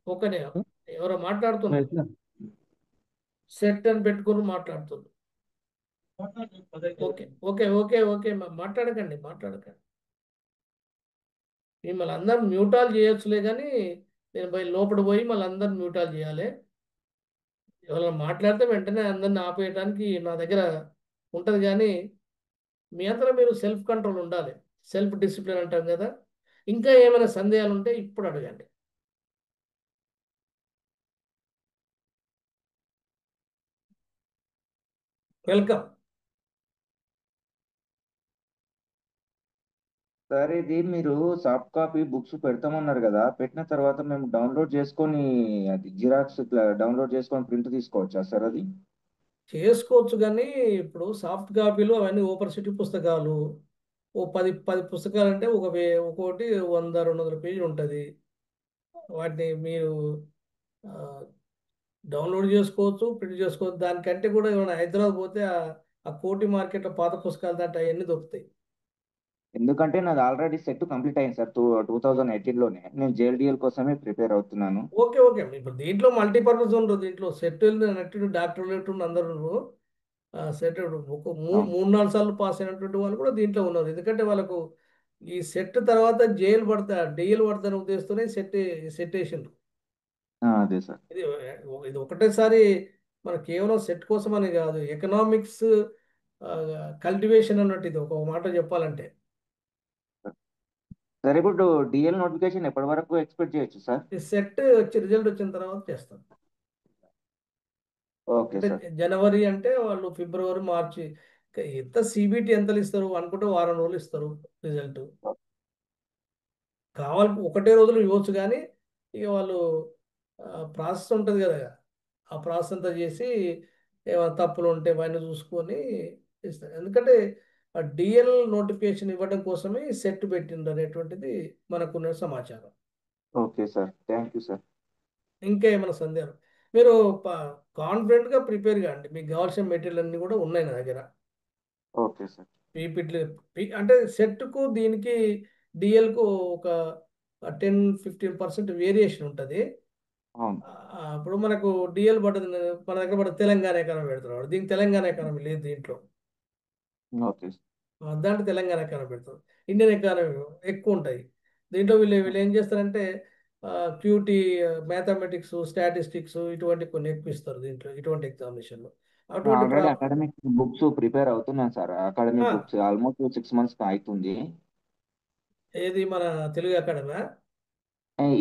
ఒకనే ఎవరో మాట్లాడుతున్నారు, సెట్ అని పెట్టుకొని మాట్లాడుతున్నారు. ఓకే ఓకే ఓకే ఓకే మాట్లాడకండి. మిమ్మల్ని అందరం మ్యూటాల్ చేయొచ్చులే, కానీ నేను లోపల పోయి మళ్ళీ అందరం మ్యూటాల్ చేయాలి. ఎవరైనా మాట్లాడితే వెంటనే అందరిని ఆపేయడానికి నా దగ్గర ఉంటుంది, కానీ మీ అంతా మీరు సెల్ఫ్ కంట్రోల్ ఉండాలి. సెల్ఫ్ డిసిప్లిన్ అంటాం కదా. ఇంకా ఏమైనా సందేహాలు ఉంటే ఇప్పుడు అడగండి. వెల్కమ్. సార్ ఇది మీరు సాఫ్ట్ కాపీ బుక్స్ పెడతామన్నారు కదా, పెట్టిన తర్వాత మేము డౌన్లోడ్ చేసుకొని అది జిరాక్స్ డౌన్లోడ్ చేసుకొని ప్రింట్ తీసుకోవచ్చా సార్? అది చేసుకోవచ్చు, కానీ ఇప్పుడు సాఫ్ట్ కాపీలు అవన్నీ ఓపెన్ సిటీ పుస్తకాలు, ఓ 10 పుస్తకాలు అంటే ఒక్కొక్కటి 100-200 పేజీలు ఉంటుంది. వాటిని మీరు డౌన్లోడ్ చేసుకోవచ్చు, ప్రింట్ చేసుకోవచ్చు. దానికంటే కూడా ఏమైనా హైదరాబాద్ పోతే ఆ కోటి మార్కెట్లో పాత పుస్తకాలు దాంట్లో అవన్నీ దొరుకుతాయి. ఎందుకంటే నాది ఆల్రెడీ సెట్ కంప్లీట్ అయింది సార్. 2018లోనే నేను JLDL కోసమే ప్రిపేర్ అవుతున్నాను. ఓకే ఓకే ఇప్పుడు దీంట్లో మల్టీపర్పస్ ఉండదు. దీంట్లో సెటిల్ నెట్ డాక్టర్ అందరూ సెట్ ఒక 3-4 సార్లు పాస్ అయినటువంటి వాళ్ళు కూడా దీంట్లో ఉన్నారు. ఎందుకంటే వాళ్ళకు ఈ సెట్ తర్వాత జైలు పడతా డిఎల్ పడతాను ఉద్దేశంతోనే సెట్ వేసిండ్రు. అదే సార్. ఇది ఒకటేసారి మన కేవలం సెట్ కోసం అని కాదు, ఎకనామిక్స్ కల్టివేషన్ అన్నట్టు. ఇది ఒక మాట చెప్పాలంటే. సార్ ఇప్పుడు డిఎల్ నోటిఫికేషన్ ఎప్పటి వరకు ఎక్స్పెక్ట్ చేయొచ్చు సార్? ఈ సెట్ రిజల్ట్ వచ్చిన తర్వాత చేస్తాం. ఓకే అంటే సార్. జనవరి అంటే వాళ్ళు ఫిబ్రవరి మార్చి ఎంత సిబిటి ఎంతలు ఇస్తారు అనుకుంటే వారం రోజులు ఇస్తారు రిజల్ట్. కావాలి ఒకటే రోజులు ఇవ్వచ్చు, కానీ ఇక వాళ్ళు ప్రాసెస్ ఉంటుంది కదా, ఆ ప్రాసెస్ అంతా చేసి ఏమైనా తప్పులు ఉంటే అవన్నీ చూసుకొని ఇస్తారు. ఎందుకంటే ఆ డిఎల్ నోటిఫికేషన్ ఇవ్వడం కోసమే సెట్ పెట్టిండ్రు అనేటువంటిది మనకున్న సమాచారం. Okay sir, thank you sir. ఇంకా ఏమైనా సందేహం? మీరు కాన్ఫిడెంట్గా ప్రిపేర్ కాండి. మీకు కావాల్సిన మెటీరియల్ అన్నీ కూడా ఉన్నాయి నా దగ్గర. Okay sir. పీపీటీ అంటే సెట్కు దీనికి డిఎల్కు ఒక 10-15% వేరియేషన్ ఉంటుంది. అవును. ఇప్పుడు మనకు డిఎల్ పడుతుంది, మన దగ్గర పడుతుంది తెలంగాణ ఎకానమీ పెడుతున్నాడు. దీనికి తెలంగాణ ఎకానమీ లేదు దీంట్లో. ఓకే. దాంట్లో తెలంగాణ ఎకానమీ పెడతారు. ఇండియన్ ఎకానమీ ఎక్కువ ఉంటాయి. దీంట్లో వీళ్ళు ఏం చేస్తారంటే క్యూటీ, మ్యాథమెటిక్స్, స్టాటిస్టిక్స్ ఇటువంటి కొన్ని ఎక్కువ ఇస్తారు దీంట్లో, ఇటువంటి ఎగ్జామినేషన్లో. అటువంటి ఆల్రెడీ అకాడమిక్ బుక్స్ ప్రిపేర్ అవుతున్నాను సార్. అకాడమిక్ ఆ. బుక్స్ ఆల్మోస్ట్ 6 months అవుతుంది. ఏది మన తెలుగు అకాడమీ?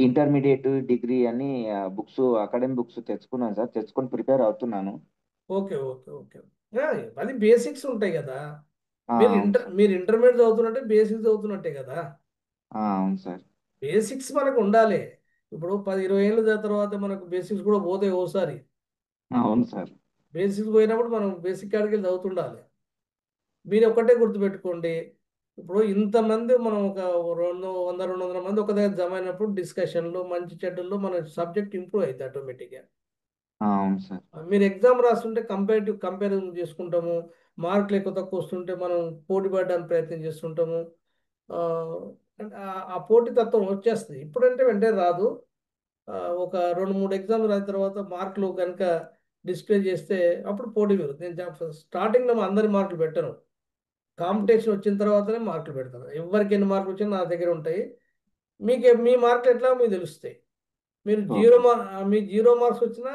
ఇంటర్మీడియట్, డిగ్రీ అని బుక్స్, అకాడమిక్ బుక్స్ తెచ్చుకున్నాను సార్. తెచ్చుకొని ప్రిపేర్ అవుతున్నాను. Okay okay okay. అది బేసిక్స్ ఉంటాయి కదా. అవును సార్. మీరు ఇంటర్మీడియట్ చదువుతున్నట్టే బేసిక్స్ చదువుతున్నట్టే కదా. అవును సార్. బేసిక్స్ మనకు ఉండాలి. ఇప్పుడు 10-20 ఏళ్ళ తర్వాత మనకు బేసిక్స్ కూడా పోతాయి ఓసారి. అవును సార్. బేసిక్స్ పోయినప్పుడు మనం బేసిక్ కాడికి వెళ్ళి చదువుతుండాలి. మీరు ఒక్కటే గుర్తుపెట్టుకోండి, ఇప్పుడు ఇంతమంది మనం ఒక 100-200 మంది ఒక దగ్గర జమ అయినప్పుడు డిస్కషన్లో మంచి చెడ్డల్లో మన సబ్జెక్ట్ ఇంప్రూవ్ అవుతుంది ఆటోమేటిక్గా. అవును సార్. మీరు ఎగ్జామ్ రాస్తుంటే కంపారిజన్ చేసుకుంటాము. మార్కులు ఎక్కువ తక్కువ వస్తుంటే మనం పోటీ పడడానికి ప్రయత్నం చేస్తుంటాము. ఆ, అంటే ఆ పోటీ తత్వం వచ్చేస్తుంది. ఇప్పుడంటే వెంటనే రాదు. ఒక 2-3 ఎగ్జామ్లు రాసిన తర్వాత మార్కులు కనుక డిస్ప్లే చేస్తే అప్పుడు పోటీ పెరుగుతుంది. నేను స్టార్టింగ్లో మా అందరి మార్కులు పెట్టను. కాంపిటీషన్ వచ్చిన తర్వాతనే మార్కులు పెడతాను. ఎవరికి ఎన్ని మార్కులు వచ్చినా నా దగ్గర ఉంటాయి. మీ మార్కులు ఎట్లా మీకు తెలుస్తాయి. మీరు మీ 0 మార్క్స్ వచ్చినా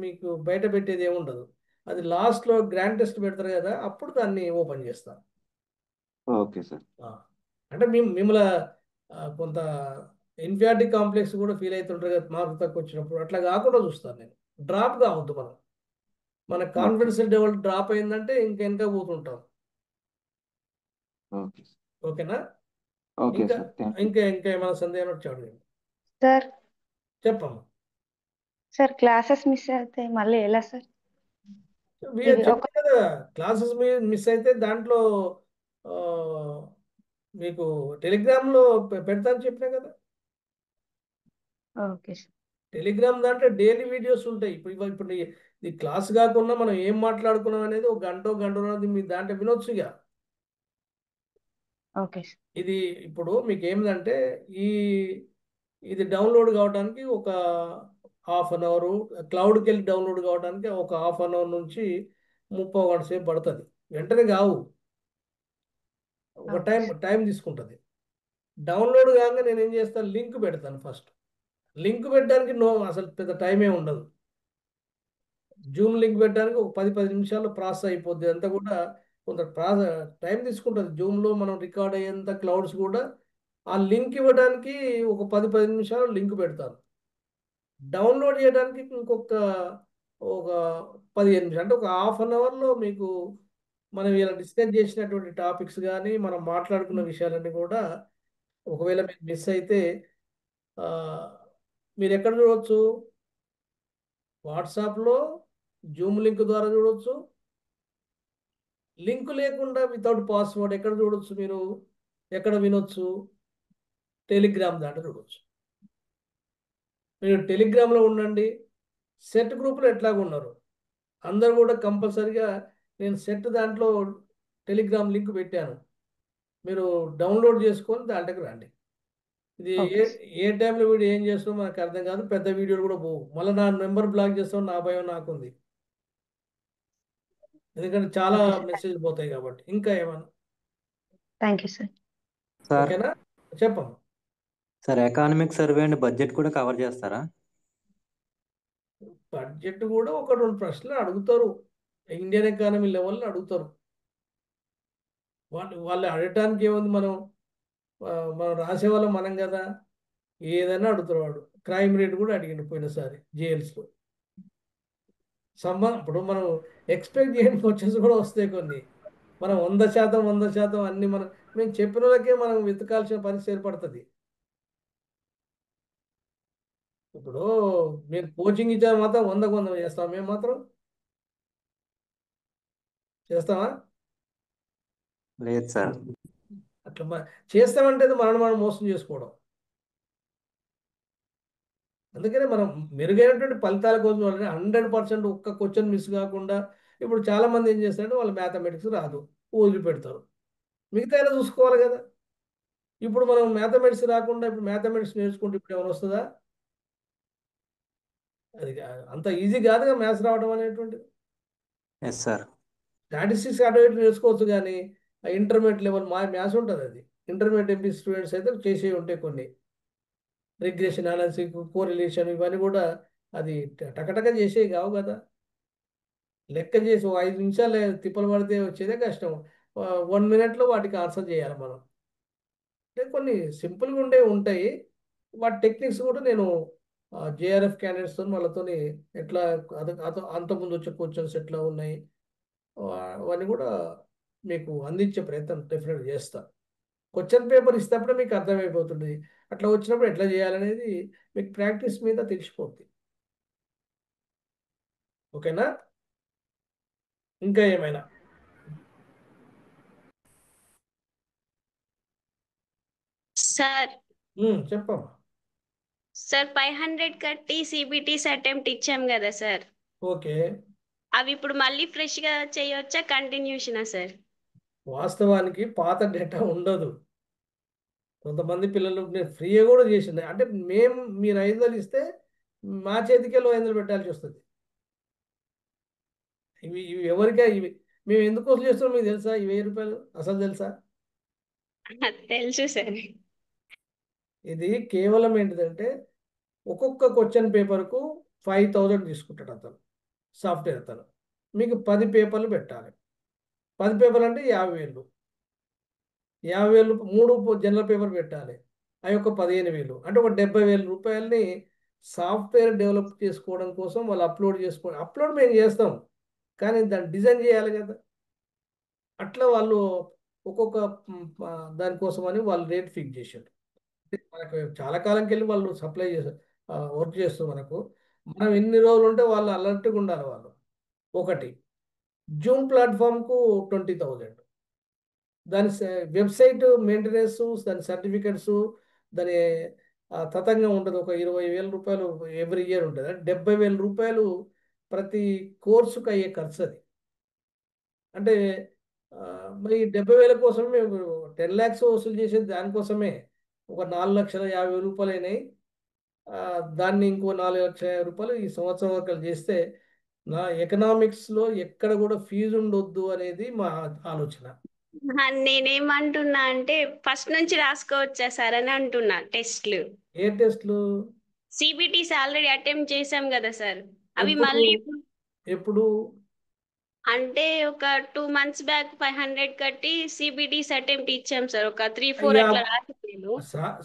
మీకు బయట పెట్టేది ఏముండదు. అది లాస్ట్లో గ్రాండ్ టెస్ట్ పెడతారు కదా, అప్పుడు దాన్ని ఓపెన్ చేస్తాను. Okay sir. అంటే మిమ్మల్ని కొంత ఇన్ఫియారిటీ కాంప్లెక్స్ కూడా ఫీల్ అవుతుంటారు కదా మార్క్ తక్కువ వచ్చినప్పుడు. అట్లా కాకుండా చూస్తాను నేను. డ్రాప్ కావద్దు మన కాన్ఫిడెన్స్ లెవెల్ డ్రాప్ అయిందంటే ఇంకా పోతుంటాం. ఓకే ఓకేనా? ఓకే ఇంకా సార్. Thank you. ఇంకా ఏమైనా సందేహం వచ్చాడు? సార్ చెప్పమ్మా. సార్ క్లాసెస్ మిస్ అయితే మళ్ళీ ఎలా సార్? ఇది ఒక చెప్పాను కదా, క్లాసెస్ మిస్ అయితే దాంట్లో ఆ, మీకు టెలిగ్రామ్లో పెడతాను చెప్పినా కదా. Okay sir. టెలిగ్రామ్ దాంట్లో డైలీ వీడియోస్ ఉంటాయి. ఇప్పుడు ఈ క్లాస్ కాకుండా మనం ఏం మాట్లాడుకున్నాం అనేది ఒక గంట మీ దాంట్లో వినొచ్చు ఇక. Okay sir. ఇది ఇప్పుడు మీకు ఏమిటంటే ఇది డౌన్లోడ్ కావడానికి ఒక హాఫ్ అన్ అవర్, క్లౌడ్కి వెళ్ళి డౌన్లోడ్ కావడానికి ఒక హాఫ్ అన్ అవర్ నుంచి 30 గంట సేపు పడుతుంది. వెంటనే కావు, ఒక టైం తీసుకుంటుంది. డౌన్లోడ్ కాగా నేను ఏం చేస్తాను, లింక్ పెడతాను. ఫస్ట్ లింక్ పెట్టడానికి అసలు పెద్ద టైమే ఉండదు. జూమ్ లింక్ పెట్టడానికి ఒక 10 నిమిషాల్లో ప్రాసెస్ అయిపోద్ది. అంతా కూడా కొంత టైం తీసుకుంటుంది. జూమ్లో మనం రికార్డ్ అయ్యేంత క్లౌడ్స్ కూడా ఆ లింక్ ఇవ్వడానికి ఒక 10 నిమిషాలు లింక్ పెడతాను. డౌన్లోడ్ చేయడానికి ఒక 15 నిమిషాలు, అంటే ఒక హాఫ్ అన్ అవర్లో మీకు మనం ఇలా డిస్కస్ చేసినటువంటి టాపిక్స్ కానీ మనం మాట్లాడుకున్న విషయాలన్నీ కూడా ఒకవేళ మీకు మిస్ అయితే ఆ, మీరు ఎక్కడ చూడవచ్చు? వాట్సాప్లో జూమ్ లింక్ ద్వారా చూడవచ్చు. లింక్ లేకుండా వితౌట్ పాస్వర్డ్ ఎక్కడ చూడవచ్చు? మీరు ఎక్కడ వినొచ్చు? టెలిగ్రామ్ దాంట్లో చూడవచ్చు. మీరు టెలిగ్రామ్లో ఉండండి. సెట్ గ్రూప్లో ఎట్లాగా ఉన్నారు అందరు కూడా కంపల్సరిగా నేను సెట్ దాంట్లో టెలిగ్రామ్ లింక్ పెట్టాను. మీరు డౌన్లోడ్ చేసుకొని దాంట్లోకి రండి. ఇది ఏ టైంలో వీడియో ఏం చేస్తామో మనకు అర్థం కాదు. పెద్ద వీడియోలు కూడా పోవు. మళ్ళీ నా నెంబర్ బ్లాక్ చేస్తాం, నా భయం నాకుంది. ఎందుకంటే చాలా మెసేజ్ పోతాయి కాబట్టి. ఇంకా ఏమన్నా? Thank you sir. సార్ ఓకేనా? చెప్పమ్మా. Sir economic survey and budget కూడా కవర్ చేస్తారా? బడ్జెట్ కూడా 1-2 ప్రశ్నలు అడుగుతారు. ఇండియన్ ఎకానమీ లెవెల్లో అడుగుతారు. వాళ్ళు అడగటానికి ఏముంది, మనం రాసేవాళ్ళం మనం కదా. ఏదైనా అడుగుతారు. వాడు క్రైమ్ రేట్ కూడా అడిగిండు పోయినసారి జైల్స్లో. ఇప్పుడు మనం ఎక్స్పెక్ట్ చేయని క్వశ్చన్స్ కూడా వస్తాయి కొన్ని. మనం 100% అన్ని మేము చెప్పిన వాళ్ళకే మనం వెతకాల్సిన పరిస్థితి ఏర్పడుతుంది. ఇప్పుడు మీరు కోచింగ్ ఇచ్చారు మాత్రం 100% చేస్తాం. మేము మాత్రం చేస్తామా? లేదు సార్. అట్లా చేస్తామంటే మనం మోసం చేసుకోవడం. అందుకనే మనం మెరుగైనటువంటి ఫలితాల కోసం 100% ఒక్క క్వశ్చన్ మిస్ కాకుండా. ఇప్పుడు చాలా మంది ఏం చేస్తారంటే వాళ్ళు మ్యాథమెటిక్స్ రాదు, వదిలిపెడతారు. మిగతా ఎలా చూసుకోవాలి కదా. ఇప్పుడు మనం మ్యాథమెటిక్స్ రాకుండా ఇప్పుడు మ్యాథమెటిక్స్ నేర్చుకుంటే ఇప్పుడు ఏమైనా వస్తుందా? అది అంత ఈజీ కాదుగా మ్యాథ్స్ రావడం అనేటువంటిది. Yes sir. స్టాటిస్టిక్స్ అటు ఇటు నేర్చుకోవచ్చు, కానీ ఆ ఇంటర్మీడియట్ లెవెల్ మ్యాథ్స్ ఉంటుంది. అది ఇంటర్మీడియట్ ఎంపీ స్టూడెంట్స్ అయితే చేసే ఉంటాయి కొన్ని. రిగ్రెషన్ అనాలిసిస్, కోరిలేషన్, ఇవన్నీ కూడా అది టకటక చేసేవి కావు కదా. లెక్క చేసి 5 నిమిషాలు తిప్పలు పడితే వచ్చేదే కష్టం. 1 మినిట్లో వాటికి ఆన్సర్ చేయాలి మనం. అంటే కొన్ని సింపుల్గా ఉంటాయి. వాటి టెక్నిక్స్ కూడా నేను జేఆర్ఎఫ్ క్యాండిడేట్స్తో వాళ్ళతో ఎట్లా అంతకుముందు వచ్చే క్వశ్చన్స్ ఎట్లా ఉన్నాయి అవన్నీ కూడా మీకు అందించే ప్రయత్నం డెఫినెట్గా చేస్తా. క్వశ్చన్ పేపర్ ఇస్తేప్పుడే మీకు అర్థమైపోతుంది. అట్లా వచ్చినప్పుడు ఎట్లా చేయాలనేది మీకు ప్రాక్టీస్ మీద తెలిసిపోతుంది. ఓకేనా? ఇంకా ఏమైనా? సార్ చెప్పమ్మా. సార్ 500 కట్టి సిబిటీస్ అటెంప్ట్ ఇచ్చాం కదా సార్. ఓకే. అవి ఇప్పుడు మళ్ళీ ఫ్రెష్ గా చేయొచ్చా, కంటిన్యూషనా సార్? వాస్తవానికి పాత డేటా ఉండదు. కొంతమంది పిల్లలు నేను ఫ్రీగా కూడా చేసింది. అంటే మీరు 500 ఇస్తే మా చేతికెళ్ళి 500 పెట్టాల్సి వస్తుంది. ఇవి ఎవరికా ఇవి మేము ఎందుకు వసూలు చేస్తున్నాం మీకు తెలుసా? ఈ 1000 రూపాయలు అసలు తెలుసా? తెలుసు సార్. ఇది కేవలం ఏంటిదంటే ఒక్కొక్క క్వశ్చన్ పేపర్కు 5000 తీసుకుంటాడు అతను, సాఫ్ట్వేర్ అతను. మీకు 10 పేపర్లు పెట్టాలి. 10 పేపర్లు అంటే 50,000. 50,000 3 జనరల్ పేపర్ పెట్టాలి. అవి ఒక 15,000 అంటే ఒక 70,000 రూపాయలని సాఫ్ట్వేర్ డెవలప్ చేసుకోవడం కోసం వాళ్ళు అప్లోడ్ మేము చేస్తాం, కానీ దాన్ని డిజైన్ చేయాలి కదా. అట్లా వాళ్ళు ఒక్కొక్క దానికోసం అని వాళ్ళు రేట్ ఫిక్స్ చేశారు. మనకు చాలా కాలంకి వెళ్ళి వాళ్ళు సప్లై చేస్తారు, వర్క్ చేస్తూ మనకు. మనం ఎన్ని రోజులు ఉంటే వాళ్ళు అలర్ట్గా ఉండాలి వాళ్ళు. ఒకటి జూమ్ ప్లాట్ఫామ్కు 20,000, దాని వెబ్సైట్ మెయింటెనెన్స్, దాని సర్టిఫికెట్స్, దాని తతంగం ఉంటుంది. ఒక 20,000 రూపాయలు ఎవ్రీ ఇయర్ ఉంటుంది. అంటే 70,000 రూపాయలు ప్రతి కోర్సుకు అయ్యే ఖర్చు అది. అంటే మరి 70,000 కోసమే మేము 10 lakhs వసూలు చేసేది దానికోసమే. ఒక 4,50,000 రూపాయలు అయినాయి. దాన్ని ఇంకో 4,50,000 రూపాయలు ఈ సంవత్సరం వరకు చేస్తే నా ఎకనామిక్స్లో ఎక్కడ కూడా ఫీజు ఉండొద్దు అనేది మా ఆలోచన. నేనేమంటున్నా అంటే ఫస్ట్ నుంచి రాసుకోవచ్చా సార్ అని అంటున్నా టెస్ట్లు. ఏ టెస్ట్లు? సిబిటీస్ ఆల్రెడీ అటెంప్ట్ చేసాం కదా సార్. అవి ఎప్పుడు మళ్ళీ ఎప్పుడు అంటే ఒక 2 months బ్యాక్ 500 కట్టి సిబిటీస్ అటెంప్ట్ ఇచ్చాం సార్. ఒక 3-4 అయ్యా, అట్లా రాసి నేను.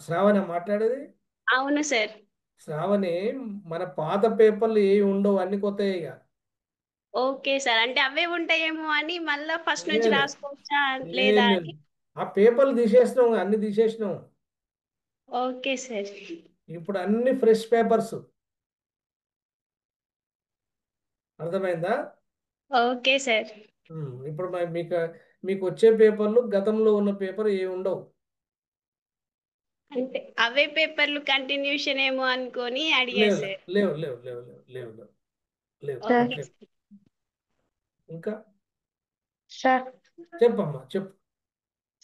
శ్రావణ మాట్లాడేది. అవును సార్. శ్రావణి, మన పాత పేపర్లు ఏవి ఉండవు, అన్ని కొత్తవి ఇక. ఓకే సార్, అంటే అవే ఉంటాయేమో అని మళ్ళా ఫస్ట్ నుంచి లేదు రాసుకోవచ్చా లేదు లేదా లేదు, అని. ఆ పేపర్లు తీసేసినాం, అన్ని తీసేసినాం. Okay sir. ఇప్పుడు అన్ని ఫ్రెష్ పేపర్స్. అర్థమైందా? Okay sir. ఇప్పుడు మీకు మీకు వచ్చే పేపర్లు గతంలో ఉన్న పేపర్ ఏమి ఉండవు. అంటే అవే పేపర్లు కంటిన్యూషన్ ఏమో అనుకొని అడిగా లేవు సార్. లేవు లేవు లేవు లేవు లేవు లేవు లేవు సార్. ఓకే అట్లే. ఇంకా సార్ చెప్పమ్మా, చెప్పు.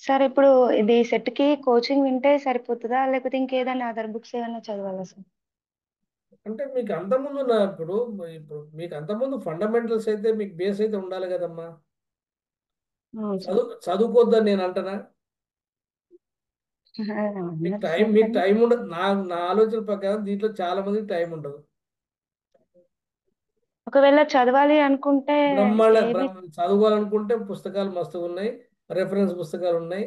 సార్ ఇప్పుడు ఇది సెట్ కి కోచింగ్ వింటే సరిపోతుందా, లేకపోతే ఇంకేదైనా అదర్ బుక్స్ ఏమైనా చదవాలా సార్? అంటే మీకు అంతకుముందు ఇప్పుడు మీకు అంతకుముందు ఫండమెంటల్స్ అయితే మీకు బేస్ అయితే ఉండాలి కదమ్మా. అవును సార్. చదువుకోవద్దని నేను అంటనా? మీకు అన్నారు సార్ కానీ టైం ఉండదు. నా ఆలోచన ప్రకారం దీంట్లో చాలా మందికి టైం ఉండదు. ఒకవేళ చదవాలి అనుకుంటే ఏవి? చదవాలనుకుంటే పుస్తకాలు మస్తు ఉన్నాయి, రెఫరెన్స్ పుస్తకాలు ఉన్నాయి.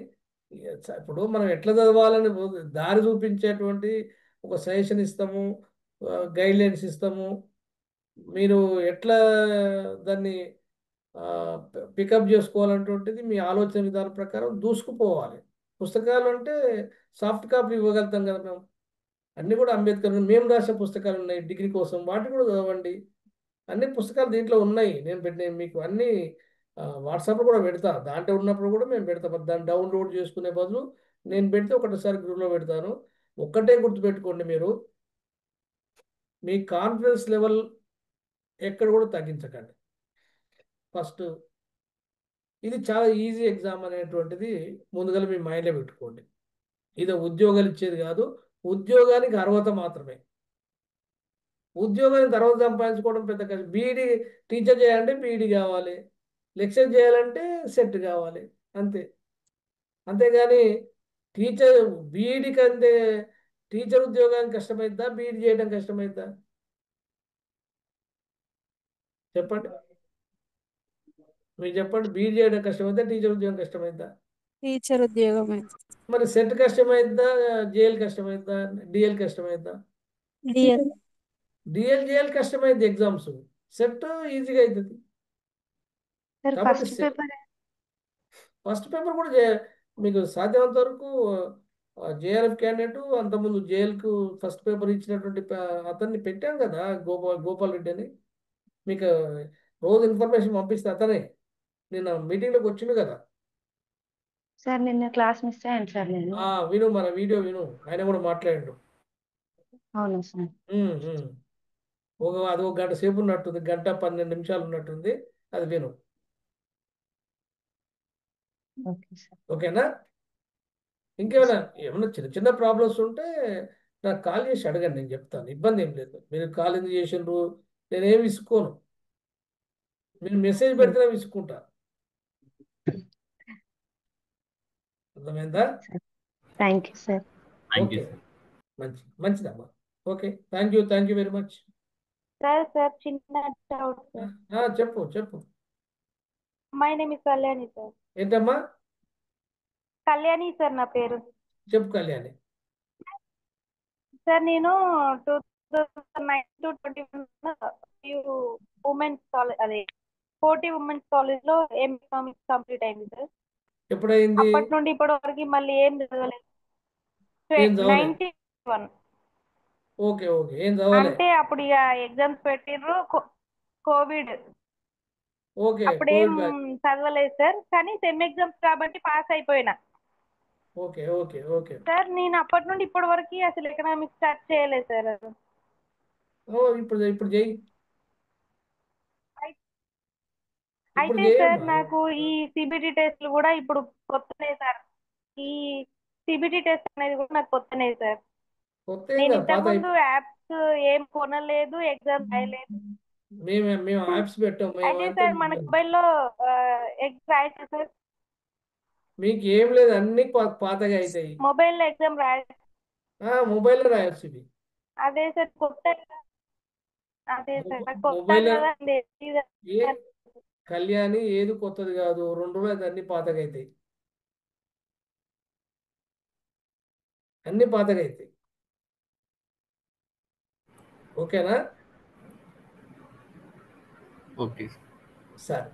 ఇప్పుడు మనం ఎట్లా చదవాలని దారి చూపించేటువంటి ఒక సజెషన్ ఇస్తాము, గైడ్ లైన్స్ ఇస్తాము. మీరు ఎట్లా దాన్ని పికప్ చేసుకోవాలనేటువంటిది మీ ఆలోచన విధానం ప్రకారం దూసుకుపోవాలి. పుస్తకాలు అంటే సాఫ్ట్ కాపీ ఇవ్వగలుగుతాం కదా మేము. అన్నీ కూడా అంబేద్కర్ మేము రాసే పుస్తకాలు ఉన్నాయి డిగ్రీ కోసం, వాటిని కూడా చదవండి. అన్ని పుస్తకాలు దీంట్లో ఉన్నాయి. నేను మీకు అన్ని వాట్సాప్లో కూడా పెడతా. దాంట్లో ఉన్నప్పుడు కూడా మేము పెడతాం. దాన్ని డౌన్లోడ్ చేసుకునే బదులు నేను పెడితే ఒకటిసారి గ్రూప్లో పెడతాను. ఒక్కటే గుర్తుపెట్టుకోండి, మీరు మీ కాన్ఫిడెన్స్ లెవెల్ ఎక్కడ కూడా తగ్గించకండి. ఫస్ట్ ఇది చాలా ఈజీ ఎగ్జామ్ అనేటువంటిది ముందుగా మీ మైండ్లో పెట్టుకోండి. ఇది ఉద్యోగాలు ఇచ్చేది కాదు, ఉద్యోగానికి అర్హత మాత్రమే. ఉద్యోగాన్ని తర్వాత సంపాదించుకోవడం పెద్ద కష్టం. బీఈడి టీచర్ చేయాలంటే బీఈడి కావాలి, లెక్చర్ చేయాలంటే సెట్ కావాలి, అంతే. అంతేగాని టీచర్ బీఈడి కంటే టీచర్ ఉద్యోగానికి కష్టమైద్దా, బీఈడి చేయడం కష్టమైద్దా? చెప్పండి, మీరు చెప్పండి. బీఈడి చేయడం కష్టమైద్దా, టీచర్ ఉద్యోగం కష్టమైద్దా? టీచర్ ఉద్యోగమే. మరి సెట్ కష్టమైద్దా, జేఎల్ కష్టమైద్దా, డిఎల్ కష్టమైద్దా? డిఎల్. డిఎల్ జేఎల్ కష్టమైంది ఎగ్జామ్స్, సెట్ ఈజీగా అవుతుంది. సార్ కాబట్టి ఫస్ట్ పేపర్ కూడా మీకు సాధ్యమైనంత వరకు జేఆర్ఎఫ్ క్యాండిడేట్ అంతకుముందు జేఎల్కు ఫస్ట్ పేపర్ ఇచ్చినటువంటి అతన్ని పెట్టాం కదా, గోపాల్ రెడ్డి అని. మీకు రోజు ఇన్ఫర్మేషన్ పంపిస్తే అతనే నిన్న మీటింగ్లోకి వచ్చిండు కదా. సార్ నిన్న క్లాస్ మిస్ అయ్యాను సార్ నేను. విను, మన వీడియో విను, ఆయన కూడా మాట్లాడిండు. అవును సార్. అది ఒక గంట సేపు ఉన్నట్టుంది, గంట 12 నిమిషాలు ఉన్నట్టుంది, అది విను. Okay sir. ఓకేనా? ఇంకేమైనా ఏమైనా చిన్న చిన్న ప్రాబ్లమ్స్ ఉంటే నాకు కాల్ చేసి అడగండి, నేను చెప్తాను, ఇబ్బంది ఏం లేదు. మీరు కాల్ ఎందుకు చేసిండ్రు, నేనేం విసుకోను. మీరు మెసేజ్ పెడితేనే విసుకుంటా. అర్థమైందా? Thank you sir. Thank you okay, మంచిదమ్మా. Okay, thank you very much. Sir చిన్న డౌట్ సార్. చెప్పు. My name is Kalyani sir. ఏంటమ్మా? కళ్యాణి సార్ నా పేరు. చెప్పు కళ్యాణి. సార్ నేను 2009 to 2021 ఉమెన్స్ కాలేజ్ అదే కోటి ఉమెన్స్ కాలేజ్ లో ఎకనామిక్స్ కంప్లీట్ అయింది సార్. ఎప్పుడైంది? అప్పటి నుండి ఇప్పటి వరకు మళ్ళీ ఏం చదవలేదు. ఏం చదవలేదు? 91. ఓకే, ఏం చదవలేదు? అంటే అప్పుడు ఇక ఎగ్జామ్స్ పెట్టిండ్రు, కోవిడ్. ఓకే, అప్పుడేం కోవిడ్ బ్యాచ్. చదవలేదు సార్, కానీ సెమ్ ఎగ్జామ్స్ కాబట్టి పాస్ అయిపోయినా. ఓకే. సార్ నేను అప్పటి నుండి ఇప్పటి వరకు అసలు ఎకనామిక్స్ స్టార్ట్ చేయలేదు సార్. ఇప్పుడు చెయ్యి. ఇప్పుడు అయితే సార్ చేయమ్మా. నాకు ఈ సిబిటి టెస్ట్లు కూడా ఇప్పుడు కొత్తనే సార్. ఈ సిబిటి టెస్ట్ అనేది కూడా నాకు కొత్తనే సార్. కొత్త నేను పాత ఇంతకుముందు యాప్స్ ఏం కొనలేదు, ఎగ్జామ్ రాయలేదు. మేము యాప్స్ పెట్టాం. అయితే సార్ మన మొబైల్లో ఎగ్జామ్ రాయచ్చు సార్. మీకు ఏం లేదు, అన్ని పాతగా అవుతాయి. మొబైల్లో ఎగ్జామ్ రాయచ్చు. మొబైల్లో రాయొచ్చు ఇవి. అదే సార్ కొత్త. అదే సార్ నాకు కొత్త మొబైల్ కదా కళ్యాణి ఏది కొత్తది కాదు, 2 రోజులు అయితే అన్ని పాతగా అవుతాయి. అన్ని పాతగా అవుతాయి. ఓకేనా? ఓకే సరే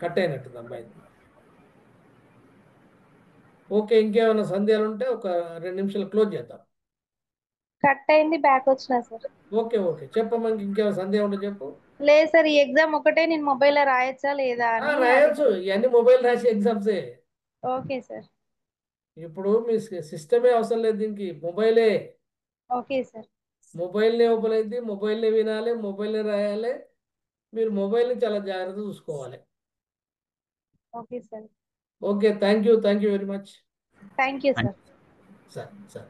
కట్ అయినట్టుంది అమ్మాయి. ఓకే, ఇంకేమైనా సందేహాలు ఉంటే ఒక 2 నిమిషాలు క్లోజ్ చేద్దాం. కట్ అయింది, బ్యాక్ వచ్చినా సార్. ఓకే, చెప్పమ్మా, ఇంకేమైనా సందేహం ఉంటే చెప్పు. లేదు సార్, ఈ ఎగ్జామ్ ఒకటే నేను మొబైల్లో రాయొచ్చా లేదా అని. రాయొచ్చు, ఇవన్నీ మొబైల్ రాసే ఎగ్జామ్సే. Okay sir. ఇప్పుడు మీ సిస్టమే అవసరం లేదు దీనికి, మొబైలే. Okay sir. మొబైల్నే ఓపెన్ అయింది, మొబైల్నే వినాలి, మొబైల్నే రాయాలి. మీరు మొబైల్ని చాలా జాగ్రత్త చూసుకోవాలి. Okay sir. Okay, thank you very much. Thank you sir. సరే